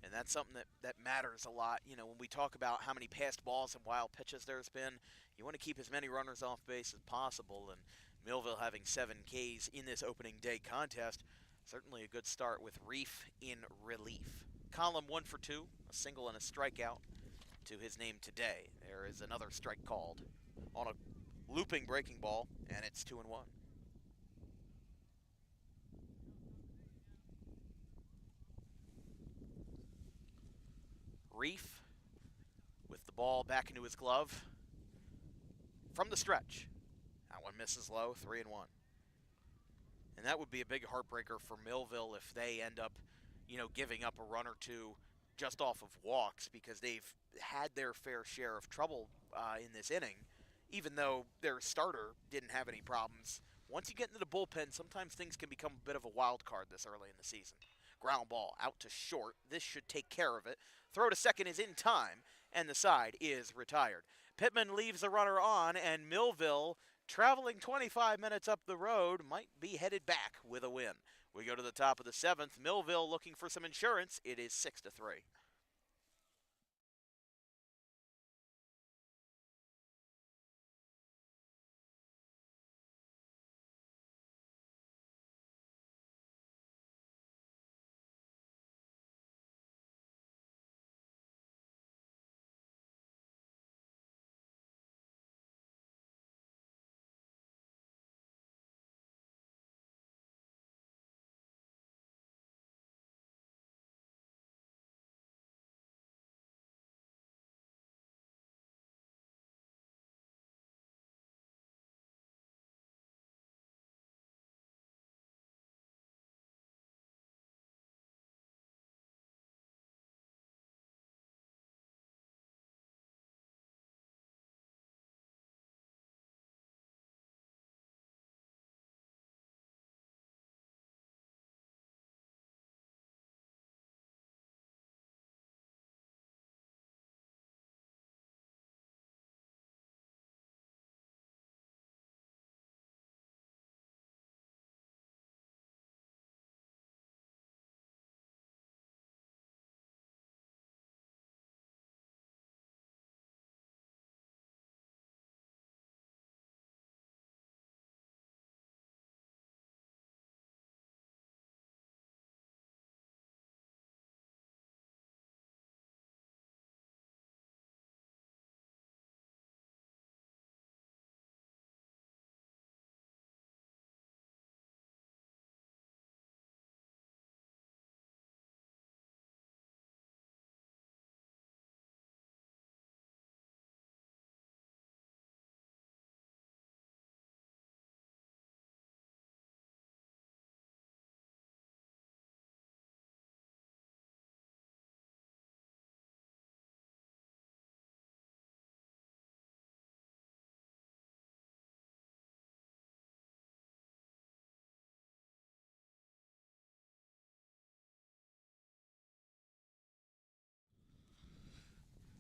And that's something that matters a lot. You know, when we talk about how many passed balls and wild pitches there's been, you want to keep as many runners off base as possible. And Millville having 7 Ks in this opening day contest, certainly a good start with Reef in relief. Column 1 for 2, a single and a strikeout to his name today. There is another strike called on a looping breaking ball, and it's 2-1. Reef with the ball back into his glove from the stretch. That one misses low, 3-1. And that would be a big heartbreaker for Millville if they end up, giving up a run or two just off of walks, because they've had their fair share of trouble in this inning, even though their starter didn't have any problems. Once you get into the bullpen, sometimes things can become a bit of a wild card this early in the season. Ground ball out to short. This should take care of it. Throw to second is in time, and the side is retired. Pitman leaves the runner on, and Millville, traveling 25 minutes up the road, might be headed back with a win. We go to the top of the 7th. Millville looking for some insurance. It is 6-3.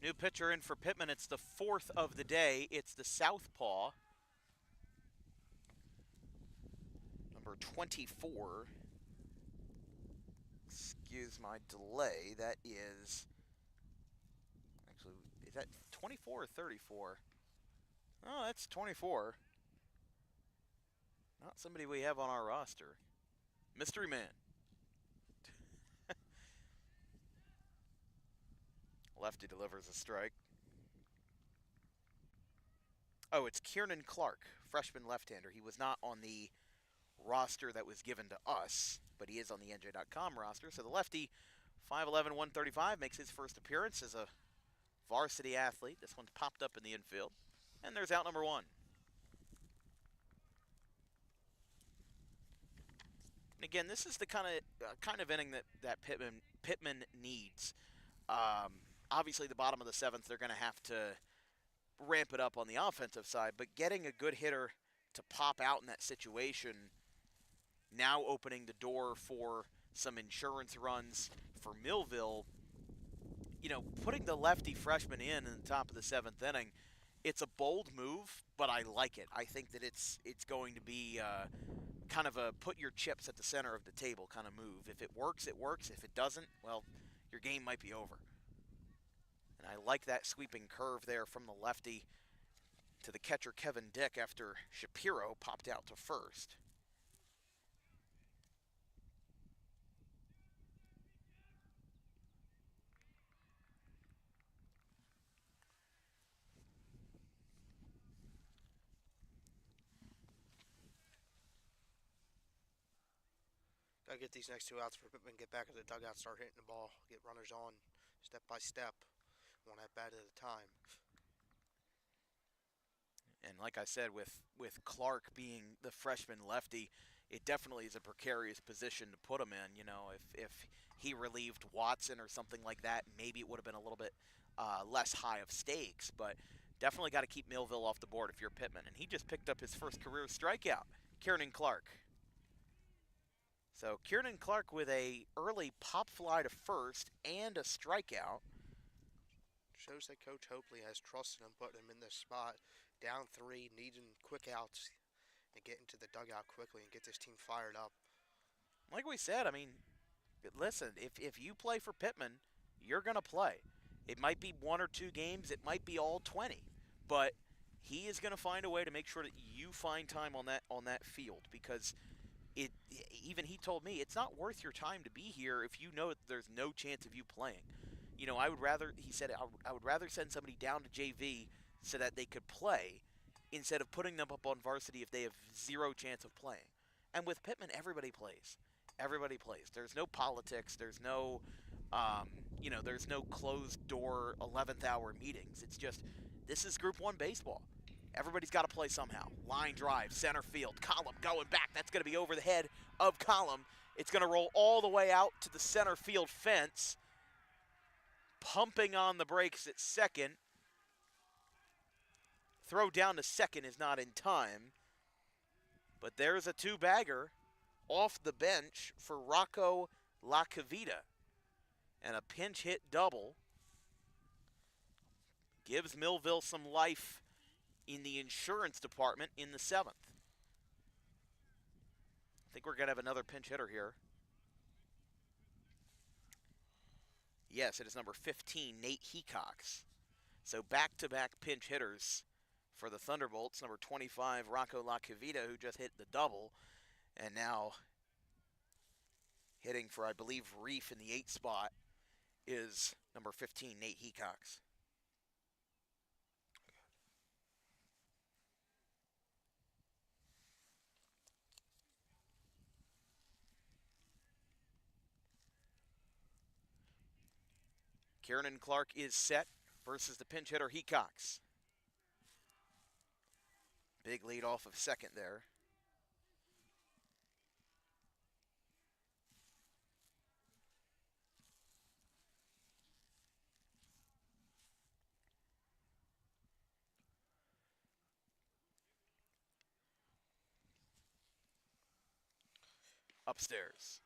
New pitcher in for Pitman. It's the 4th of the day. It's the southpaw, number 24. Excuse my delay. That is, actually, is that 24 or 34? Oh, that's 24. Not somebody we have on our roster. Mystery Man. Lefty delivers a strike. Oh, it's Kieran Clark, freshman left-hander. He was not on the roster that was given to us, but he is on the NJ.com roster. So the lefty, 5'11", 135, makes his first appearance as a varsity athlete. This one's popped up in the infield. And there's out number one. And again, this is the kind of inning that Pitman needs. Obviously, the bottom of the seventh, they're going to have to ramp it up on the offensive side, but getting a good hitter to pop out in that situation, now opening the door for some insurance runs for Millville. You know, putting the lefty freshman in the top of the seventh inning, it's a bold move, but I like it. I think that it's going to be kind of a put your chips at the center of the table kind of move. If it works, it works. If it doesn't, well, your game might be over. And I like that sweeping curve there from the lefty to the catcher Kevin Dick after Shapiro popped out to first. Gotta get these next two outs for Pittman, get back in the dugout, start hitting the ball, get runners on step by step, one at bat at a time. And like I said, with Clark being the freshman lefty, it definitely is a precarious position to put him in. You know, if he relieved Watson or something like that, maybe it would have been a little bit less high of stakes. But definitely got to keep Millville off the board if you're Pittman. And he just picked up his first career strikeout, Kieran Clark. So Kieran Clark with a early pop fly to first and a strikeout. Shows that Coach Hopley has trust in him, putting him in this spot. Down 3, needing quick outs, and get into the dugout quickly and get this team fired up. Like we said, I mean, listen, if you play for Pittman, you're going to play. It might be 1 or 2 games. It might be all 20. But he is going to find a way to make sure that you find time on that field, because even he told me it's not worth your time to be here if you know that there's no chance of you playing. You know, he said, I would rather send somebody down to JV so that they could play instead of putting them up on varsity if they have zero chance of playing. And with Pittman, everybody plays. Everybody plays. There's no politics. There's no, there's no closed door 11th hour meetings. It's just, this is Group 1 baseball. Everybody's got to play somehow. Line drive, center field, Column going back. That's going to be over the head of Column. It's going to roll all the way out to the center field fence. Pumping on the brakes at second. Throw down to second is not in time. But there's a 2-bagger off the bench for Rocco LaCavita. And a pinch hit double gives Millville some life in the insurance department in the 7th. I think we're going to have another pinch hitter here. Yes, it is number 15, Nate Hecox. So back-to-back pinch hitters for the Thunderbolts. Number 25, Rocco LaCavita, who just hit the double. And now hitting for, I believe, Reef in the 8th spot is number 15, Nate Hecox. Kieran Clark is set versus the pinch hitter Hecox. Big lead off of second there. Upstairs.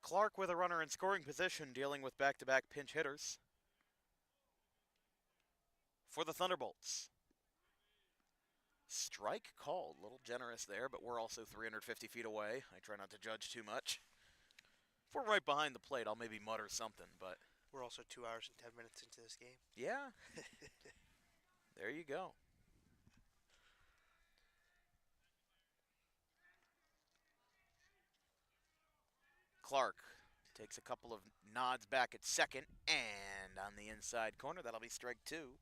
Clark with a runner in scoring position, dealing with back-to-back pinch hitters for the Thunderbolts. Strike called, a little generous there, but we're also 350 feet away. I try not to judge too much. If we're right behind the plate, I'll maybe mutter something, but... We're also 2 hours and 10 minutes into this game. Yeah. There you go. Clark takes a couple of nods back at second, and on the inside corner, that'll be strike two.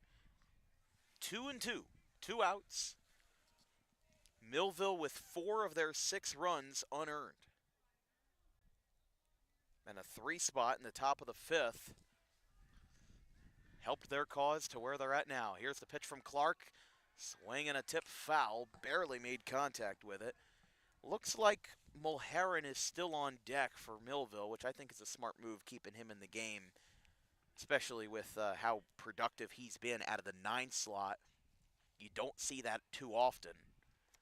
2-2, 2 outs. Millville with 4 of their 6 runs unearned. And a 3 spot in the top of the 5th helped their cause to where they're at now. Here's the pitch from Clark. Swing and a tip foul. Barely made contact with it. Looks like Mulheron is still on deck for Millville, which I think is a smart move, keeping him in the game, especially with how productive he's been out of the 9 slot. You don't see that too often.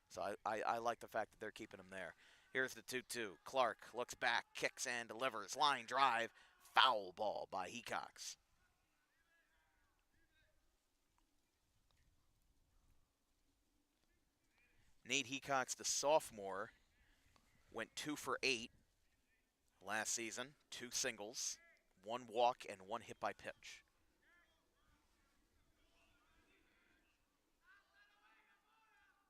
So I like the fact that they're keeping him there. Here's the 2-2. Clark looks back, kicks and delivers. Line drive. Foul ball by Hecox. Nate Hecox, the sophomore, went 2 for 8 last season. 2 singles, 1 walk, and 1 hit by pitch.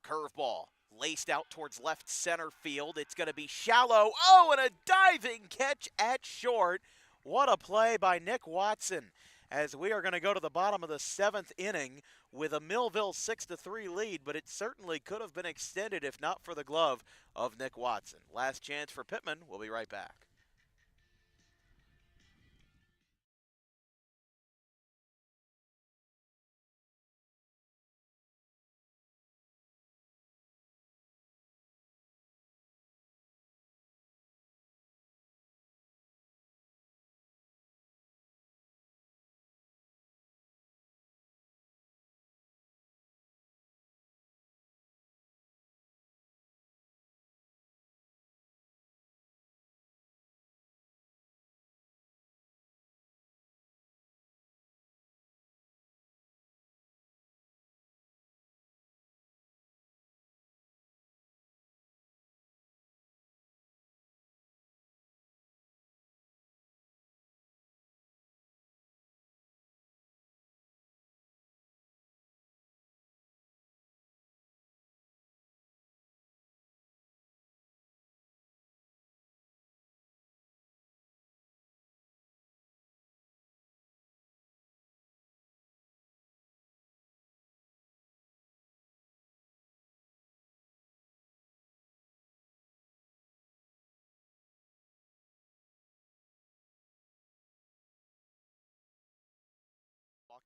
Curveball, laced out towards left center field. It's going to be shallow. Oh, and a diving catch at short. What a play by Nick Watson, as we are going to go to the bottom of the 7th inning with a Millville 6-3 lead, but it certainly could have been extended if not for the glove of Nick Watson. Last chance for Pitman. We'll be right back.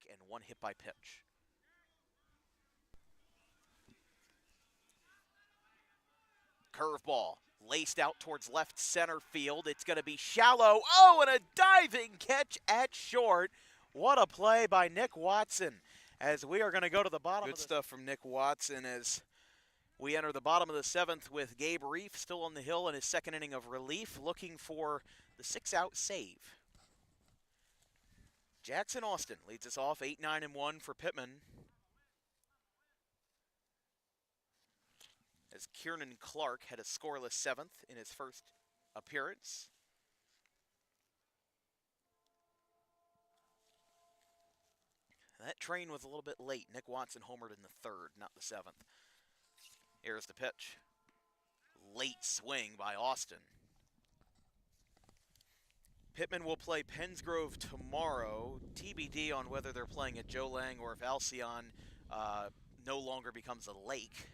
And 1 hit by pitch. Curveball, laced out towards left center field. It's going to be shallow. Oh, and a diving catch at short. What a play by Nick Watson, as we are going to go to the bottom. Good stuff from Nick Watson as we enter the bottom of the 7th with Gabe Reef still on the hill in his 2nd inning of relief, looking for the 6-out save. Jackson Austin leads us off 8-9-1 for Pitman, as Kieran Clark had a scoreless 7th in his first appearance. That train was a little bit late. Nick Watson homered in the 3rd, not the 7th. Here's the pitch. Late swing by Austin. Pitman will play Pensgrove tomorrow. TBD on whether they're playing at Joe Lang or if Alcyon no longer becomes a lake.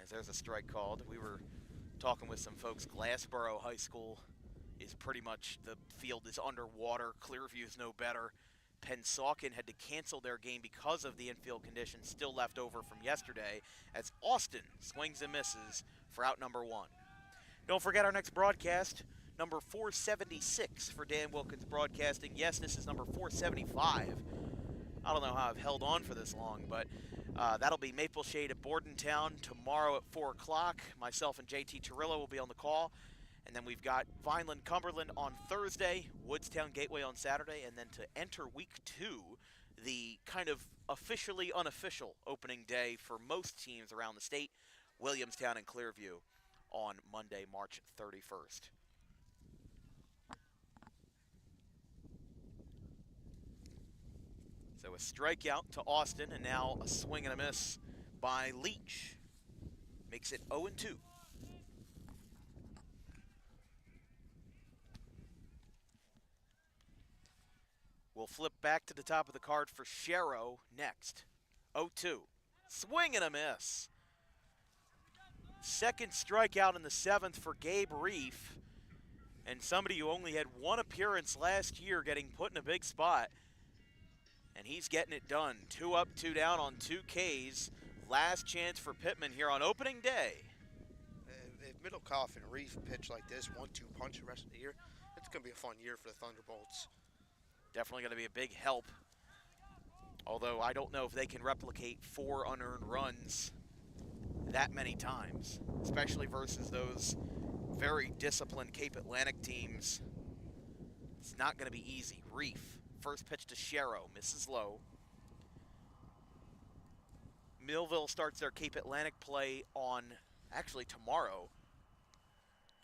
As there's a strike called. We were talking with some folks. Glassboro High School is pretty much, the field is underwater. Clearview is no better. Pensauken had to cancel their game because of the infield conditions still left over from yesterday, as Austin swings and misses for out number 1. Don't forget our next broadcast, number 476 for Dan Wilkins Broadcasting. Yes, this is number 475. I don't know how I've held on for this long, but that'll be Maple Shade at Bordentown tomorrow at 4 o'clock. Myself and JT Torillo will be on the call. And then we've got Vineland Cumberland on Thursday, Woodstown Gateway on Saturday, and then to enter week 2, the kind of officially unofficial opening day for most teams around the state, Williamstown and Clearview on Monday, March 31st. So a strikeout to Austin, and now a swing and a miss by Leach. Makes it 0-2. We'll flip back to the top of the card for Sherrow next. 0-2. Swing and a miss. Second strikeout in the 7th for Gabe Reef. And somebody who only had one appearance last year getting put in a big spot. And he's getting it done. 2 up, 2 down on 2 Ks. Last chance for Pitman here on opening day. If Middlecoff and Reef pitch like this, 1-2 punch the rest of the year, it's going to be a fun year for the Thunderbolts. Definitely going to be a big help. Although I don't know if they can replicate 4 unearned runs that many times, especially versus those very disciplined Cape Atlantic teams. It's not going to be easy. Reef, first pitch to Sherrow, misses low. Millville starts their Cape Atlantic play on, actually tomorrow,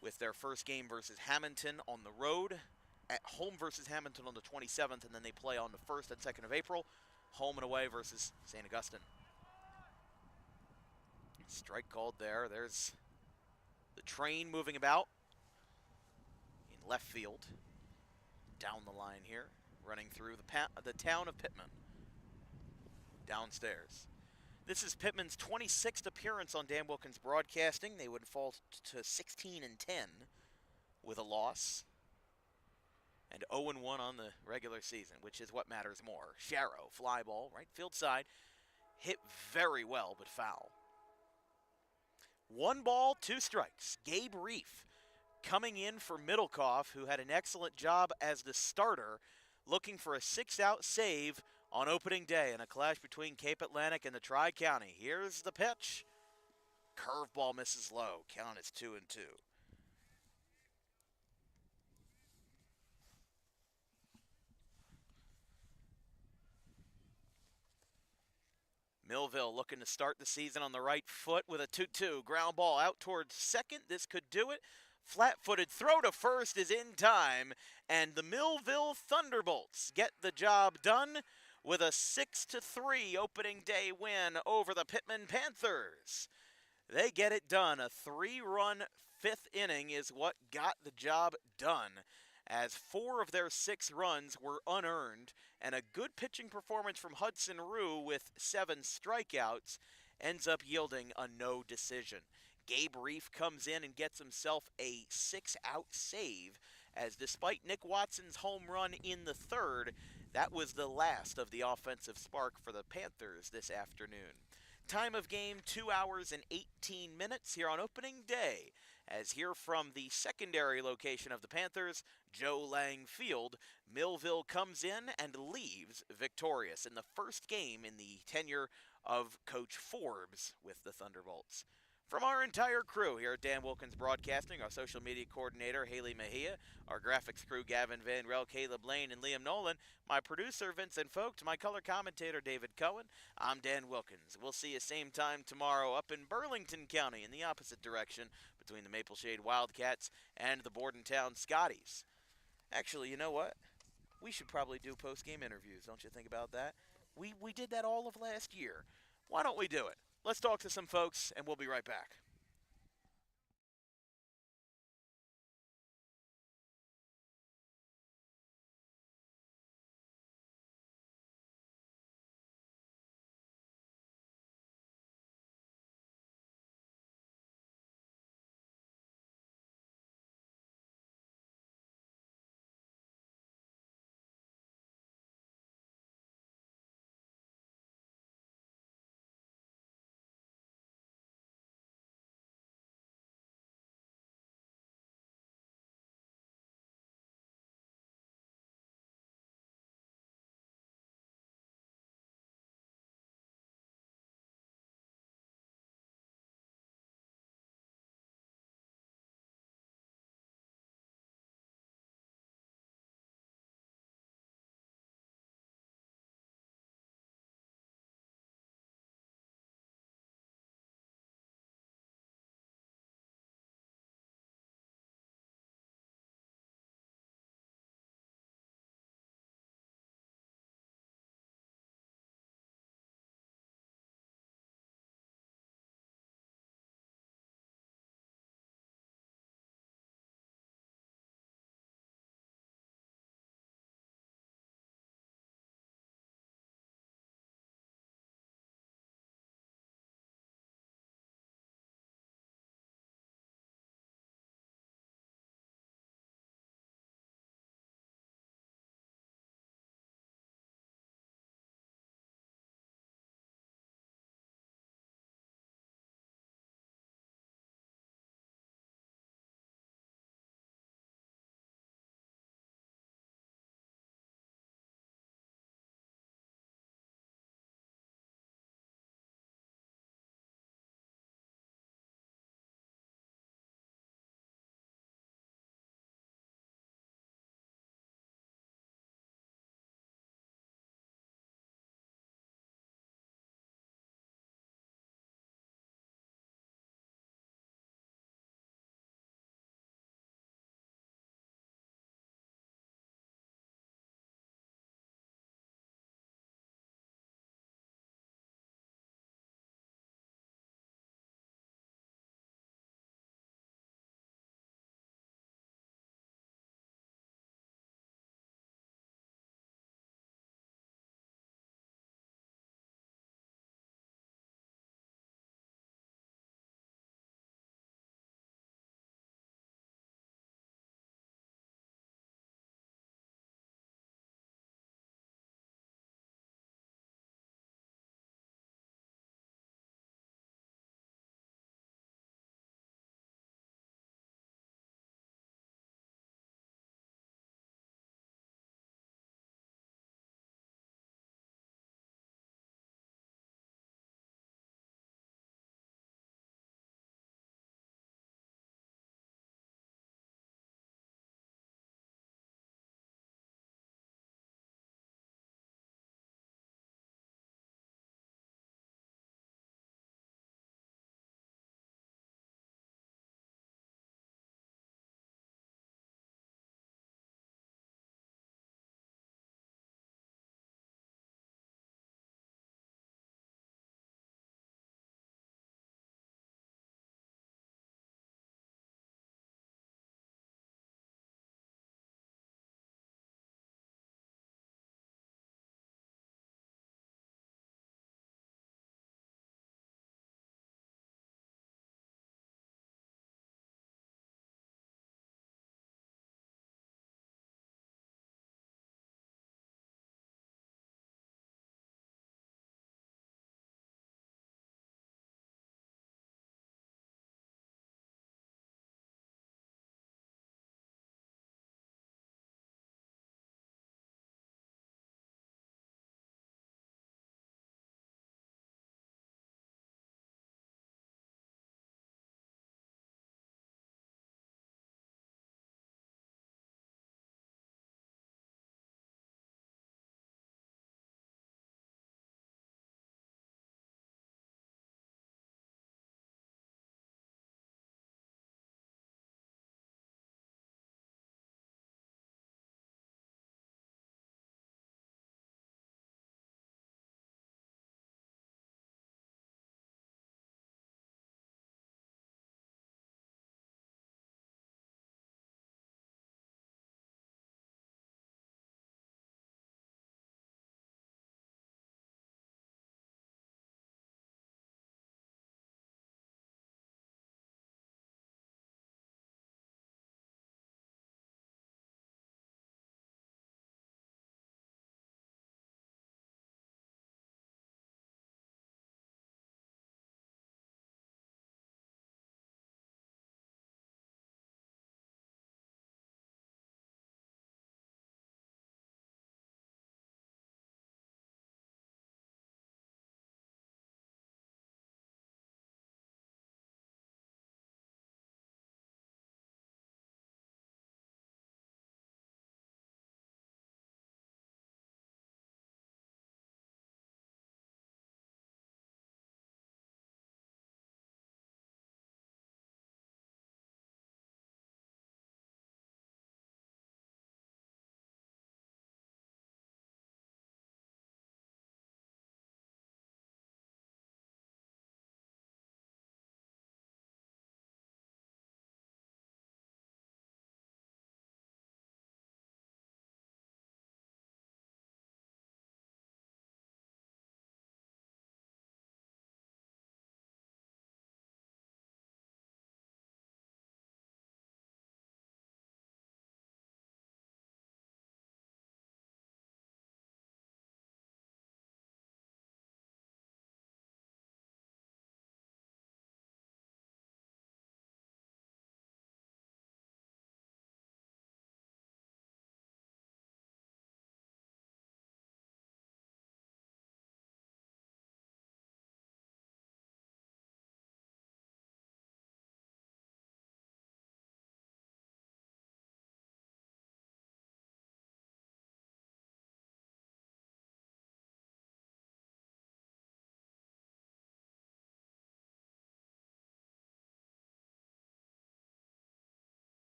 with their first game versus Hamilton on the road, at home versus Hamilton on the 27th, and then they play on the 1st and 2nd of April, home and away versus St. Augustine. Strike called there. There's the train moving about in left field. Down the line here, running through the town of Pitman. Downstairs. This is Pitman's 26th appearance on Dan Wilkins Broadcasting. They would fall to 16-10 with a loss. And 0-1 on the regular season, which is what matters more. Sherrow, fly ball, right field side. Hit very well, but foul. 1 ball, 2 strikes. Gabe Reef coming in for Middlecoff, who had an excellent job as the starter, looking for a 6-out save on opening day in a clash between Cape Atlantic and the Tri-County. Here's the pitch. Curveball misses low. Count is 2-2. Millville looking to start the season on the right foot with a 2-2. Ground ball out towards second. This could do it. Flat-footed throw to first is in time, and the Millville Thunderbolts get the job done with a 6-3 opening day win over the Pitman Panthers. They get it done. A 3-run 5th inning is what got the job done, as 4 of their 6 runs were unearned, and a good pitching performance from Hudson Rue with 7 strikeouts ends up yielding a no decision. Gabe Reef comes in and gets himself a 6-out save, as despite Nick Watson's home run in the 3rd, that was the last of the offensive spark for the Panthers this afternoon. Time of game, 2 hours and 18 minutes here on opening day. As here from the secondary location of the Panthers, Joe Lang Field, Millville comes in and leaves victorious in the first game in the tenure of Coach Forbes with the Thunderbolts. From our entire crew here at Dan Wilkins Broadcasting, our social media coordinator, Haley Mejia, our graphics crew, Gavin Van Rel, Caleb Lane, and Liam Nolan, my producer, Vincent Folks, my color commentator, David Cohen, I'm Dan Wilkins. We'll see you same time tomorrow up in Burlington County in the opposite direction between the Maple Shade Wildcats and the Bordentown Scotties. Actually, you know what? We should probably do post-game interviews, don't you think about that? We did that all of last year. Why don't we do it? Let's talk to some folks, and we'll be right back.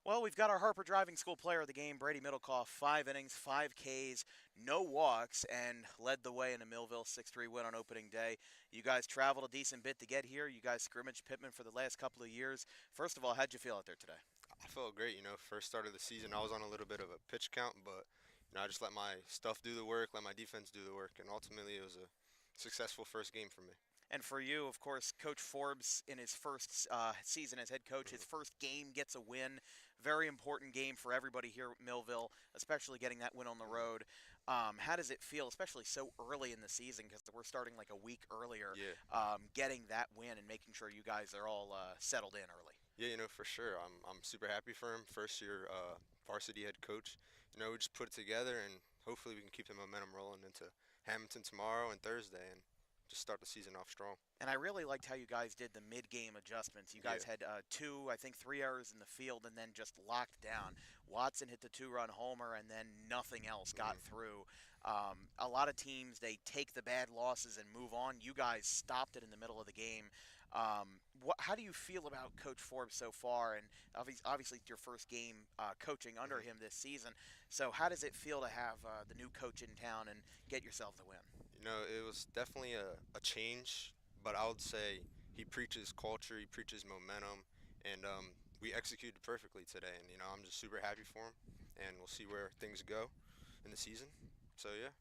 Well, we've got our Harper Driving School player of the game, Brady Middlecoff, 5 innings, 5 Ks, no walks, and led the way in a Millville 6-3 win on opening day. You guys traveled a decent bit to get here. You guys scrimmaged Pitman for the last couple of years. First of all, how'd you feel out there today? I felt great, first start of the season, I was on a little bit of a pitch count, but, I just let my stuff do the work, let my defense do the work, and ultimately it was a successful first game for me. And for you, of course, Coach Forbes in his first season as head coach, his first game gets a win. Very important game for everybody here at Millville, especially getting that win on the road. How does it feel, especially so early in the season, because we're starting like a week earlier, getting that win and making sure you guys are all settled in early? Yeah, for sure. I'm super happy for him. First year varsity head coach. We just put it together, and hopefully we can keep the momentum rolling into Hamilton tomorrow and Thursday and just start the season off strong. And I really liked how you guys did the mid-game adjustments. You guys had 2, I think 3 errors in the field and then just locked down. Watson hit the 2-run homer and then nothing else got through. A lot of teams, they take the bad losses and move on. You guys stopped it in the middle of the game. How do you feel about Coach Forbes so far? And obviously it's your first game coaching under him this season. So how does it feel to have the new coach in town and get yourself the win? It was definitely a change, but I would say he preaches culture, he preaches momentum, and we executed perfectly today. And, I'm just super happy for him, and we'll see where things go in the season. So, yeah.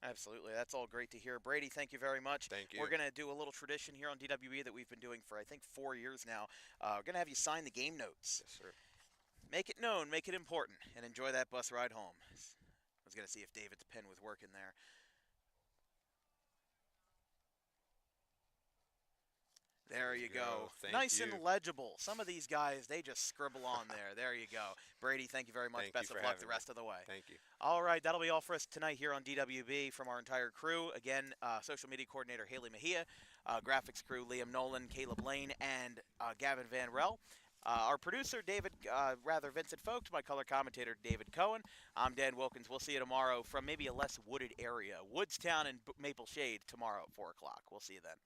Absolutely. That's all great to hear. Brady, thank you very much. Thank you. We're going to do a little tradition here on DWE that we've been doing for, I think, 4 years now. We're going to have you sign the game notes. Yes, sir. Make it known, make it important, and enjoy that bus ride home. I was going to see if David's pen was working there. There you go. Nice and legible. Some of these guys, they just scribble on there. There you go. Brady, thank you very much. Best of luck the rest of the way. Thank you. All right, that'll be all for us tonight here on DWB from our entire crew. Again, social media coordinator Haley Mejia, graphics crew Liam Nolan, Caleb Lane, and Gavin Van Rel. Our producer, Vincent Folks, my color commentator, David Cohen. I'm Dan Wilkins. We'll see you tomorrow from maybe a less wooded area. Woodstown and Maple Shade tomorrow at 4 o'clock. We'll see you then.